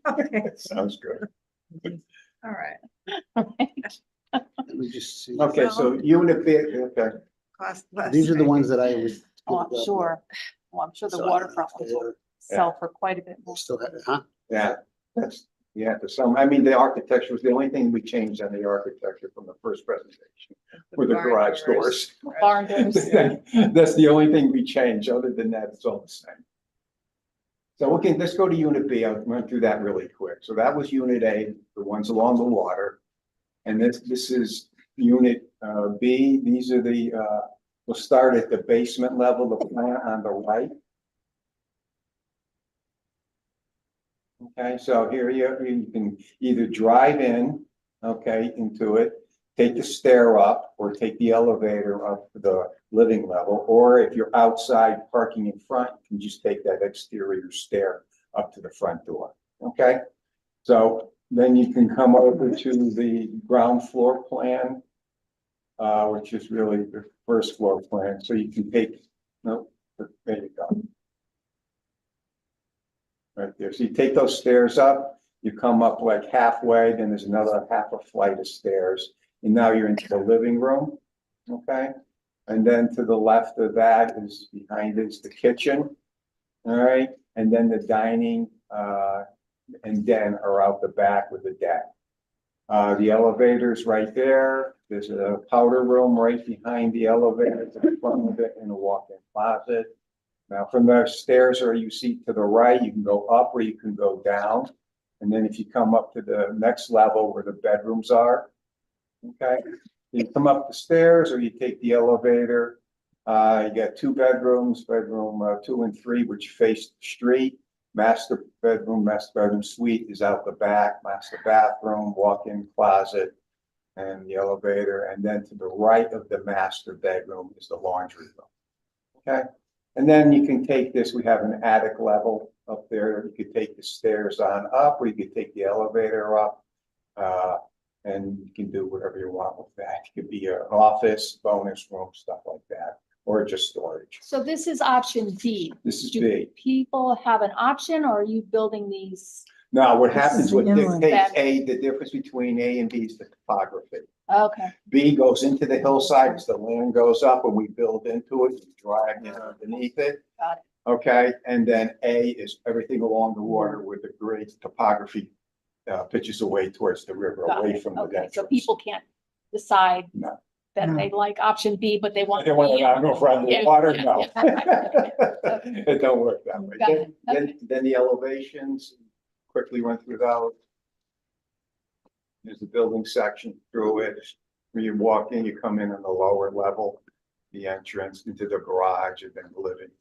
Okay, Sounds good. all right. Let me just see. Okay, so unit B, okay. Cost less. These are the maybe. ones that I was. Oh, I'm sure. Well, I'm sure the So, waterfront ones will sell for quite a bit more. Still have it, huh? Yeah, that's, yeah, to some, I mean, the architecture was the only thing we changed on the architecture from the first presentation, were the barn garage doors. doors. Barn doors. That's the only thing we changed, other than that, it's all the same. So we can, let's go to unit B, I'll run through that really quick. So that was unit A, the ones along the water. And this is unit B, these are the, we'll start at the basement level, the plan on the right. Okay, so here you can either drive in, okay, into it, take the stair up, or take the elevator up to the living level, or if you're outside parking in front, you can just take that exterior stair up to the front door, okay? So then you can come over to the ground floor plan, which is really the first floor plan, so you can take, no, there you go. Right there. So you take those stairs up, you come up like halfway, then there's another half a flight of stairs. And now you're into the living room, okay? And then to the left of that is behind is the kitchen, all right? And then the dining and den are out the back with the deck. The elevator's right there. There's a powder room right behind the elevator to the front of it and a walk-in closet. Now, from the stairs or you see to the right, you can go up or you can go down. And then if you come up to the next level where the bedrooms are, okay, you come up the stairs or you take the elevator. You got two bedrooms, bedroom 2 and 3, which face the street. Master bedroom suite is out the back, master bathroom, walk-in closet, and the elevator. And then to the right of the master bedroom is the laundry room, okay? And then you can take this, we have an attic level up there. You could take the stairs on up, or you could take the elevator up. And you can do whatever you want with that. It could be an office, bonus room, stuff like that, or just storage. So this is option B. This is Do B. people have an option or are you building these? Now, what happens, what inland. dictates A, the difference between A and B is the topography. Okay, B goes into the hillside, as the land goes up, and we build into it, we drag in underneath it. got it. Okay, and then A is everything along the water where the grade topography pitches away towards the river, Got away it. from the Okay, so entrance. people can't decide No. that they like option B, but they want. They want to go around the Yeah, water? yeah, No. yeah. It don't work that way. Got it. Then the elevations, quickly run through those. There's the building section through it. When you walk in, you come in on the lower level, the entrance into the garage, and then the living,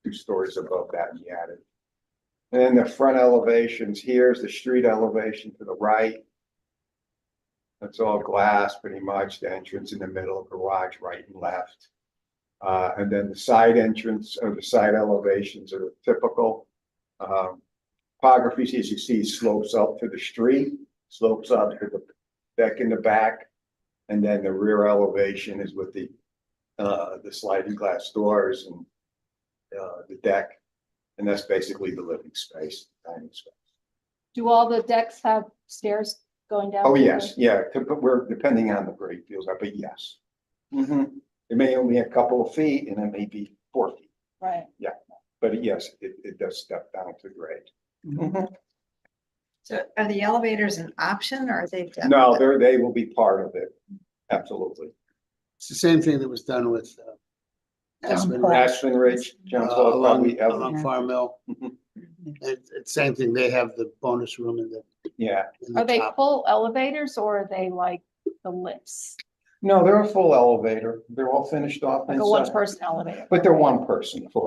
2 stories above that in the attic. And then the front elevations, here's the street elevation to the right. That's all glass, pretty much. The entrance in the middle, garage right and left. And then the side entrance or the side elevations are typical. Topography, as you see, slopes up to the street, slopes up to the deck in the back. And then the rear elevation is with the sliding glass doors and the deck. And that's basically the living space, dining space. Do all the decks have stairs going down? Oh, to yes, the- yeah, but we're depending on the grade feels like, but yes. It may only be a couple of feet and it may be 4 feet, Right. but yes, it does step down to grade. So are the elevators an option or are they? No, they will be part of it, absolutely. It's the same thing that was done with Aspen Ridge, Aspen Ridge, John Paul, along probably, Farm Mill. Mhm. It's same thing. They have the bonus room in the. Yeah, in the Are they top. full elevators or are they like the lifts? no, they're a full elevator, they're all finished off Like a inside, one-person elevator? but they're 1 person full.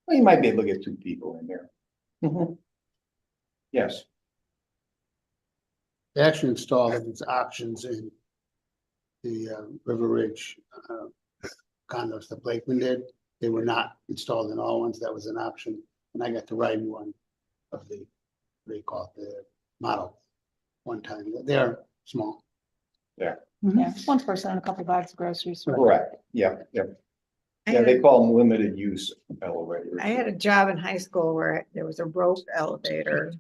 Well, you might be able to get 2 people in there. Yes. They actually installed these options in the River Ridge condos that Blakeman did. They were not installed in all ones. That was an option. And I got to ride in one of the, what do you call it, the model one time. They're small. Yeah, one person and a couple bags of groceries. Correct. Yeah, yeah. I Yeah, had they a- call them limited use elevators. I had a job in high school where there was a rope elevator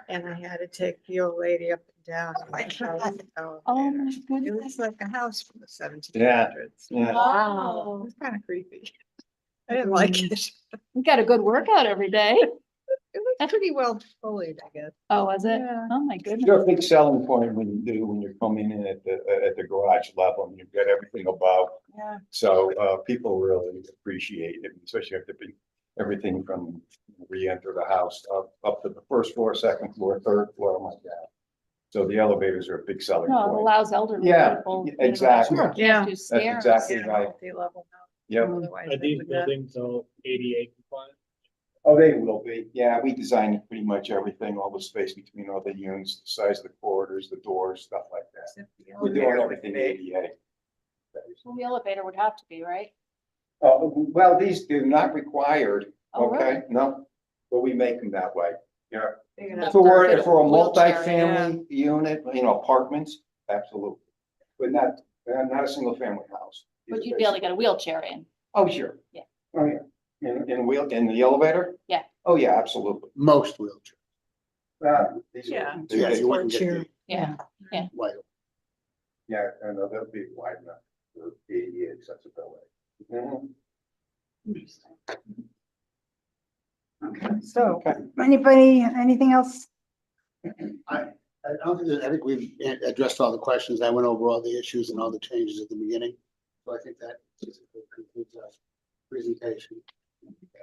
and I had to take the old lady up and down. Like, Oh my it goodness. was like a house from the 1700s. Yeah. Wow. It was kind of creepy. I didn't like it. You got a good workout every day. It was pretty well bullied, I guess. Oh, was it? Yeah. Oh, my goodness. Sure, a big selling point when you're coming in at the garage level and you've got everything above. Yeah. So, people really appreciate it, especially if they everything from re-enter the house up to the first floor, second floor, third floor, oh my God. So the elevators are a big selling No, it point. allows elderly Yeah, people. exactly. Can't Yeah. do That's stairs. exactly Yeah, right. multi-level house. Yep. Otherwise Are they these would, buildings all ADA compliant? Oh, they will be. Yeah, we designed pretty much everything, all the space between all the units, the size of the corridors, the doors, stuff like that. We're doing everything ADA. Well, the elevator would have to be, right? Well, these, they're not required, Oh, really? okay? No, but we make them that way. Yeah. Big enough If it were, fit if we're a wheelchair, multifamily unit, apartments, absolutely. But not a single family house. But you'd be able to get a wheelchair in. Oh, sure. Yeah. Oh, yeah. In the elevator? Yeah. Oh, yeah, absolutely. Most wheelchairs. These Yeah. are- Yeah, you wouldn't get Wheelchair. the Yeah. Yeah. wide. Yeah, I know, that'll be wide enough for ADA accessibility. Mhm. Okay, so anybody, anything else? I don't think that, I think we've addressed all the questions. I went over all the issues and all the changes at the beginning. So I think that concludes our presentation.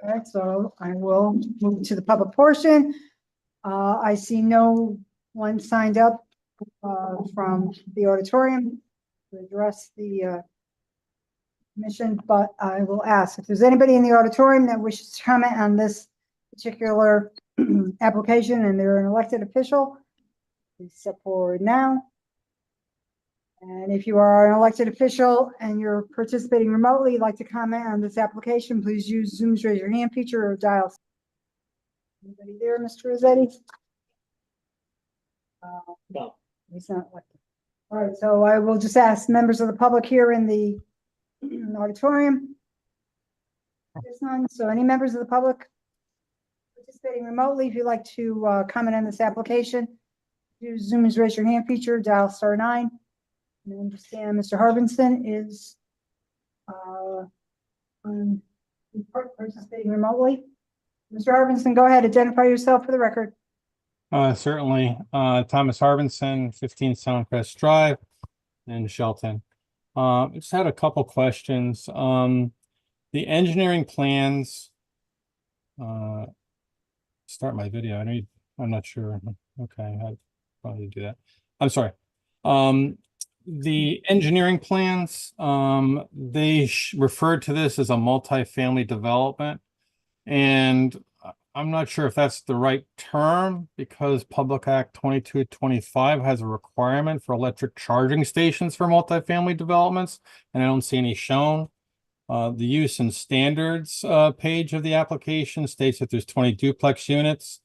All right, so I will move to the public portion. I see no one signed up from the auditorium to address the mission, but I will ask if there's anybody in the auditorium that wishes to comment on this particular application and they're an elected official, please step forward now. And if you are an elected official and you're participating remotely, you'd like to comment on this application, please use Zoom's raise your hand feature or dial. Anybody there, Mr. Rossetti? No. He's not elected. All right, so I will just ask members of the public here in the auditorium. There's none, so any members of the public participating remotely, if you'd like to comment on this application, use Zoom's raise your hand feature, dial *9. I understand Mr. Harbinson is participating remotely. Mr. Harbinson, go ahead, identify yourself for the record. Certainly, Thomas Harbinson, 15 Soundcrest Drive in Shelton. Just had a couple questions. The engineering plans, start my video. I'm not sure. Okay, I'd probably do that. I'm sorry. The engineering plans, they referred to this as a multifamily development. And I'm not sure if that's the right term because Public Act 2225 has a requirement for electric charging stations for multifamily developments, and I don't see any shown. The use and standards page of the application states that there's 20 duplex units,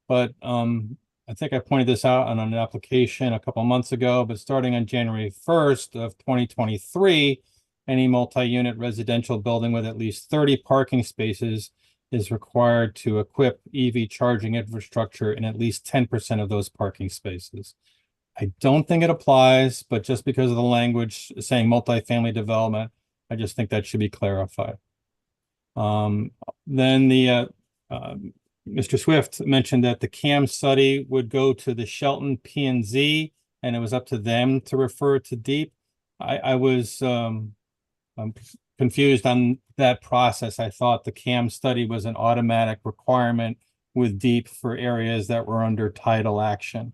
but I think I pointed this out on an application a couple months ago, but starting on January 1st of 2023, any multi-unit residential building with at least 30 parking spaces is required to equip EV charging infrastructure in at least 10% of those parking spaces. I don't think it applies, but just because of the language saying multifamily development, I just think that should be clarified. Then Mr. Swift mentioned that the CAM study would go to the Shelton P&Z and it was up to them to refer to DEEP. I was confused on that process. I thought the CAM study was an automatic requirement with DEEP for areas that were under tidal action.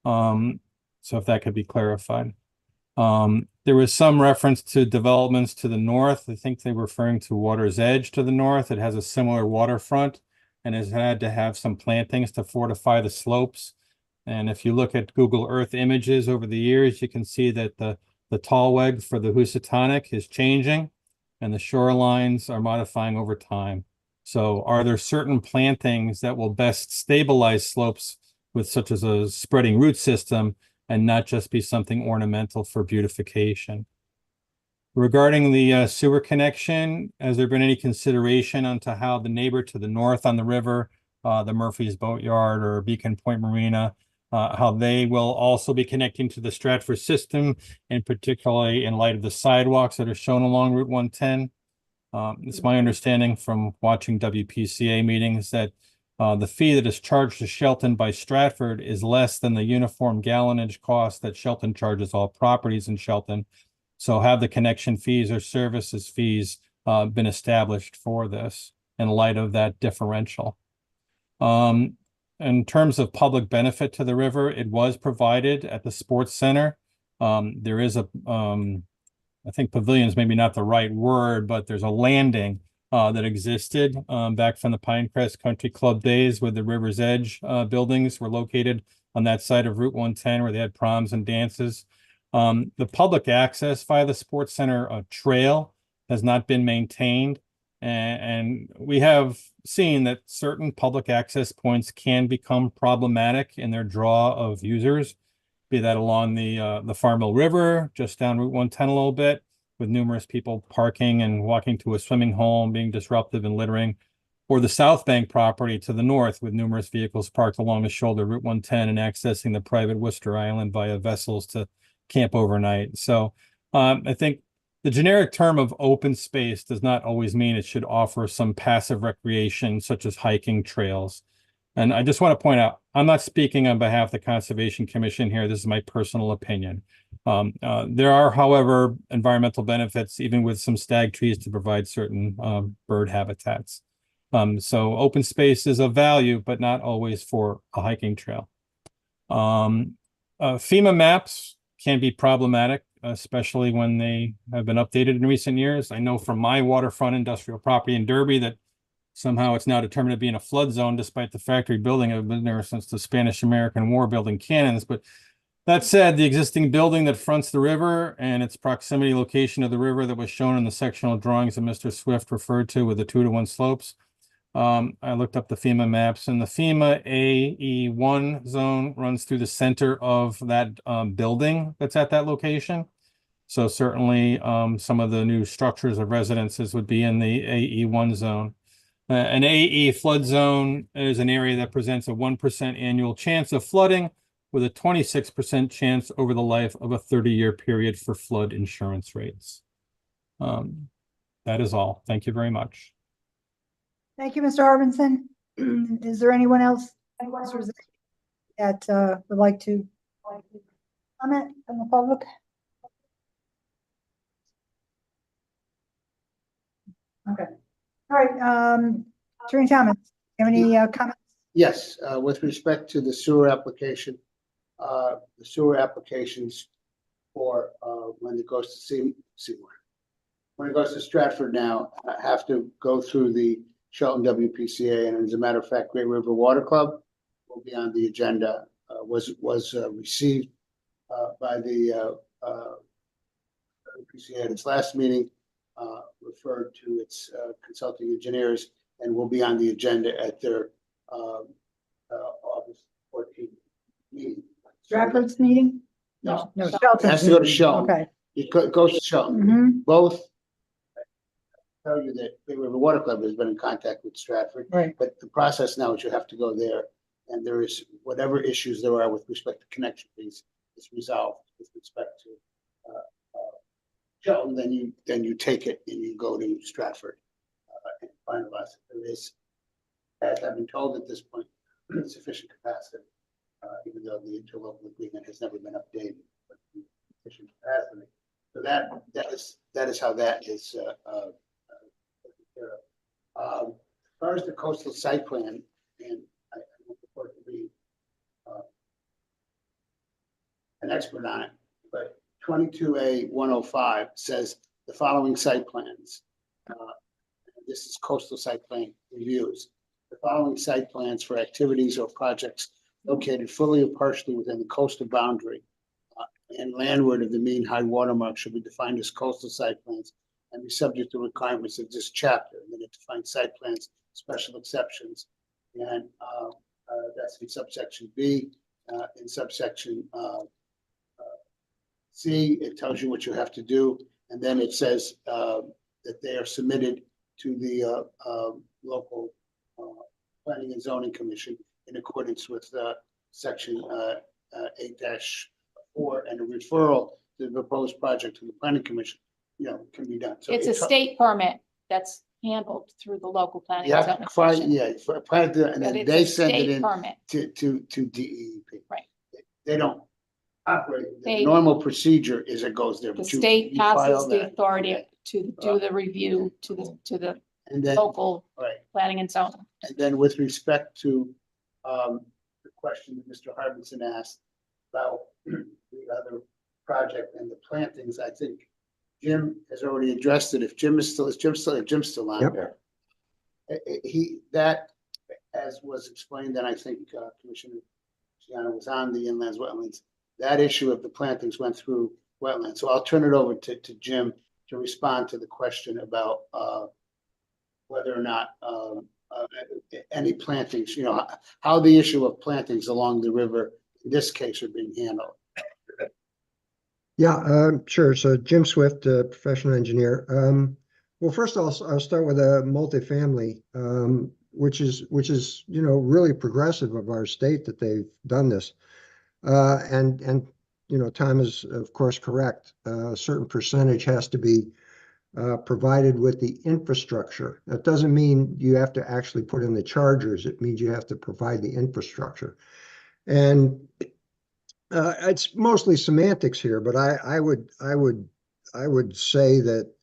So if that could be clarified. There was some reference to developments to the north. I think they were referring to Water's Edge to the north. It has a similar waterfront and has had to have some plantings to fortify the slopes. And if you look at Google Earth images over the years, you can see that the tallweg for the Housatonic is changing and the shorelines are modifying over time. So are there certain plantings that will best stabilize slopes with such as a spreading root system and not just be something ornamental for beautification. Regarding the sewer connection, has there been any consideration onto how the neighbor to the north on the river, the Murphy's Boatyard or Beacon Point Marina, how they will also be connecting to the Stratford system, and particularly in light of the sidewalks that are shown along Route 110? It's my understanding from watching WPCA meetings that the fee that is charged to Shelton by Stratford is less than the uniform gallonage cost that Shelton charges all properties in Shelton. So have the connection fees or services fees been established for this in light of that differential? In terms of public benefit to the river, it was provided at the sports center. There is a, I think pavilion is maybe not the right word, but there's a landing that existed back from the Pinecrest Country Club days, where the River's Edge buildings were located on that side of Route 110, where they had proms and dances. The public access via the sports center trail has not been maintained. And we have seen that certain public access points can become problematic in their draw of users, be that along the Farmville River, just down Route 110 a little bit, with numerous people parking and walking to a swimming hole and being disruptive and littering, or the South Bank property to the north, with numerous vehicles parked along the shoulder Route 110 and accessing the private Worcester Island via vessels to camp overnight. So I think the generic term of open space does not always mean it should offer some passive recreation, such as hiking trails. And I just want to point out, I'm not speaking on behalf of the Conservation Commission here. This is my personal opinion. There are, however, environmental benefits, even with some stag trees, to provide certain bird habitats. So open space is of value, but not always for a hiking trail. FEMA maps can be problematic, especially when they have been updated in recent years. I know from my waterfront industrial property in Derby that somehow it's now determined to be in a flood zone, despite the factory building have been there since the Spanish-American War, building cannons. But that said, the existing building that fronts the river and its proximity location of the river that was shown in the sectional drawings that Mr. Swift referred to with the 2-to-1 slopes. I looked up the FEMA maps, and the FEMA AE1 zone runs through the center of that building that's at that location. So certainly some of the new structures of residences would be in the AE1 zone. An AE flood zone is an area that presents a 1% annual chance of flooding, with a 26% chance over the life of a 30-year period for flood insurance rates. That is all. Thank you very much. Thank you, Mr. Harbinson. Is there anyone else that would like to comment from the public? Okay. All right. Attorney Thomas, do you have any comments? Yes, with respect to the sewer application, the sewer applications for when it goes to Seymour. When it goes to Stratford now, I have to go through the Shelton WPCA, and as a matter of fact, Great River Water Club will be on the agenda. Was received by the WPCA at its last meeting, referred to its consulting engineers, and will be on the agenda at their August 14th meeting. Stratford's meeting? No, Shelton's it has to go to meeting. Shelton. Okay. It goes to Shelton. Mhm. Both. I tell you that the River Water Club has been in contact with Stratford, Right. but the process now is you have to go there, and there is whatever issues there are with respect to connection fees is resolved with respect to Shelton. Then you take it and you go to Stratford and finalize it. There is, as I've been told at this point, sufficient capacity, even though the interlocal agreement has never been updated, but sufficient capacity. So that is how that is. As far as the coastal site plan, and I don't purport to be an expert on it, but 22A-105 says the following site plans. This is coastal site plan reviews. The following site plans for activities or projects located fully or partially within the coastal boundary and landward of the mean high water mark should be defined as coastal site plans and be subject to requirements of this chapter. And then it defines site plans, special exceptions, and That's in subsection B. In subsection C, it tells you what you have to do. And then it says that they are submitted to the local Planning and Zoning Commission in accordance with section 8-4, and a referral to the proposed project to the Planning Commission, can be done. So It's a state permit that's handled through the local planning. and zoning commission. And But then it's they a send it state in permit. to DEP. Right. They don't operate, the They- normal procedure is it goes there. The but you- state you file passes the that. authority Okay. to do the review to the And then, local right, planning and zoning. and then with respect to the question that Mr. Harbinson asked about the other project and the plantings, I think Jim has already addressed it. If Jim's still on Yep. there. That, as was explained, and I think Commissioner Gianna was on the inlands wetlands, that issue of the plantings went through wetlands. So I'll turn it over to Jim to respond to the question about whether or not any plantings, how the issue of plantings along the river in this case are being handled. Yeah, sure. So Jim Swift, professional engineer. Well, first I'll start with a multifamily, which is really progressive of our state that they've done this. And Tom is of course correct. A certain percentage has to be provided with the infrastructure. That doesn't mean you have to actually put in the chargers. It means you have to provide the infrastructure. And it's mostly semantics here, but I would say that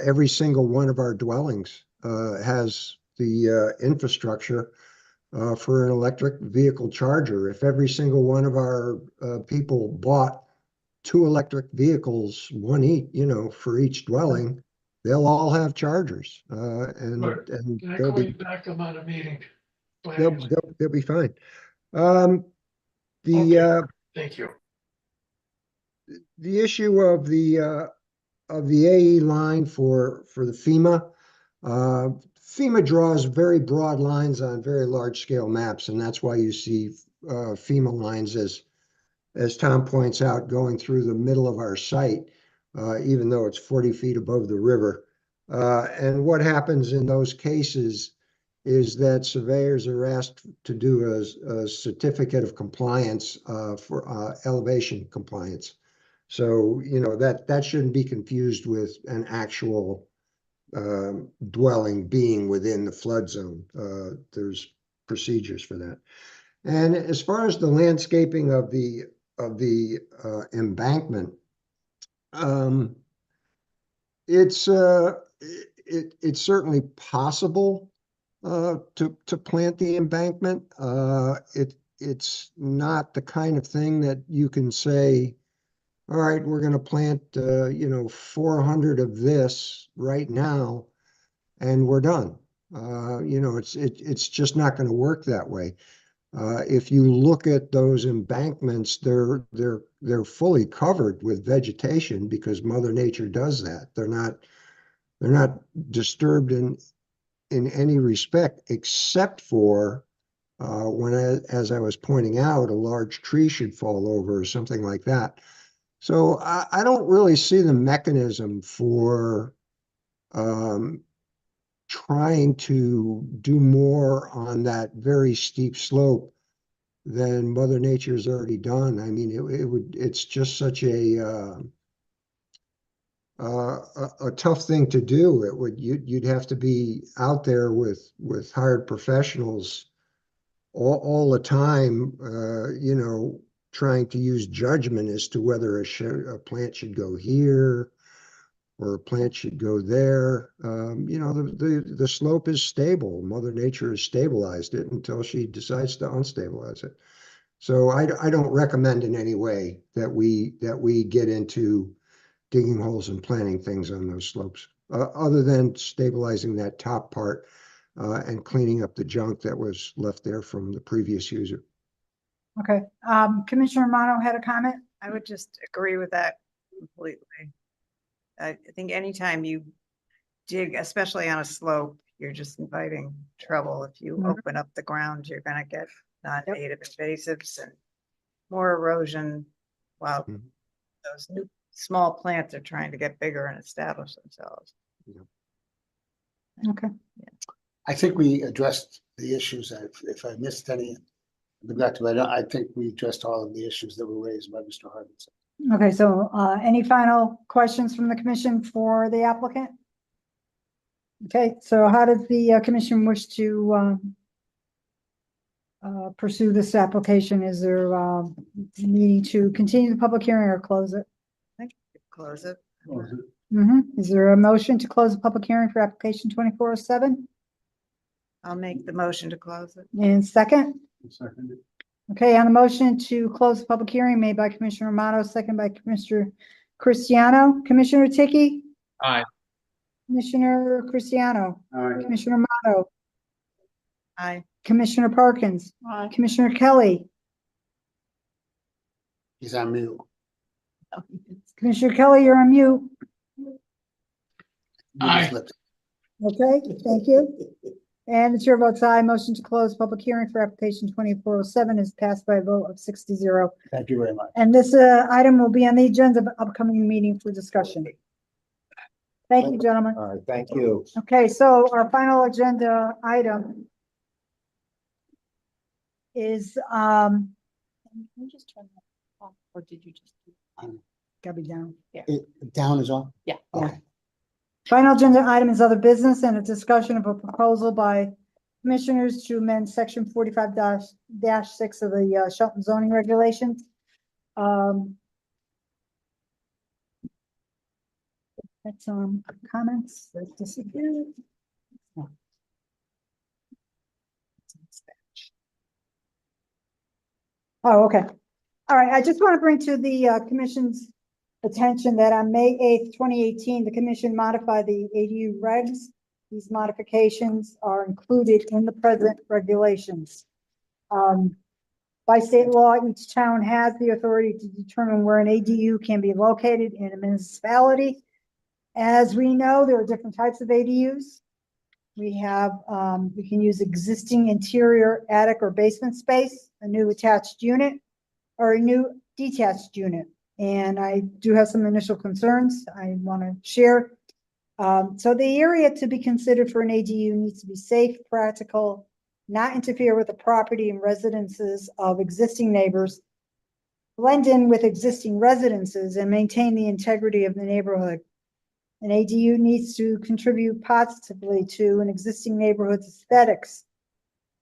every single one of our dwellings has the infrastructure for an electric vehicle charger. If every single one of our people bought 2 electric vehicles, one each, for each dwelling, they'll all have chargers, and Can I they'll call you be back? I'm on a meeting. they'll be fine. Thank you. The issue of the AE line for the FEMA. FEMA draws very broad lines on very large scale maps, and that's why you see FEMA lines, as Tom points out, going through the middle of our site, even though it's 40 feet above the river. And what happens in those cases is that surveyors are asked to do a certificate of compliance for elevation compliance. So, that shouldn't be confused with an actual dwelling being within the flood zone. There's procedures for that. And as far as the landscaping of the embankment, it's certainly possible to plant the embankment. It's not the kind of thing that you can say, all right, we're going to plant 400 of this right now and we're done. It's just not going to work that way. If you look at those embankments, they're fully covered with vegetation because Mother Nature does that. They're not disturbed in any respect, except for when, as I was pointing out, a large tree should fall over or something like that. So I don't really see the mechanism for trying to do more on that very steep slope than Mother Nature's already done. I mean, it's just such a tough thing to do. You'd have to be out there with hired professionals all the time, trying to use judgment as to whether a plant should go here or a plant should go there. The slope is stable. Mother Nature has stabilized it until she decides to unstabilize it. So I don't recommend in any way that we get into digging holes and planting things on those slopes, other than stabilizing that top part and cleaning up the junk that was left there from the previous user. Okay, Commissioner Romano had a comment? I would just agree with that completely. I think anytime you dig, especially on a slope, you're just inviting trouble. If you Mhm. open up the ground, you're gonna get non-native invasives and more erosion while Mhm. those new small plants are trying to get bigger and establish themselves. Okay. I think we addressed the issues. If I missed any, I think we addressed all of the issues that were raised by Mr. Harbison. Okay, so, any final questions from the commission for the applicant? Okay, so how does the commission wish to pursue this application? Is there needing to continue the public hearing or close it? I think we could close it. Is there a motion to close the public hearing for application 2407? I'll make the motion to close it. And second? Second. Okay, on the motion to close the public hearing made by Commissioner Amato, second by Commissioner Cristiano. Commissioner Tiki? Aye. Commissioner Cristiano? Aye. Commissioner Amato? Aye. Commissioner Parkins? Commissioner Kelly? He's on mute. Commissioner Kelly, you're on mute. Aye. Okay, thank you. And the chair votes aye. Motion to close public hearing for application 2407 is passed by a vote of 6-0. Thank you very much. And this item will be on the agenda of upcoming meeting for discussion. Thank you, gentlemen. All right, thank you. Okay, so our final agenda item is, Can you just turn that off, or did you just? gotta be down. Down is on? Yeah. Okay. Final agenda item is other business and a discussion of a proposal by commissioners to amend section 45-6 of the Shelton zoning regulations. That's comments that disappeared. Oh, okay. All right, I just want to bring to the commission's attention that on May 8th, 2018, the commission modified the ADU regs. These modifications are included in the present regulations. By state law, each town has the authority to determine where an ADU can be located in a municipality. As we know, there are different types of ADUs. We have, we can use existing interior attic or basement space, a new attached unit, or a new detached unit. And I do have some initial concerns I want to share. So the area to be considered for an ADU needs to be safe, practical, not interfere with the property and residences of existing neighbors, blend in with existing residences, and maintain the integrity of the neighborhood. An ADU needs to contribute positively to an existing neighborhood's aesthetics,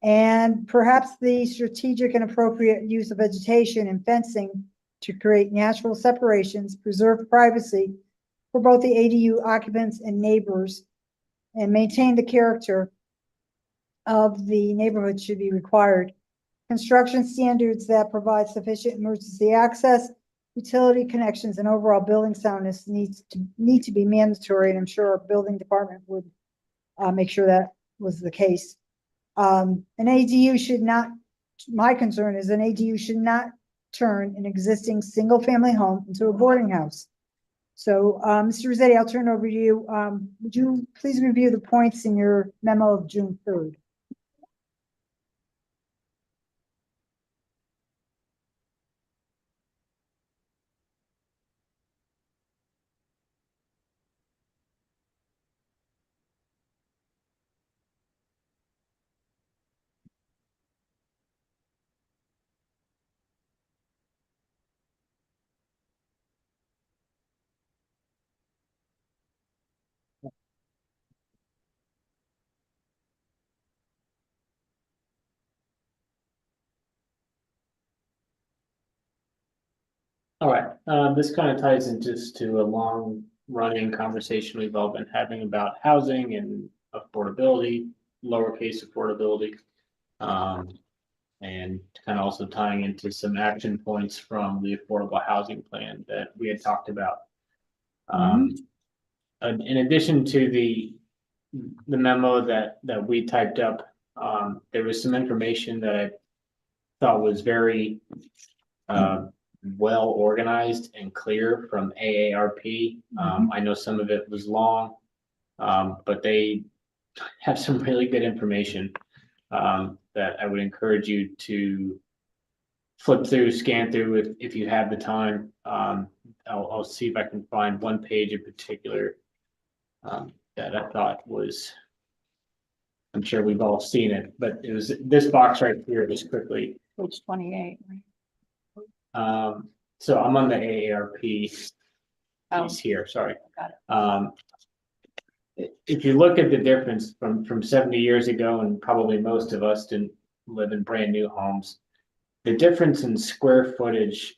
and perhaps the strategic and appropriate use of vegetation and fencing to create natural separations, preserve privacy for both the ADU occupants and neighbors, and maintain the character of the neighborhood should be required. Construction standards that provide sufficient emergency access, utility connections, and overall building soundness need to be mandatory, and I'm sure our building department would make sure that was the case. An ADU should not, my concern is an ADU should not turn an existing single-family home into a boarding house. So, Mr. Rossetti, I'll turn it over to you. Would you please review the points in your memo of June 3rd? All right, this kind of ties into a long running conversation we've all been having about housing and affordability, lowercase affordability. And kind of also tying into some action points from the affordable housing plan that we had talked about. In addition to the memo that we typed up, there was some information that I thought was very well organized and clear from AARP. I know some of it was long, but they have some really good information that I would encourage you to flip through, scan through if you have the time. I'll see if I can find one page in particular that I thought was, I'm sure we've all seen it, but it was this box right here, just quickly. Page 28, right? So I'm on the AARP piece Oh. here, sorry. Got it. If you look at the difference from 70 years ago, and probably most of us didn't live in brand new homes, the difference in square footage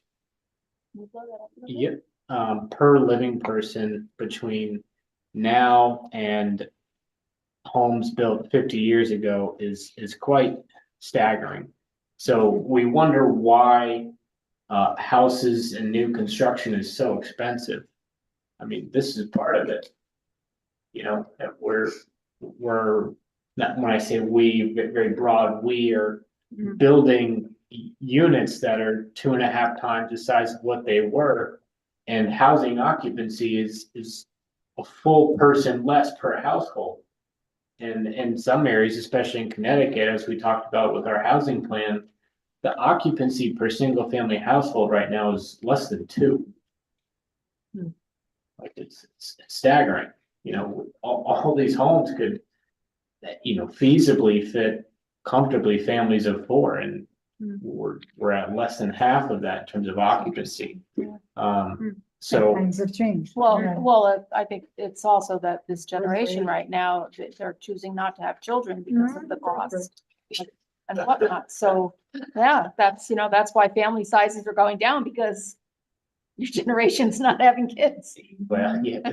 per living person between now and homes built 50 years ago is quite staggering. So we wonder why houses and new construction is so expensive. I mean, this is part of it. You know, that we're not, when I say we, very broad, we are building units that are 2.5 times the size of what they were. And housing occupancy is a full person less per household. And in some areas, especially in Connecticut, as we talked about with our housing plan, the occupancy per single family household right now is less than 2. Like it's staggering. You know, all these homes could, you know, feasibly fit comfortably families of 4, and we're at less than half of that in terms of occupancy. So Times have changed. Well, I think it's also that this generation right now, they're choosing not to have children because of the cost and whatnot. So, yeah, that's, you know, that's why family sizes are going down, because your generation's not having kids. well, yeah,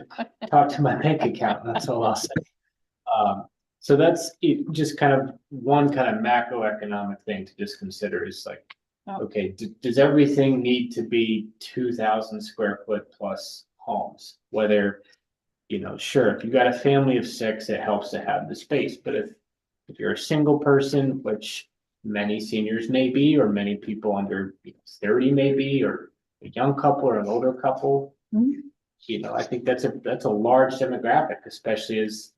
talk to my bank account, that's all I'll say. So that's it, just kind of one kind of macroeconomic thing to just consider is like, okay, does everything need to be 2,000 square foot plus homes? Whether, you know, sure, if you got a family of 6, it helps to have the space, but if you're a single person, which many seniors may be, or many people under 30 may be, or a young couple or an older couple, you know, I think that's a large demographic, especially as,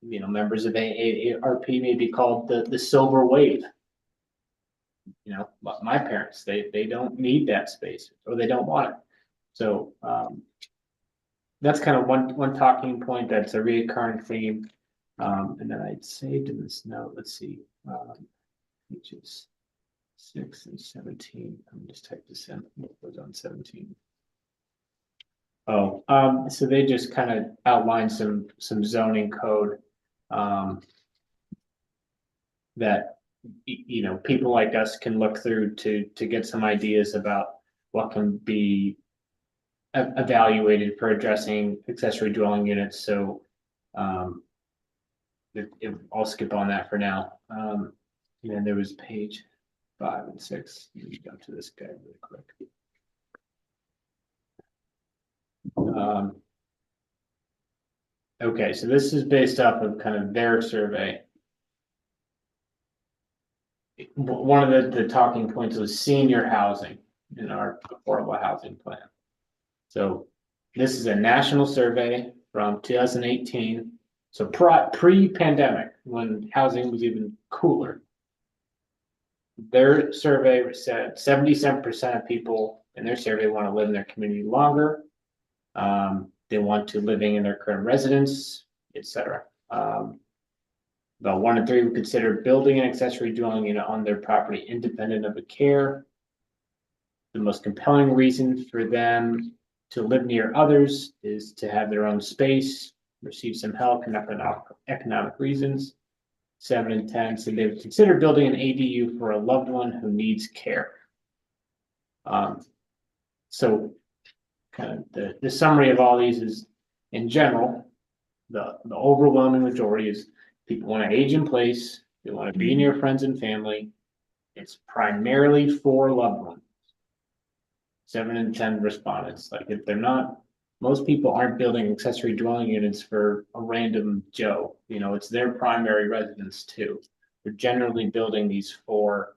you know, members of AARP may be called the silver wave. You know, my parents, they don't need that space, or they don't want it. So that's kind of one talking point that's a recurring theme. And then I'd saved in this note, let's see, pages 6 and 17. I'm just type this in, what was on 17. Oh, so they just kind of outline some zoning code that, you know, people like us can look through to get some ideas about what can be evaluated for addressing accessory dwelling units. So I'll skip on that for now. And then there was page 5 and 6. Let me go to this guy really quick. Okay, so this is based off of kind of their survey. One of the talking points was senior housing in our affordable housing plan. So this is a national survey from 2018. So pre-pandemic, when housing was even cooler. Their survey said 77% of people in their survey want to live in their community longer. They want to living in their current residence, etc. About 1 in 3 would consider building an accessory dwelling unit on their property independent of a care. The most compelling reason for them to live near others is to have their own space, receive some help, and economic reasons. 7 in 10 said they would consider building an ADU for a loved one who needs care. So kind of the summary of all these is, in general, the overwhelming majority is people want to age in place, they want to be near friends and family. It's primarily for loved ones. 7 in 10 respondents, like if they're not, most people aren't building accessory dwelling units for a random Joe. You know, it's their primary residence too. They're generally building these for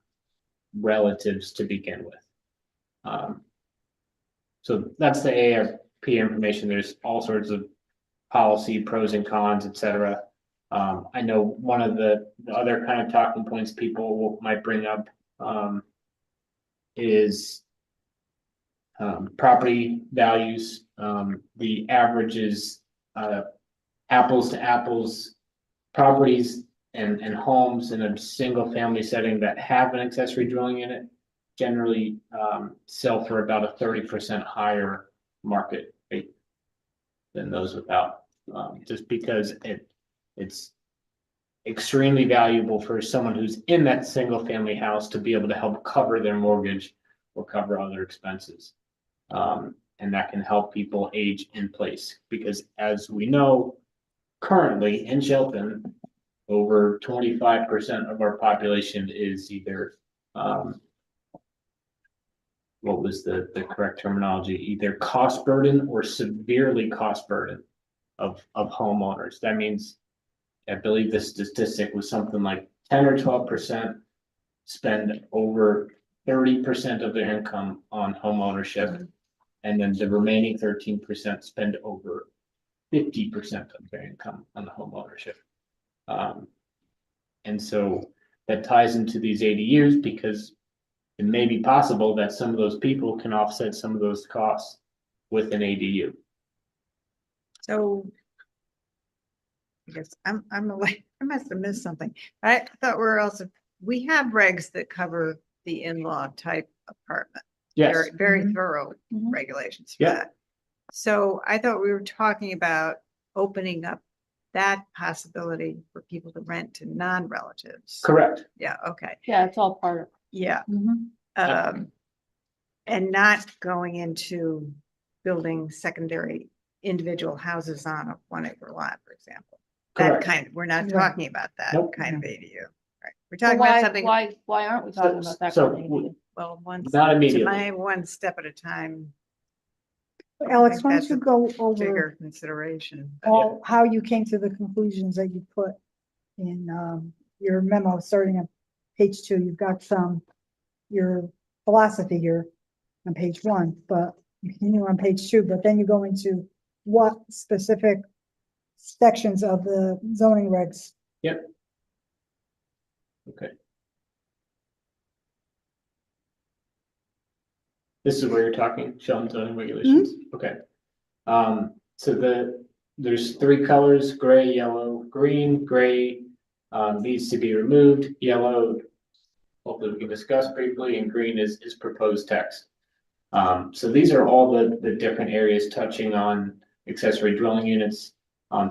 relatives to begin with. So that's the AARP information. There's all sorts of policy pros and cons, etc. I know one of the other kind of talking points people might bring up, is property values. The average is, apples to apples properties and homes in a single family setting that have an accessory dwelling unit generally, sell for about a 30% higher market rate than those without, just because it's extremely valuable for someone who's in that single family house to be able to help cover their mortgage or cover other expenses. And that can help people age in place, because as we know, currently in Shelton, over 25% of our population is either, what was the correct terminology, either cost burden or severely cost burden of homeowners. That means, I believe the statistic was something like 10 or 12% spend over 30% of their income on home ownership. And then the remaining 13% spend over 50% of their income on the home ownership. And so that ties into these ADUs, because it may be possible that some of those people can offset some of those costs with an ADU. So I guess I'm away. I must have missed something. I thought we have regs that cover the in-law type apartment. Yes. Very thorough regulations for Yeah. that. So I thought we were talking about opening up that possibility for people to rent to non-relatives. Correct. Yeah, okay. Yeah, it's all part of. Yeah. Mhm. And not going into building secondary individual houses on a 1 acre lot, for example. Correct. We're not Right. talking about that Nope. kind of ADU. Right. We're So talking about something, why aren't we talking about that? So kind of we- ADU? well, one, Not to immediately. my one step at a time. Alex, think why don't that's you a go over Bigger consideration. but- all, how you came to the conclusions that you put in, your memo, starting on page 2, you've got your philosophy here on page 1, but you continue on page 2, but then you go into what specific sections of the zoning regs. Yep. Okay. This is where you're talking, Shelton zoning regulations, okay. So there's 3 colors, gray, yellow, green. Gray needs to be removed, yellow, hopefully we can discuss briefly, and green is proposed text. So these are all the different areas touching on accessory dwelling units.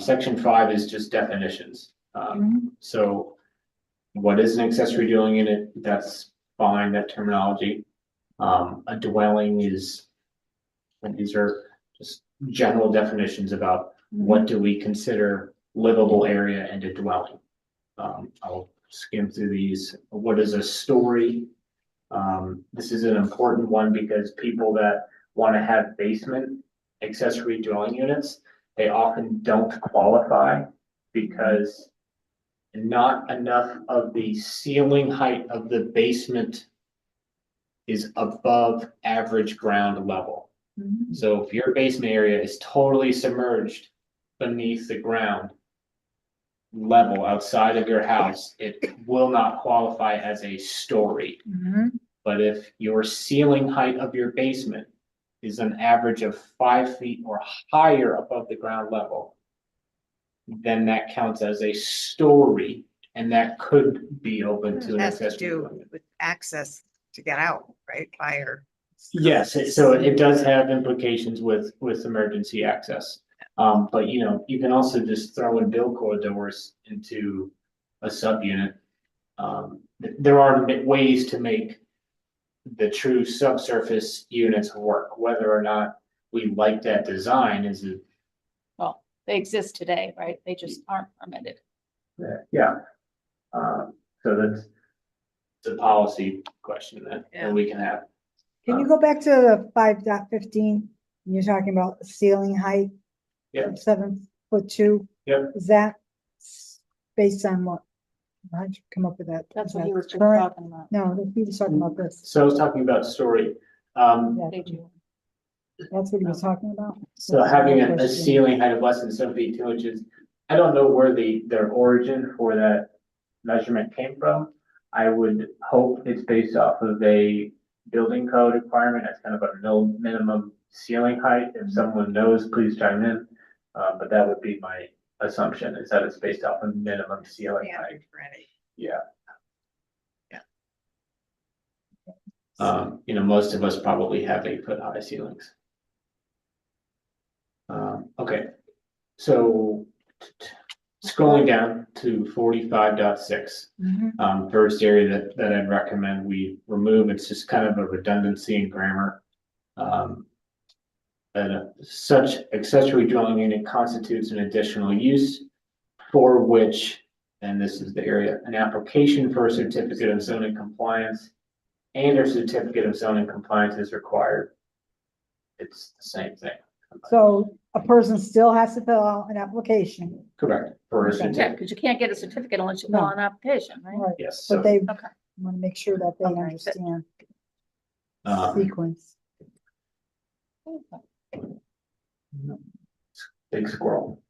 Section 5 is just definitions. So what is an accessory dwelling unit? That's fine, that terminology. A dwelling is, and these are just general definitions about what do we consider livable area and a dwelling. I'll skim through these. What is a story? This is an important one because people that want to have basement accessory dwelling units, they often don't qualify because not enough of the ceiling height of the basement is above average ground level. So if your basement area is totally submerged beneath the ground level outside of your house, it will not qualify as a story. But if your ceiling height of your basement is an average of 5 feet or higher above the ground level, then that counts as a story, and that could be open to It an has to accessory do dwelling. with access to get out, right? Fire. Yes, so it does have implications with emergency access. But you can also just throw in bill corridors into a subunit. There are ways to make the true subsurface units work, whether or not we like that design is it. Well, they exist today, right? They just aren't permitted. Yeah. So that's a policy question that we can have. Can you go back to the 5.15? You're talking about ceiling height Yeah. of 7'2". Yep. Is that based on what? How'd you come up with that? That's Is what that you were just current? talking about. No, he was talking about this. So I was talking about story. That's what he was talking about. So That's having my a question. ceiling height of less than 7 feet 2 inches, I don't know where their origin for that measurement came from. I would hope it's based off of a building code requirement as kind of a minimum ceiling height. If someone knows, please chime in. But that would be my assumption, is that it's based off of minimum ceiling height. Yeah. Most of us probably have 8-foot high ceilings. Okay, so scrolling down to 45.6. First area that I'd recommend we remove, it's just kind of a redundancy in grammar. That such accessory dwelling unit constitutes an additional use for which, and this is the area, an application for a certificate of zoning compliance and a certificate of zoning compliance is required. It's the same thing. So a person still has to fill out an application. Correct. For a Yeah, certificate. because you can't get a certificate unless you fill out an application, right? Right. Yes. But they Okay. want to make sure that they understand sequence. Big squirrel.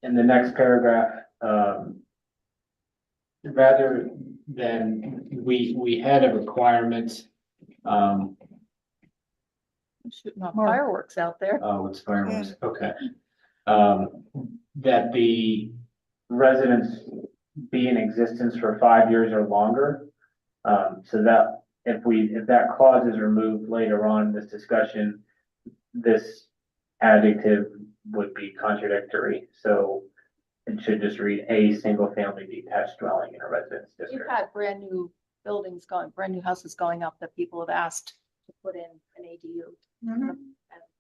In the next paragraph, rather than, we had a requirement, Shooting off fireworks out there. oh, it's fireworks, okay. That the residents be in existence for 5 years or longer. So that if that clause is removed later on in this discussion, this adjective would be contradictory. So it should just read a single family detached dwelling in a residence We've district. had brand new houses going up that people have asked to put in an ADU. And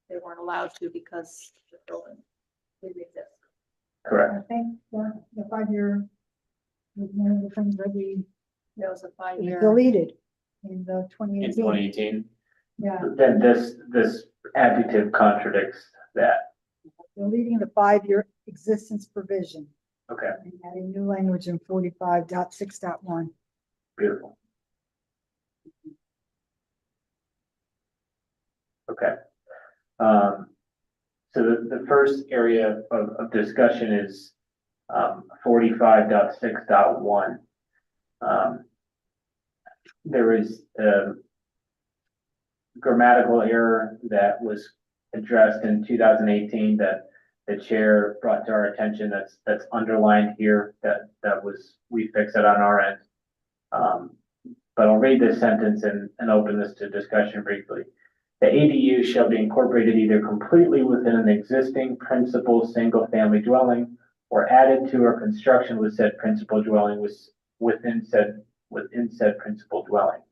they weren't allowed to because the building didn't exist. Correct. I think the 5-year was one of the things that we There was a 5-year. deleted in the In 2018. 2018, Yeah, then this adjective contradicts that. deleting the 5-year existence provision Okay, and adding new language in 45.6.1. beautiful. Okay. So the first area of discussion is 45.6.1. There is a grammatical error that was addressed in 2018 that the chair brought to our attention that's underlined here, that we fixed it on our end. But I'll read this sentence and open this to discussion briefly. The ADU shall be incorporated either completely within an existing principal single-family dwelling or added to or construction with said principal dwelling within said principal dwelling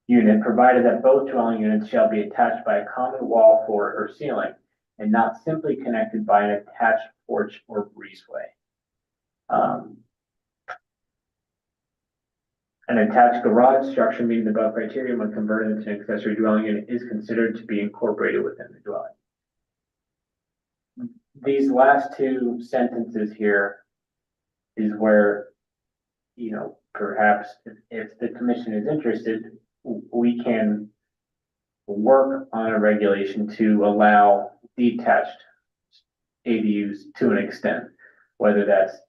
unit, provided that both dwelling units shall be attached by a common wall, floor, or ceiling, and not simply connected by an attached porch or breezeway. An attached garage structure meeting the above criteria when converted into an accessory dwelling unit is considered to be incorporated within the dwelling. These last two sentences here is where, perhaps if the commission is interested, we can work on a regulation to allow detached ADUs to an extent, whether that's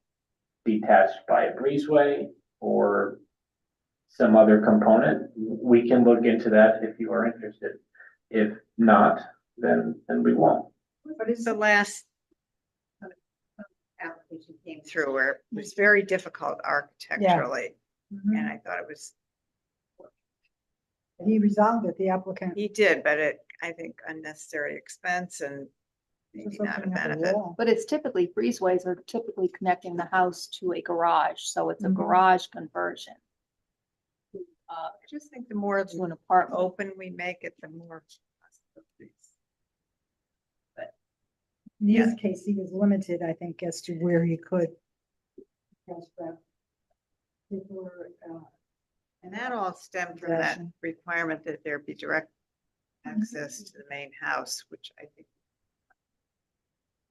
detached by a breezeway or some other component. We can look into that if you are interested. If not, then we won't. What is the last application came through where it was very difficult architecturally? And I thought it was. He resolved it, the applicant. He did, but I think unnecessary expense and maybe not a benefit. But it's typically, breezeways are typically connecting the house to a garage, so it's a garage conversion. I just think the more To an apartment. open we make it, the more possibilities. In his case, he was limited, I think, as to where he could. And that all stemmed from that requirement that there be direct access to the main house, which I think.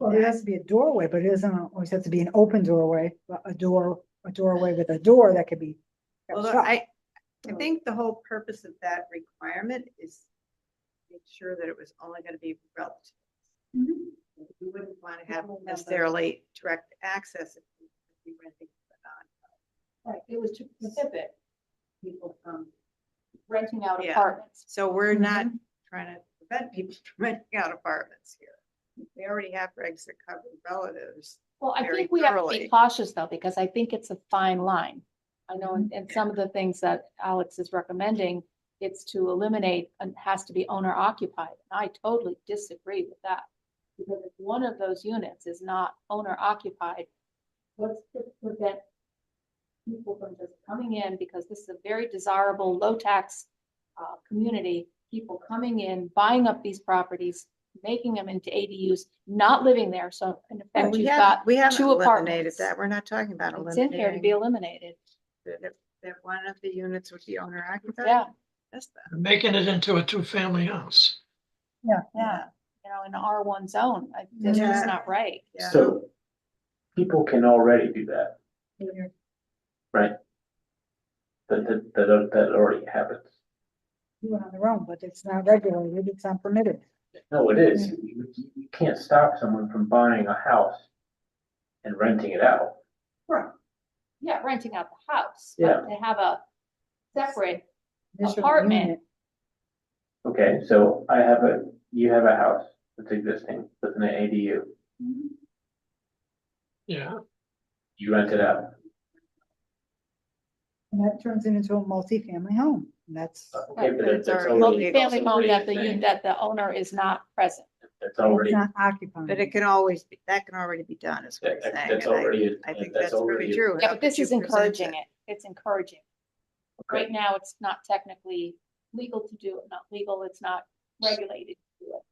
Well, there has to be a doorway, but it doesn't always have to be an open doorway, but a doorway with a door that could be. Well, shut. I think the whole purpose of that requirement is make sure that it was only going to be relative. We wouldn't want to have necessarily direct access if we renting it on. Right, it was to prohibit people from renting out Yeah. apartments. So we're not trying to prevent people from renting out apartments here. We already have regs that cover relatives. Well, I very think we have to be thoroughly. cautious though, because I think it's a fine line. I know in some of the things that Alex is recommending, it's to eliminate and has to be owner occupied. I totally disagree with that. Because if one of those units is not owner occupied, what's to prevent people from just coming in, because this is a very desirable, low tax community, people coming in, buying up these properties, making them into ADUs, not living there. So in And effect, we you've haven't, got we haven't two eliminated apartments. that. We're not talking about It's in here to be eliminating. eliminated. That one of the units would be owner occupied. Yeah, That's that. Making it into a two-family house. Yeah. yeah. You know, in the R1 zone, that's Yeah. just not right. Yeah. So people can already do that, right? That already happens. Do it on their own, but it's not regulated, it's not permitted. No, it is. You can't stop someone from buying a house and renting it out. Right. Yeah, renting out the house. Yeah. But to have a separate Additional apartment, unit. Okay, so you have a house that's existing with an ADU. Yeah. You rent it out. And that turns it into a multi-family home. And that's, Okay, but it's that's already already. multi-family that's home already that a the, thing. that the owner is not present. That's it's already, not occupied. But it can always be, that can already be done, is what he's saying. that's and already, I think that's that's really already. true. Yeah, How but this could you is present encouraging it. It's encouraging. Okay. Right now, it's not technically legal to do it, not legal, it's not regulated to do it.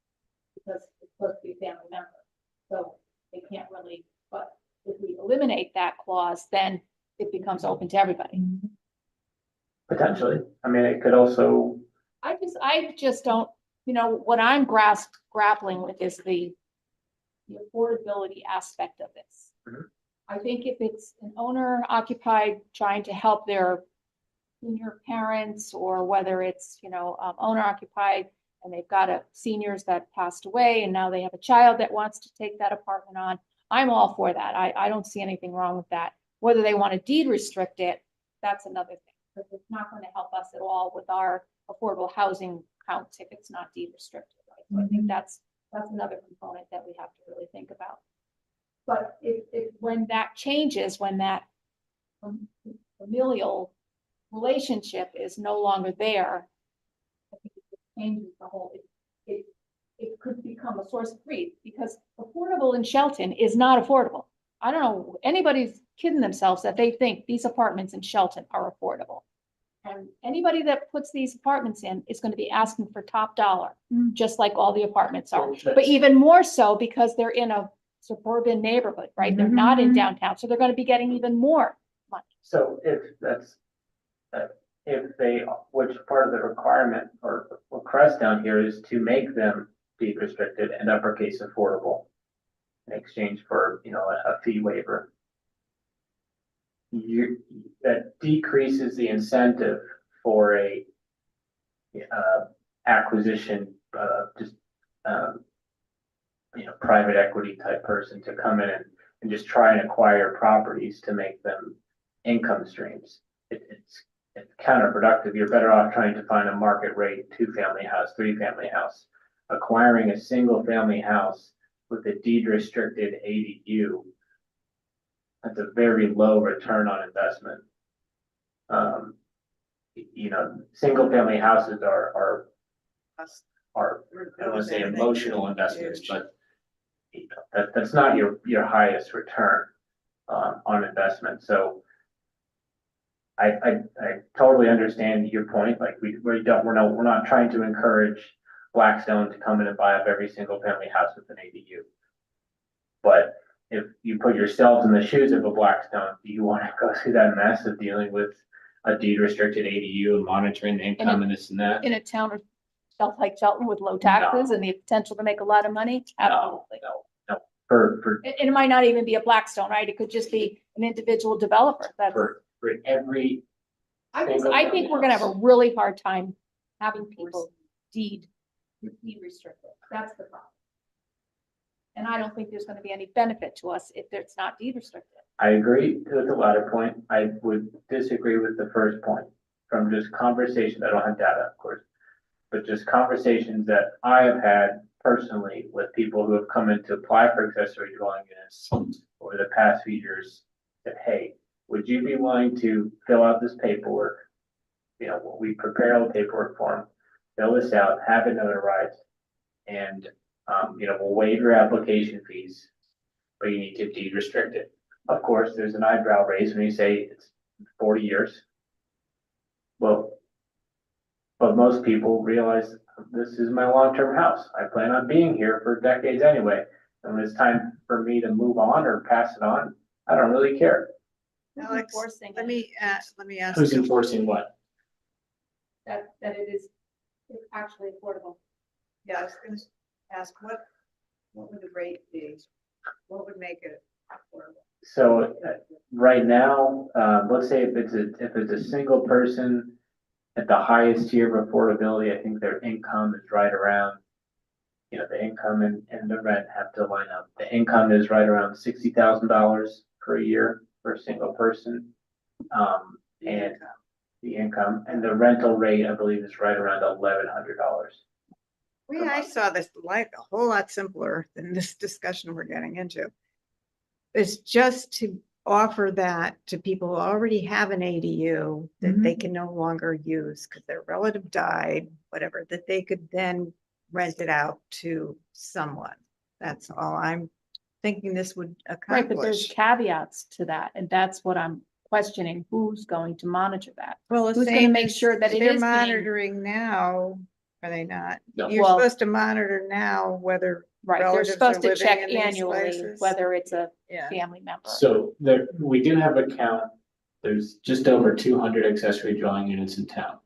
Because it's supposed to be a family member. So they can't really, but if we eliminate that clause, then it becomes open to everybody. Potentially. I mean, it could also, I just don't, you know, what I'm grappling with is the affordability aspect of this. Mhm. I think if it's an owner occupied trying to help their senior parents, or whether it's, you know, owner occupied and they've got seniors that passed away and now they have a child that wants to take that apartment on, I'm all for that. I don't see anything wrong with that. Whether they want to deed restrict it, that's another thing. Because it's not going to help us at all with our affordable housing counts if it's not deed restricted, right? So I think that's another component that we have to really think about. But if when that changes, when that familial relationship is no longer there, I think it changes the whole, it could become a source of grief, because affordable in Shelton is not affordable. I don't know, anybody's kidding themselves that they think these apartments in Shelton are affordable. And anybody that puts these apartments in is going to be asking for top dollar, just like all the apartments are. But even more so because they're in a suburban neighborhood, right? They're not in downtown, so they're going to be getting even more money. so if that's, if they, which part of the requirement or request down here is to make them deed restricted and uppercase affordable in exchange for, you know, a fee waiver. That decreases the incentive for a acquisition, you know, private equity type person to come in and just try and acquire properties to make them income streams. It's counterproductive. You're better off trying to find a market rate 2-family house, 3-family house. Acquiring a single family house with a deed restricted ADU, that's a very low return on investment. You know, single family houses are I don't want to say emotional investments, but you know, that's not your highest return on investment. So I totally understand your point. Like we're not trying to encourage Blackstone to come in and buy up every single family house with an ADU. But if you put yourselves in the shoes of a Blackstone, do you want to go through that mess of dealing with a deed restricted ADU and monitoring the income and this and that? In a town like Shelton with low taxes and the potential to make a lot of money? Absolutely. No. And it might not even be a Blackstone, right? It could just be an individual developer. That's, For every. I think we're gonna have a really hard time having people deed restricted. That's the problem. And I don't think there's gonna be any benefit to us if it's not deed restricted. I agree with the latter point. I would disagree with the first point from just conversations. I don't have data, of course, but just conversations that I have had personally with people who have come in to apply for accessory dwelling units over the past few years. That, hey, would you be willing to fill out this paperwork? You know, we prepare all the paperwork for them, fill this out, have it notarized, and you know, we'll waive your application fees, but you need to deed restrict it. Of course, there's an eyebrow raise when you say it's 40 years. Well, but most people realize this is my long-term house. I plan on being here for decades anyway. And when it's time for me to move on or pass it on, I don't really care. Alex, let me ask. Who's you. enforcing what? That it is actually affordable. Yeah, I was gonna ask, what would the rate be? What would make it affordable? So right now, let's say if it's a single person at the highest tier of affordability, I think their income is right around, you know, the income and the rent have to line up. The income is right around $60,000 per year for a single person. And the income and the rental rate, I believe, is right around $1,100. I saw this life a whole lot simpler than this discussion we're getting into. It's just to offer that to people who already have an ADU that they can no longer use because their relative died, whatever, that they could then rent it out to someone. That's all I'm thinking this would Right, but there's accomplish. caveats to that, and that's what I'm questioning. Who's going to monitor that? Well, the Who's gonna same make as sure that it they're is being- monitoring now, are they not? No. You're Well- supposed to monitor now whether Right, they're relatives are supposed to living check in these annually places. whether it's a Yeah. family member. So there, we do have a count. There's just over 200 accessory dwelling units in town.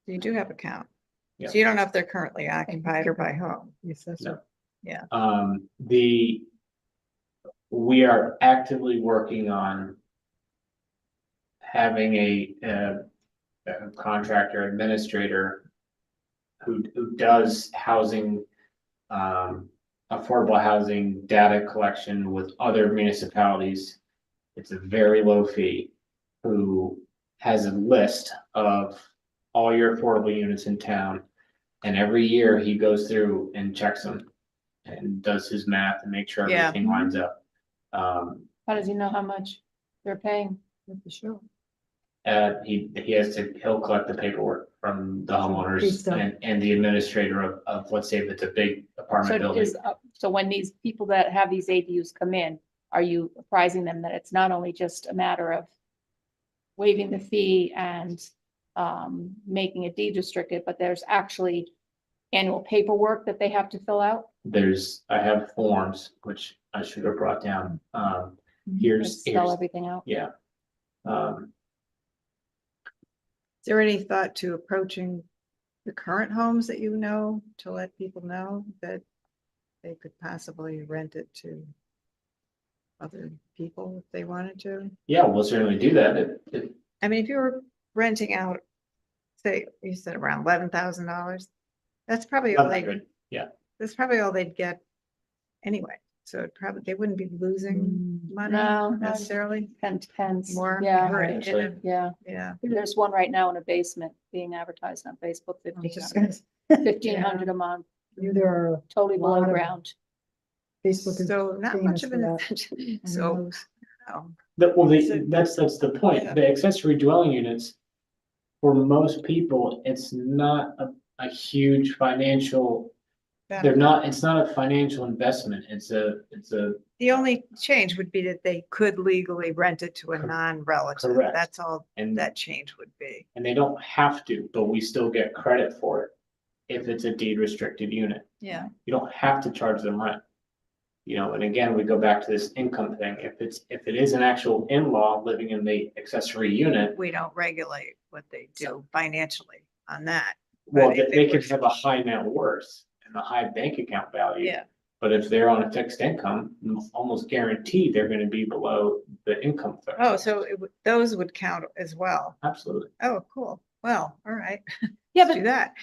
You do have a count. Yeah. So you don't know if they're currently occupied or by home. No. Yeah. We are actively working on having a contractor administrator who does housing, affordable housing data collection with other municipalities. It's a very low fee, who has a list of all your affordable units in town. And every year he goes through and checks them and does his math and makes sure Yeah. everything lines up. How does he know how much they're paying? Sure. He'll collect the paperwork from the homeowners and the administrator of, let's say if it's a big apartment building. So when these people that have these ADUs come in, are you apprising them that it's not only just a matter of waiving the fee and making it deed restricted, but there's actually annual paperwork that they have to fill out? I have forms, which I should have brought down. Like spell everything out? Yeah. Is there any thought to approaching the current homes that you know to let people know that they could possibly rent it to other people if they wanted to? Yeah, we'll certainly do that. I mean, if you were renting out, say, you said around $11,000, that's probably all they, 1,100, yeah. that's probably all they'd get anyway. So it probably, they wouldn't be losing money No, not necessarily. Depends. More. Yeah, Right. yeah. Yeah. There's one right now in a basement being advertised on Facebook, just 1,500 a month, There are totally below lot of- ground. Facebook is So not famous much of for an that. incentive. So, oh, That's the point. Yeah. The accessory dwelling units, for most people, it's not a huge financial, it's not a financial investment. It's a. the only change would be that they could legally rent it to a non-relative. Correct. That's all And that change would be. and they don't have to, but we still get credit for it if it's a deed restricted unit. Yeah. You don't have to charge them rent. You know, and again, we go back to this income thing. If it is an actual in-law living in the accessory unit, We don't regulate what they do financially on that. well, But if they it can was- have a high net worth and a high bank account value. Yeah. But if they're on a fixed income, almost guaranteed they're gonna be below the income threshold. Oh, so those would count as well. Absolutely. Oh, cool. Well, all right. Yeah, Let's do but that.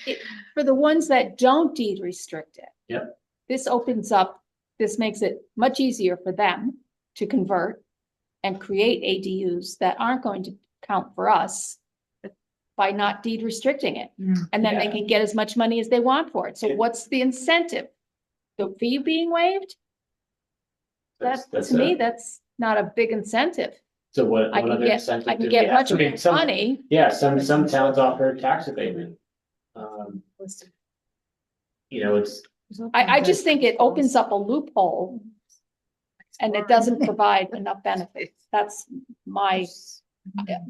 for the ones that don't deed restrict it. Yep. this opens up, this makes it much easier for them to convert and create ADUs that aren't going to count for us by not deed restricting it. And then they Yeah. can get as much money as they want for it. So what's the incentive? The fee being waived? That, to me, that's not a big incentive. So what I can other get, incentive I can do we get have? much I mean, more some- money. Yeah, some towns offer tax abatement. You know, it's, I just think it opens up a loophole and it doesn't provide enough benefits. That's my,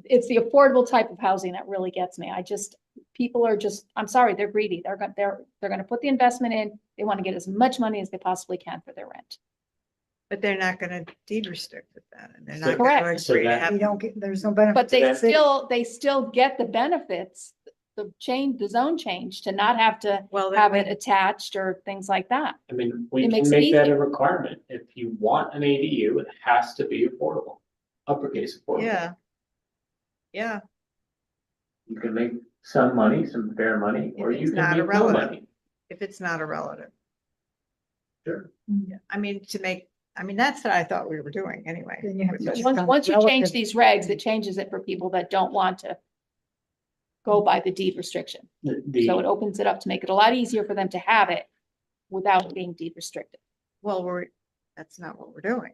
it's the affordable type of housing that really gets me. People are just, I'm sorry, they're greedy. They're gonna put the investment in. They want to get as much money as they possibly can for their rent. But they're not gonna deed restrict it then, and they're So- not gonna Correct. So agree to that- have. You don't get, there's no benefit. But they Then- they still get the benefits, the zone change to not have to Well, then have we- it attached or things like that. I mean, we It can makes it make that a easier. requirement. If you want an ADU, it has to be affordable, uppercase affordable. Yeah. Yeah, You can make some money, some fair money, or If you it's can not make no irrelevant. money. if it's not a relative. Sure. Yeah, I mean, that's what I thought we were doing anyway. Then you have to But- just- Once you change relative. these regs, it changes it for people that don't want to go by the deed restriction. So it opens it up to make it a lot easier for them to have it without being deed restricted. Well, that's not what we're doing.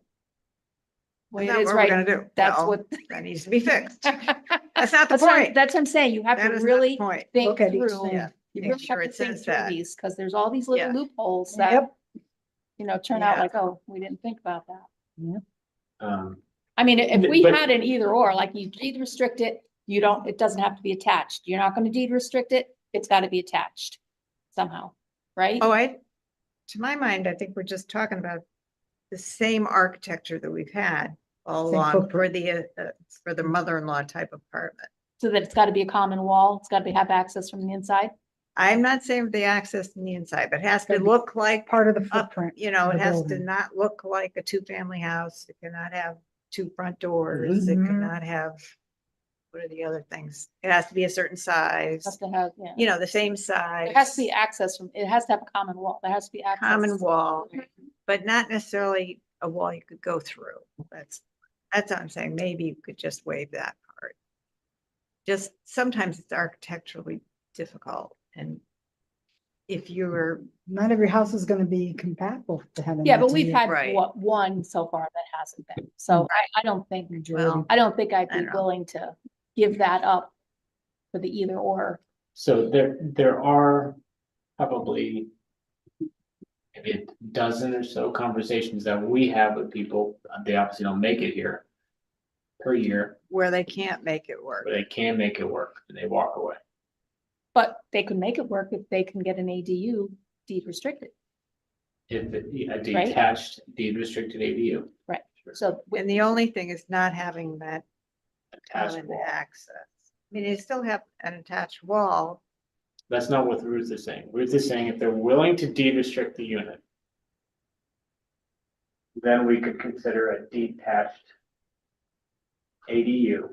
Well, That's it not is what we're right. gonna do. That's Well, what. That needs to be fixed. That's not the That's what point. that's what I'm saying. You have That to is not the really point. think Look at each through. thing. Yeah. You Make really sure have it to think says through that. these, because there's all these little Yeah. loopholes that, Yep. turn out Yeah. like, oh, we didn't think about that. Um, I mean, if we But- had an either or, like you deed restrict it, it doesn't have to be attached. You're not gonna deed restrict it, it's gotta be attached somehow, right? Oh, to my mind, I think we're just talking about the same architecture that we've had all Same along footprint. for the mother-in-law type apartment. So that it's gotta be a common wall, it's gotta have access from the inside. I'm not saying the access from the inside, but it has to Gotta be look like, Part of the footprint. you know, of it the has to building. not look like a two-family house. It cannot have two front doors. It Mhm. cannot have, what are the other things? It has to be a certain size, Has to have, yeah. you know, the same size. There has to be access from, it has to have a common wall, there has to be access. Common wall, but not necessarily a wall you could go through. That's what I'm saying. Maybe you could just waive that part. Just sometimes it's architecturally difficult, and if you're, Not every house is gonna be compatible to have. an Yeah, but we've ADU. had Right. one so far that hasn't been, so I don't think, well, I don't think I'd I be don't know. willing to give that up for the either or. So there are probably maybe a dozen or so conversations that we have with people, they obviously don't make it here per year, where they can't make it work. but they can make it work and they walk away. But they could make it work if they can get an ADU deed restricted, If a detached deed restricted ADU. right? So And the only thing is not having that Attached common wall. access. I mean, you still have an attached wall. That's not what Ruth is saying. Ruth is saying if they're willing to deed restrict the unit, then we could consider a detached ADU.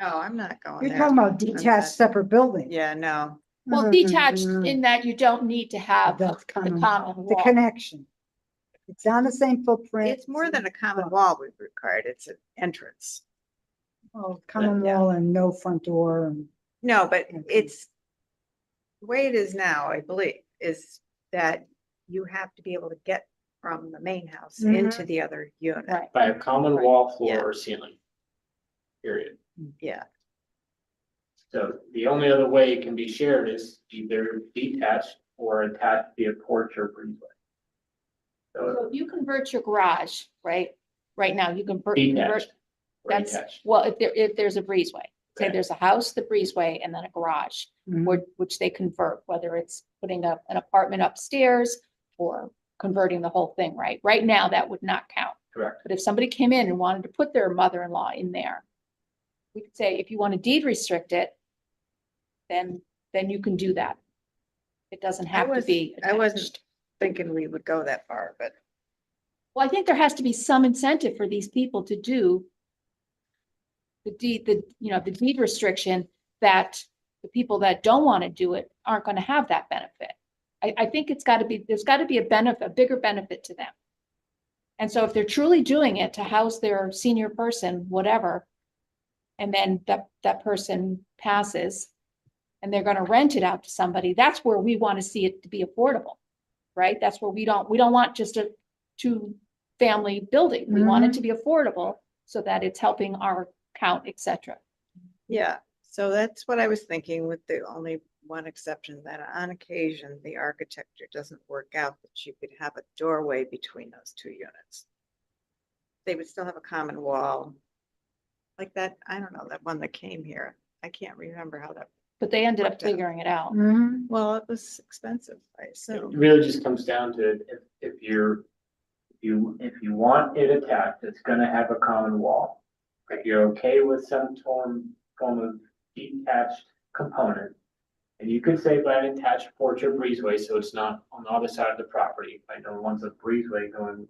Oh, I'm not going You're there. talking about I'm detached not- separate building. Yeah, no. well, detached in that you don't need to have That's the common, common the wall. connection. It's on the same footprint. It's more than a common wall we've required. It's an entrance. Oh, common Yeah. wall and no front door and. No, but Okay. it's, the way it is now, I believe, is that you have to be able to get from the main house Mhm. into the other unit. Right. By a common wall, floor, Yeah. or ceiling. Period. Yeah, So the only other way it can be shared is either detached or attached via porch or breezeway. So So if you convert your garage, right now, you can convert, detached or that's, attached. well, if there's a breezeway. Say Okay. there's a house, the breezeway, and then a garage, Mhm. which they convert, whether it's putting up an apartment upstairs or converting the whole thing, right? Right now, that would not count. Correct. But if somebody came in and wanted to put their mother-in-law in there, we could say, if you want to deed restrict it, then you can do that. It doesn't have to be I wasn't attached. thinking we would go that far, but Well, I think there has to be some incentive for these people to do the deed restriction, that the people that don't want to do it aren't going to have that benefit. I think it's gotta be, there's gotta be a benefit, a bigger benefit to them. And so if they're truly doing it to house their senior person, whatever, and then that person passes and they're gonna rent it out to somebody, that's where we want to see it to be affordable, right? That's where we don't want just a two-family building. We want it to be affordable so that it's helping our count, et cetera. Yeah, so that's what I was thinking, with the only one exception, that on occasion, the architecture doesn't work out, that you could have a doorway between those two units. They would still have a common wall. Like that, I don't know, that one that came here. I can't remember how that, But they ended up worked out. figuring it out. Well, it was expensive, I It assume. really just comes down to if you want it attached, it's gonna have a common wall. If you're okay with some form of detached component, and you could say by an attached porch or breezeway, so it's not on the other side of the property. I know one's a breezeway going,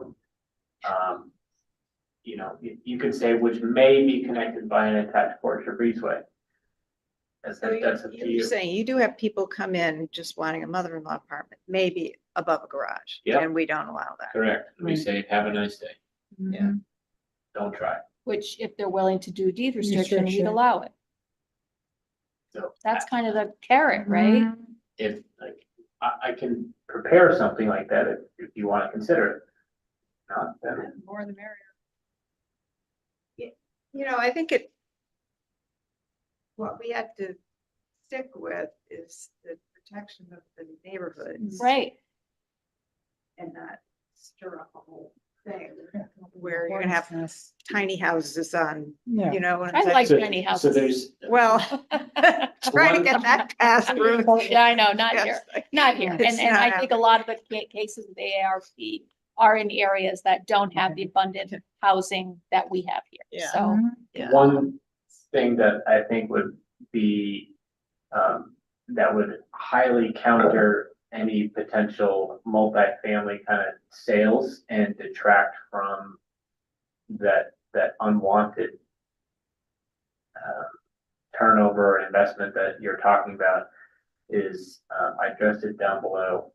you know, you could say which may be connected by an attached porch or breezeway. That's up to You're you. saying you do have people come in just wanting a mother-in-law apartment, maybe above a garage. Yep. And we don't allow that. Correct. We Right. say, have a nice day. Yeah. Don't try. Which if they're willing to do deed restriction, we'd Restriction. allow it. So That's kind of the carrot, right? if, like, I can prepare something like that if you want to consider it. Not, then More the merrier. You know, I think what we have to stick with is the protection of the neighborhoods. Right. And not stir up a whole thing where you're gonna have tiny houses on, Yeah. you know. and I it's like So- tiny So houses. there's, Well, trying to get that passed through. Yeah, I know, not here, Yes. not here. It's And I not think a lot of the cases of the ARP are in areas that don't have the abundant housing that we have here. Yeah. So, Yeah. one thing that I think would be, that would highly counter any potential multifamily kind of sales and detract from that unwanted turnover and investment that you're talking about is, I addressed it down below.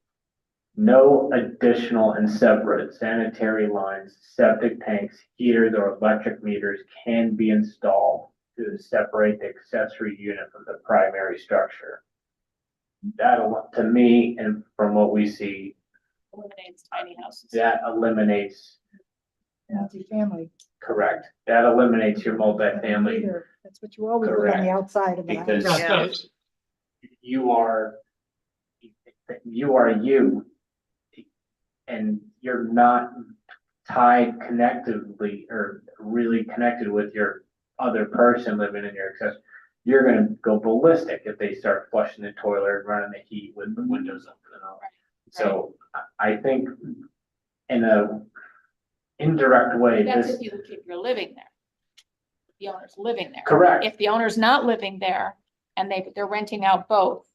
No additional and separate sanitary lines, septic tanks, heaters, or electric meters can be installed to separate the accessory unit from the primary structure. That, to me, and from what we see, eliminates tiny houses. that eliminates, Multi-family. correct, that eliminates your multifamily. Either. That's what you always put on the Correct. outside of the house. Because Yeah. you are you, and you're not tied connectively or really connected with your other person living in your accessory. You're gonna go ballistic if they start flushing the toilet, running the heat with the windows open and all. So I think in a indirect way, That's this, if you're living there. The owner's living there. correct. If the owner's not living there and they're renting out both.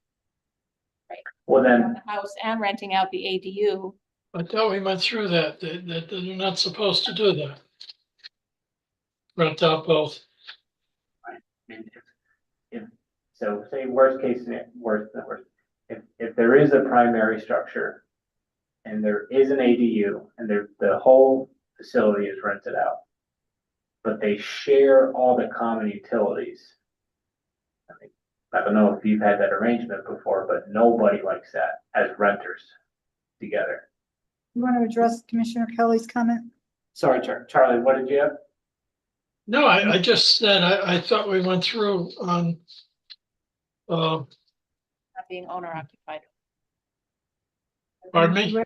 Well, The then, house and renting out the ADU. I thought we went through that they're not supposed to do that. Rent out both. so say worst case, worst, if there is a primary structure and there is an ADU and the whole facility is rented out, but they share all the common utilities. I don't know if you've had that arrangement before, but nobody likes that as renters together. You want to address Commissioner Kelly's comment? Sorry, Charlie, what did you have? No, I just said, I thought we went through on, Not being owner occupied, pardon me?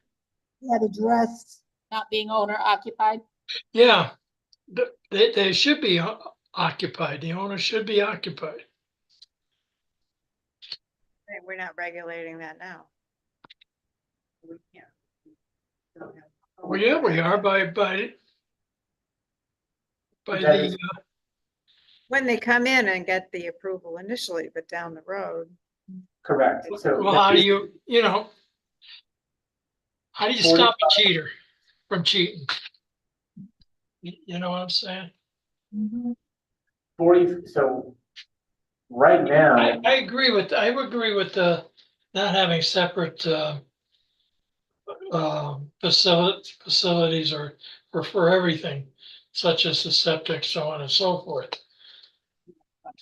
You had addressed, not being owner occupied. Yeah, they should be occupied. The owner should be occupied. We're not regulating that now. We can't. We don't have- Well, yeah, we are by the, When they come in and get the approval initially, but down the road. Correct. So well, how do you know? How do you stop a cheater from cheating? You know what I'm saying? 40, so right now, I agree with the not having separate facilities or for everything, such as the septic, so on and so forth.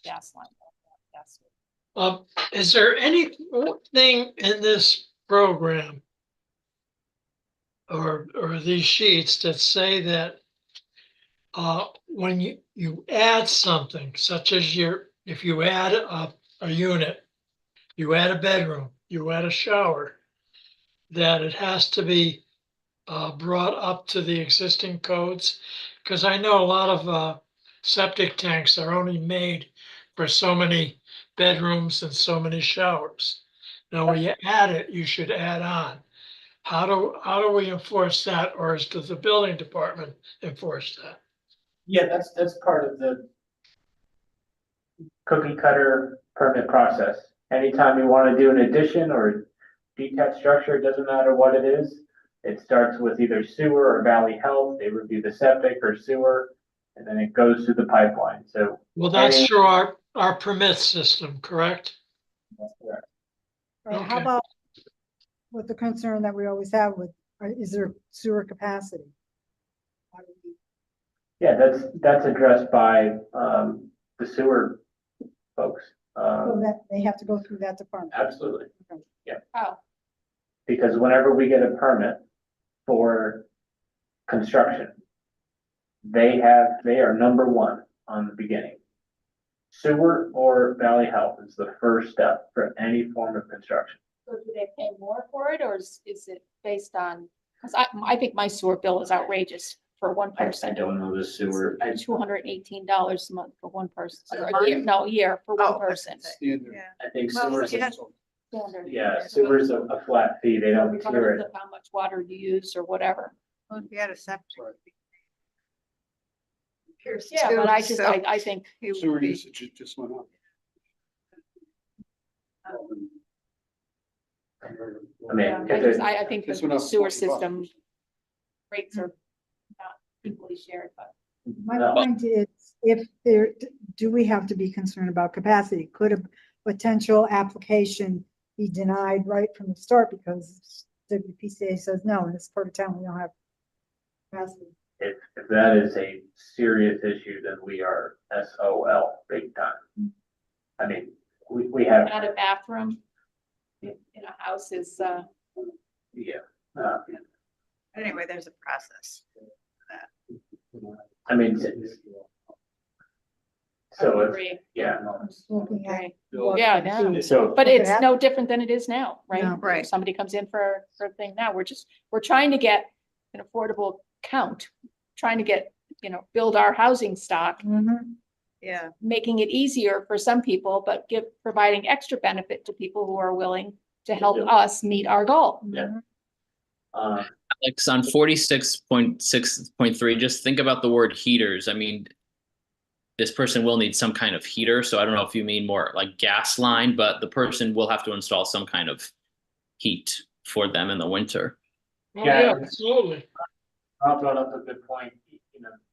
Gas line. Gas. Is there anything in this program or these sheets that say that when you add something, such as if you add a unit, you add a bedroom, you add a shower, that it has to be brought up to the existing codes? Because I know a lot of septic tanks are only made for so many bedrooms and so many showers. Now, when you add it, you should add on. How do we enforce that, or does the building department enforce that? Yeah, that's part of the cookie cutter permit process. Anytime you want to do an addition or detached structure, it doesn't matter what it is. It starts with either sewer or Valley Health. They review the septic or sewer, and then it goes through the pipeline. So. Well, that's through our permit system, correct? That's correct. Right, how Okay. about with the concern that we always have with, is there sewer capacity? How do we- Yeah, that's addressed by the sewer folks. So that they have to go through that department? Absolutely. Okay. Yeah. Oh, Because whenever we get a permit for construction, they are number one on the beginning. Sewer or Valley Health is the first step for any form of construction. so do they pay more for it, or is it based on, because I think my sewer bill is outrageous for one I person. don't know the sewer. $218 a month for one person, A or month? a year for Oh, one person. Yeah. I think Well, sewer's, yeah. 200. yeah, sewer's a flat fee. They don't tier Regardless it. of how much water you use or whatever. Well, if you had a septic. Here's Yeah, but two, I just, so I think, it would Sewer be- usage just went up. I mean, yeah, if it, I think This went the up sewer 40 bucks. system rates are not equally shared, but. My No. point is, if there, do we have to be concerned about capacity? Could a potential application be denied right from the start because WPCA says, no, in this part of town, we don't have capacity? if that is a serious issue, then we are SOL big time. I mean, we have, Add a bathroom in a house is, yeah. Anyway, there's a process. I mean, so if, agree. yeah. I'm just looking at Okay. what Yeah, the no. sewer- So, But Okay, it's that- no different than it is now, right? No. Right. If somebody comes in for a thing now, we're trying to get an affordable count, trying to get, build our housing stock, Mhm. Yeah, making it easier for some people, but providing extra benefit to people who are willing to help us meet our goal. Yeah. Like on 46.6.3, just think about the word heaters. I mean, this person will need some kind of heater. So I don't know if you mean more like gas line, but the person will have to install some kind of heat for them in the winter. Oh, Yeah. yeah, absolutely. Rob brought up a good point.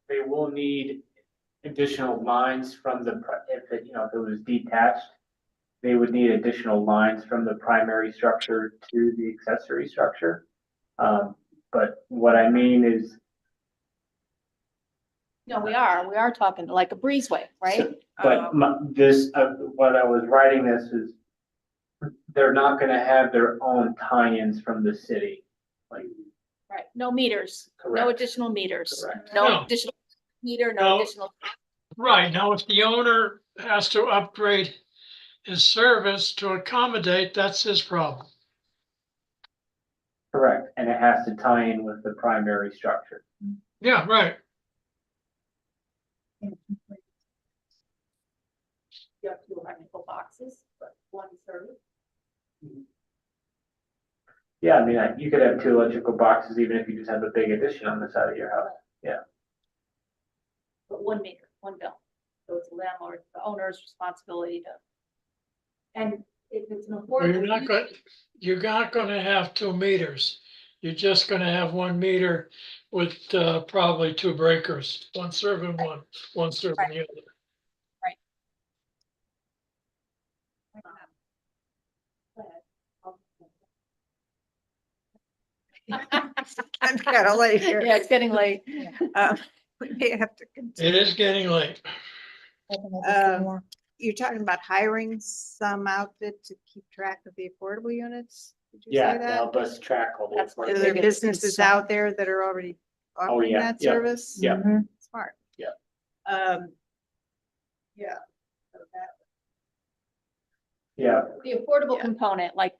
They will need additional lines from if it was detached, they would need additional lines from the primary structure to the accessory structure. But what I mean is, No, we are talking like a breezeway, right? but what I was writing this is, they're not gonna have their own tie-ins from the city, like. Right, no meters, no Correct. additional meters, Correct. no No. additional meter, no No. additional. Right, now if the owner has to upgrade his service to accommodate, that's his problem. Correct, and it has to tie in with the primary structure. Yeah, right. You have two electrical boxes, but one service. Yeah, I mean, you could have 2 electrical boxes even if you just have a big addition on the side of your house. Yeah. But one meter, one bill. So it's the landlord, the owner's responsibility to. And if it's an Well, affordable. you're not gonna have 2 meters. You're just gonna have 1 meter with probably 2 breakers, one serving one serving the other. It's kind of late here. Yeah, it's getting late. We may have to continue. It is getting late. You're talking about hiring some outfit to keep track of the affordable units? Did you Yeah, say to that? help us track all the. That's what Are affordable- there biggest businesses concern. out there that are already offering yeah, that yeah, service? yeah. Mhm. Smart. Yeah. Yeah. So that- Yeah, The affordable Yeah. component, like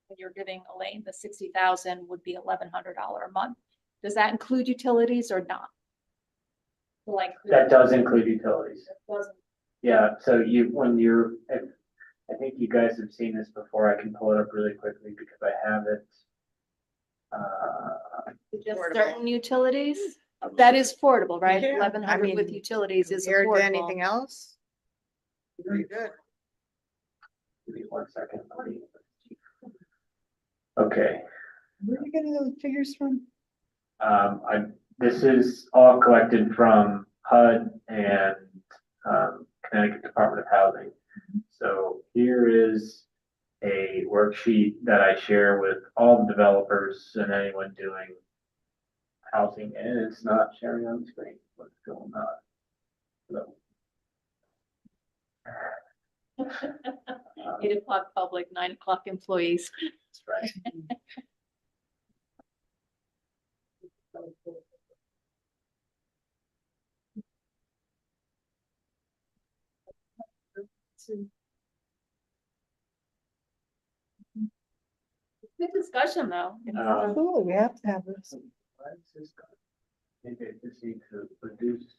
when you're giving Elaine the 60,000 would be $1,100 a month. Does that include utilities or not? Like. that does include utilities. Doesn't. Yeah, so I think you guys have seen this before. I can pull it up really quickly because I have it. Just Affordable. certain utilities? That is affordable, right? Yeah, I 1,100 with mean, utilities is Compared to affordable. anything else? Very good. Give me 1 second. Okay, Where are you getting those figures from? this is all collected from HUD and, Connecticut Department of Housing. So here is a worksheet that I share with all the developers and anyone doing housing, and it's not sharing on the screen. What's going on? So, 8 o'clock public, 9 o'clock employees. that's right. Good discussion, though. Absolutely, we have to have this. Why is this going? Maybe I just need to reduce.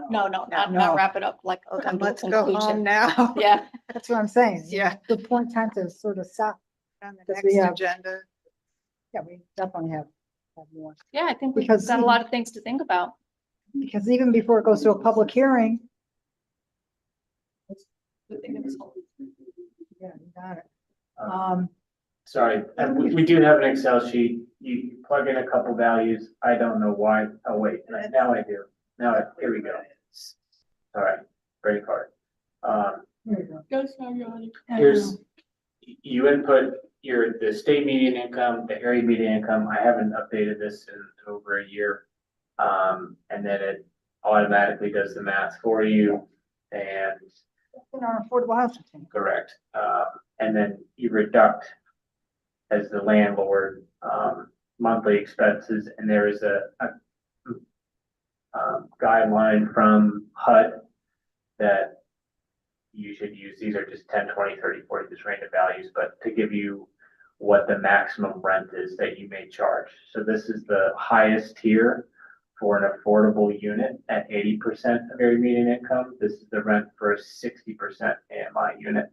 No, not No. wrap it up like. Oh, come then to a let's go conclusion. home now. Yeah. That's what I'm saying. Yeah. The point time to sort of stop. On the Because we next have- agenda. Yeah, we definitely have more. Yeah, I think we've Because got a lot of things to think about. Because even before it goes to a public hearing. Yeah, you got it. Sorry, we do have an Excel sheet. You plug in a couple values. I don't know why. Oh, wait, now I do. Here we go. All right, great card. Here's, you input the state median income, the area median income. I haven't updated this in over a year. And then it automatically does the math for you and In our affordable housing. thing. correct. And then you deduct as the landlord, monthly expenses, and there is a guideline from HUD that you should use. These are just 10, 20, 30, 40, just random values, but to give you what the maximum rent is that you may charge. So this is the highest tier for an affordable unit at 80% of area median income. This is the rent for a 60% AMI unit.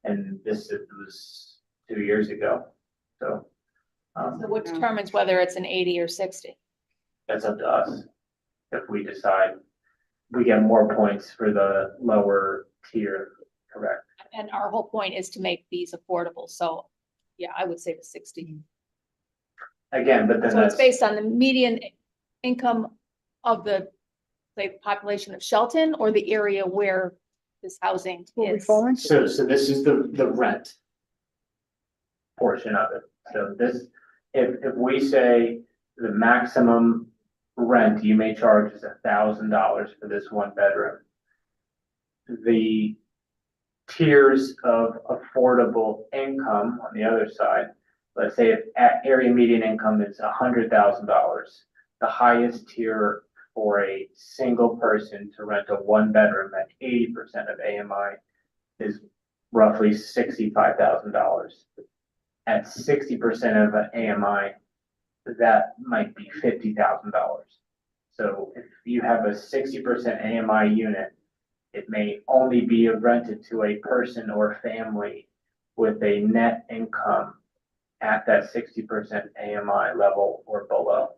And this was 2 years ago. So, So what determines whether it's an 80 or 60? that's up to us. If we decide we get more points for the lower tier, correct? And our whole point is to make these affordable. So, yeah, I would say the 60. Again, but then So it's that's, based on the median income of the, say, population of Shelton or the area where this housing Will we is. fall into? so this is the rent portion of it. So this, if we say the maximum rent you may charge is $1,000 for this 1 bedroom, the tiers of affordable income on the other side, let's say if area median income is $100,000, the highest tier for a single person to rent a 1 bedroom at 80% of AMI is roughly $65,000. At 60% of an AMI, that might be $50,000. So if you have a 60% AMI unit, it may only be rented to a person or family with a net income at that 60% AMI level or below.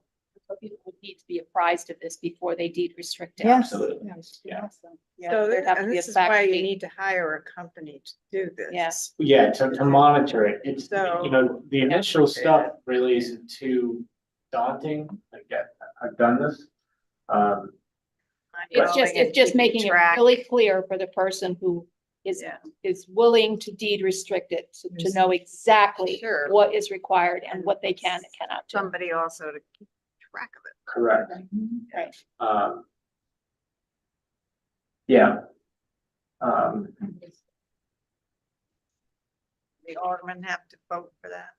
So people would need to be apprised of this before they deed restrict it. Yes. Absolutely. Yes. Yeah. Yeah, So there'd have to and be a this is fact why you sheet. need to hire a company to do this. Yes. Yeah, to monitor it. It's, So- you know, the initial stuff really isn't too daunting. Like, I've done this. It's just making it really clear for the person who is willing to deed restrict it, to know exactly Sure. what is required and what they can and cannot do. Somebody also to keep track of it. Correct. Right. Yeah. The aldermen have to vote for that.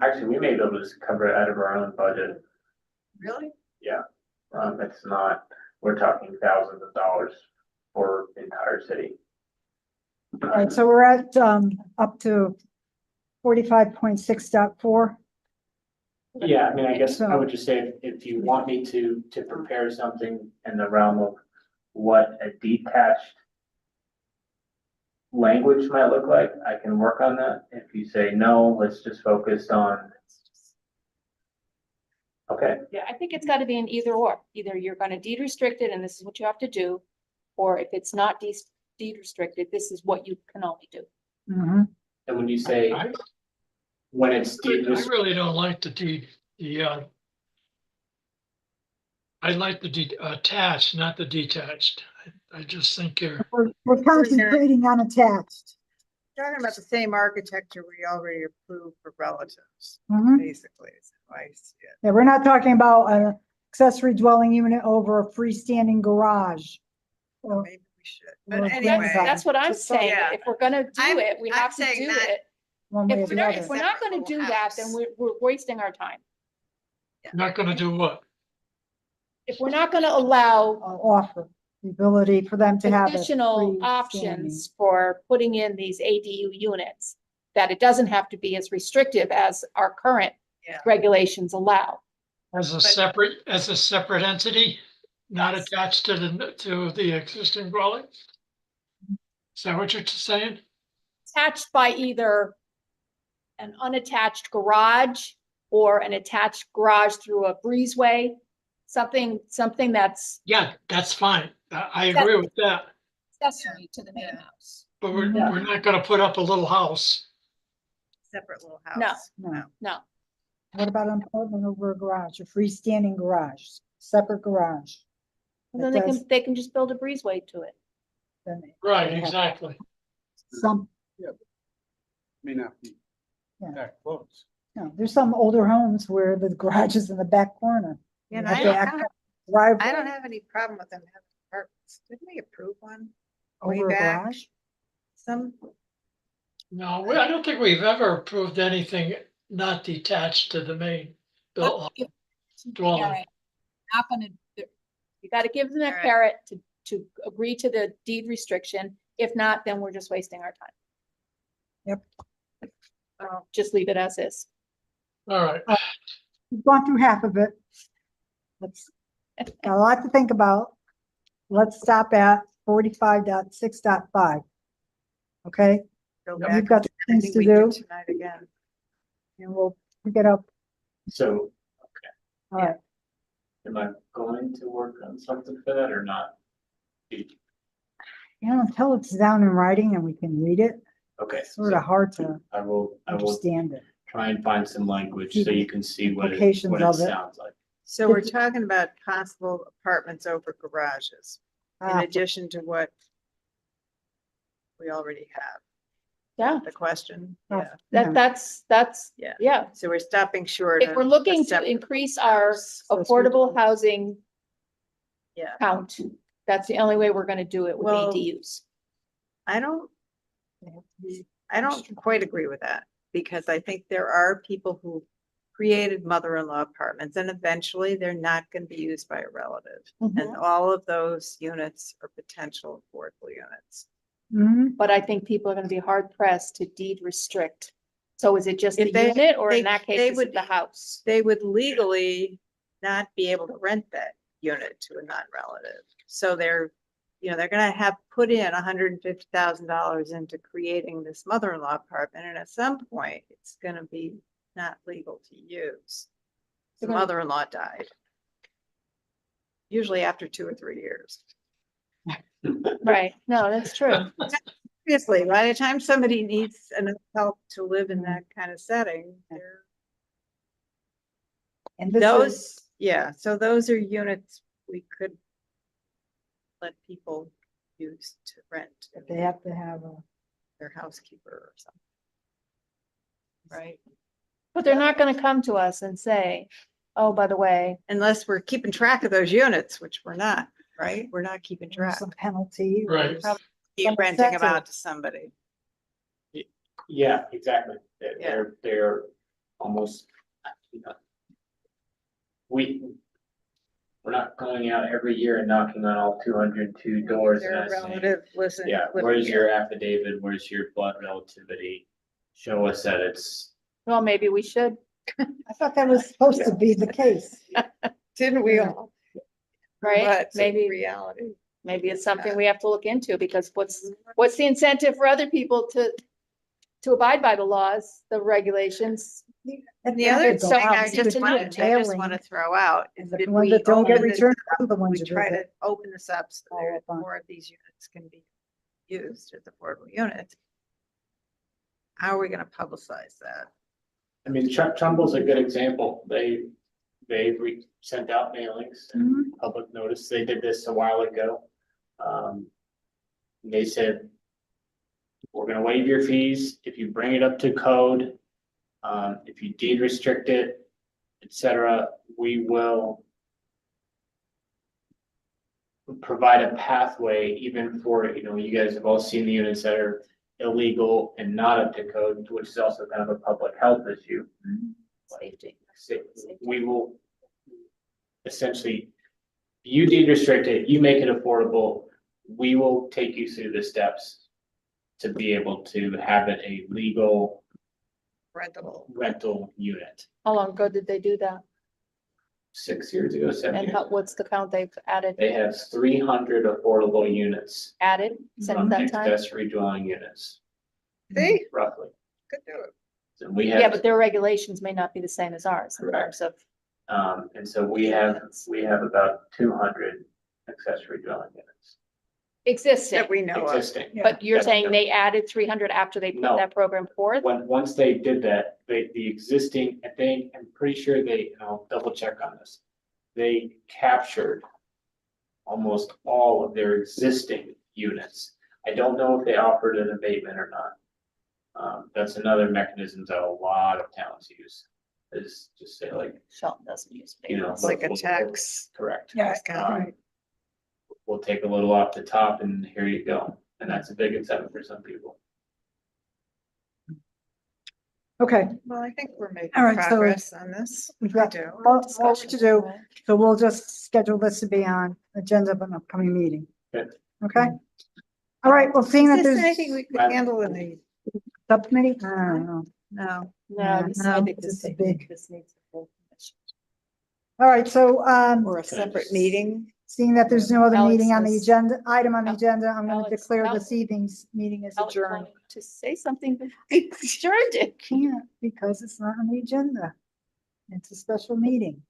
Actually, we may be able to just cover it out of our own budget. Really? Yeah. It's not, we're talking thousands of dollars for the entire city. All right, so we're at, up to 45.6.4. Yeah, I mean, I guess I So- would just say, if you want me to prepare something in the realm of what a detached language might look like, I can work on that. If you say, no, let's just focus on. Okay, Yeah, I think it's gotta be an either or. Either you're gonna deed restrict it and this is what you have to do, or if it's not deed restricted, this is what you can only do. Mhm. and when you say, when it's deed I restricted, really don't like I like the attached, not the detached. I just think you're, We're concentrating on attached. Talking about the same architecture we already approved for relatives, Mhm. basically, is how I see it. Yeah, we're not talking about an accessory dwelling unit over a freestanding garage. Or- Maybe we should, Or but a anyway. grandfather. That's what I'm Just so- saying. Yeah. If we're gonna do I'm- it, we I'm have to saying do not- it. One way or If the we're other. not gonna Separate do little that, then house. we're wasting our time. not gonna do what? If we're not gonna allow Offer the ability for them to have. a additional freestanding- options for putting in these ADU units, that it doesn't have to be as restrictive as our current Yeah. regulations allow. As a separate entity, not attached to the existing dwelling? Is that what you're saying? Attached by either an unattached garage or an attached garage through a breezeway, something that's Yeah, that's fine. I agree with that, accessory to the main house. but we're not gonna put up a little house. Separate little No. house. No. No, What about an apartment over a garage, a freestanding garage, separate garage? and then they can just build a breezeway to it. Then they- Right, they have exactly. Some, May not be Yeah. that close. no, there's some older homes where the garage is in the back corner. Yeah, and You have I to don't act- have- driveway I don't have any problem with them having apartments. Didn't we approve one? Way Over a back? garage? Some, No, I don't think we've ever approved anything not detached to the main building. Dwelling. Carrot. Not gonna, you gotta give them a Alright. carrot to agree to the deed restriction. If not, then we're just wasting our time. Yep. Just leave it as is. All right. We've gone through half of it. Let's, got a lot to think about. Let's stop at 45.6.5. Okay, go Yep. back. you've got and things think to we do do, tonight again. and we'll pick it up. so All right, am I going to work on something for that or not? until it's down in writing and we can read it, Okay. it's sort of hard to I will understand it. try and find some language so you can see what it Implications of it. sounds like. So we're talking about possible apartments over garages, in Ah, addition to what we already have. Yeah, The question, Oh, yeah, yeah. that's, yeah. yeah. So we're stopping short. If of we're a looking to separate increase our house. affordable housing Yeah, count, that's the only way we're gonna do it with Well, ADUs. I don't quite agree with that, because I think there are people who created mother-in-law apartments, and eventually they're not gonna be used by a relative. And all of those units are potential affordable units. Mhm. But I think people are gonna be hard pressed to deed restrict. So is it just the If they- unit, or in they- that they case, is would it the be- house? They would legally not be able to rent that unit to a non-relative. So they're gonna have put in $150,000 into creating this mother-in-law apartment, and at some point, it's gonna be not legal to use. The They're gonna- mother-in-law died. Usually after 2 or 3 years. Right, no, that's true. Seriously, by the time somebody needs enough help to live in that kind of setting, they're And this is, those, yeah, so those are units we could let people use to rent If they have to have their housekeeper or something. Right? But they're not gonna come to us and say, oh, by the way, Unless we're keeping track of those units, which we're not, right? We're not keeping track. some penalty. or Right. some Keep renting them incentive. out to somebody. Yeah, exactly. Yeah. They're almost, you know, we're not going out every year and knocking on all 202 doors. Their and saying, relative listen. yeah, living where's here. your affidavit? Where's your blood relativity? Show us that it's, well, maybe we should. I thought that was supposed to be the case. Didn't we all? Right? But Maybe, reality. maybe it's something we have to look into, because what's the incentive for other people to abide by the laws, the regulations? And the other It's thing so I obvious just to want do. to throw out is The that ones we that don't get open this returned up, are the ones we you try to visit. open this up so Follow there up on. more of these units can be used as affordable units. How are we gonna publicize that? I mean, Trumbull's a good example. They sent out mailings and public notice. They did this a while ago. They said, we're gonna waive your fees if you bring it up to code. If you deed restrict it, etc., we will provide a pathway even for, you know, you guys have all seen the units that are illegal and not up to code, which is also kind of a public health issue. Safety. We will essentially, you deed restrict it, you make it affordable, we will take you through the steps to be able to have it a legal rental unit. How long ago did they do that? 6 years ago, 7 And years. what's the count they've added? They have 300 affordable units Added since that time? accessory dwelling units, See, roughly. could do it. So we Yeah, have, but their regulations may not be the same as ours in Correct. terms of, and so we have about 200 accessory dwelling units existing. That we know of. existing. But you're That- saying they added 300 after they put No. that program forth? Once they did that, the existing, I think, I'm pretty sure and I'll double check on this. They captured almost all of their existing units. I don't know if they offered an abatement or not. That's another mechanism that a lot of towns use, is just say like, Shelton doesn't use. you know. It's like a we'll- tax. Correct. Yeah. We'll take a little off the top and here you go. And that's a big incentive for some people. Okay, Well, I think we're making All right, so progress on this. we've We got do. more work to do, so we'll just schedule this to be on agenda of an upcoming meeting. Okay. Okay? All right, well, seeing that Is this there's anything we could handle in the, subcommittee, I don't know. no, No, this, I think this this, is big. this needs a full commission. All right, so, or a separate meeting? seeing that there's no other Alex meeting on the has- agenda, item on the agenda, I'm gonna Alex- declare Alex- this evening's meeting as Alex adjourned. wanted to say something, but I adjourned it. Can't, because it's not on the agenda. It's a special meeting.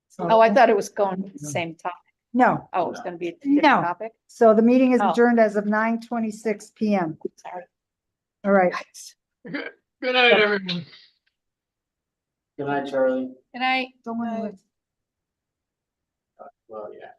So- Oh, I thought it was going to the same topic. No, Oh, it's gonna be a different No. topic? so the meeting is Oh. adjourned as of 9:26 PM. Sorry. All right. Good night, everyone. Good night, Charlie. Good night. Don't worry. Well, yeah.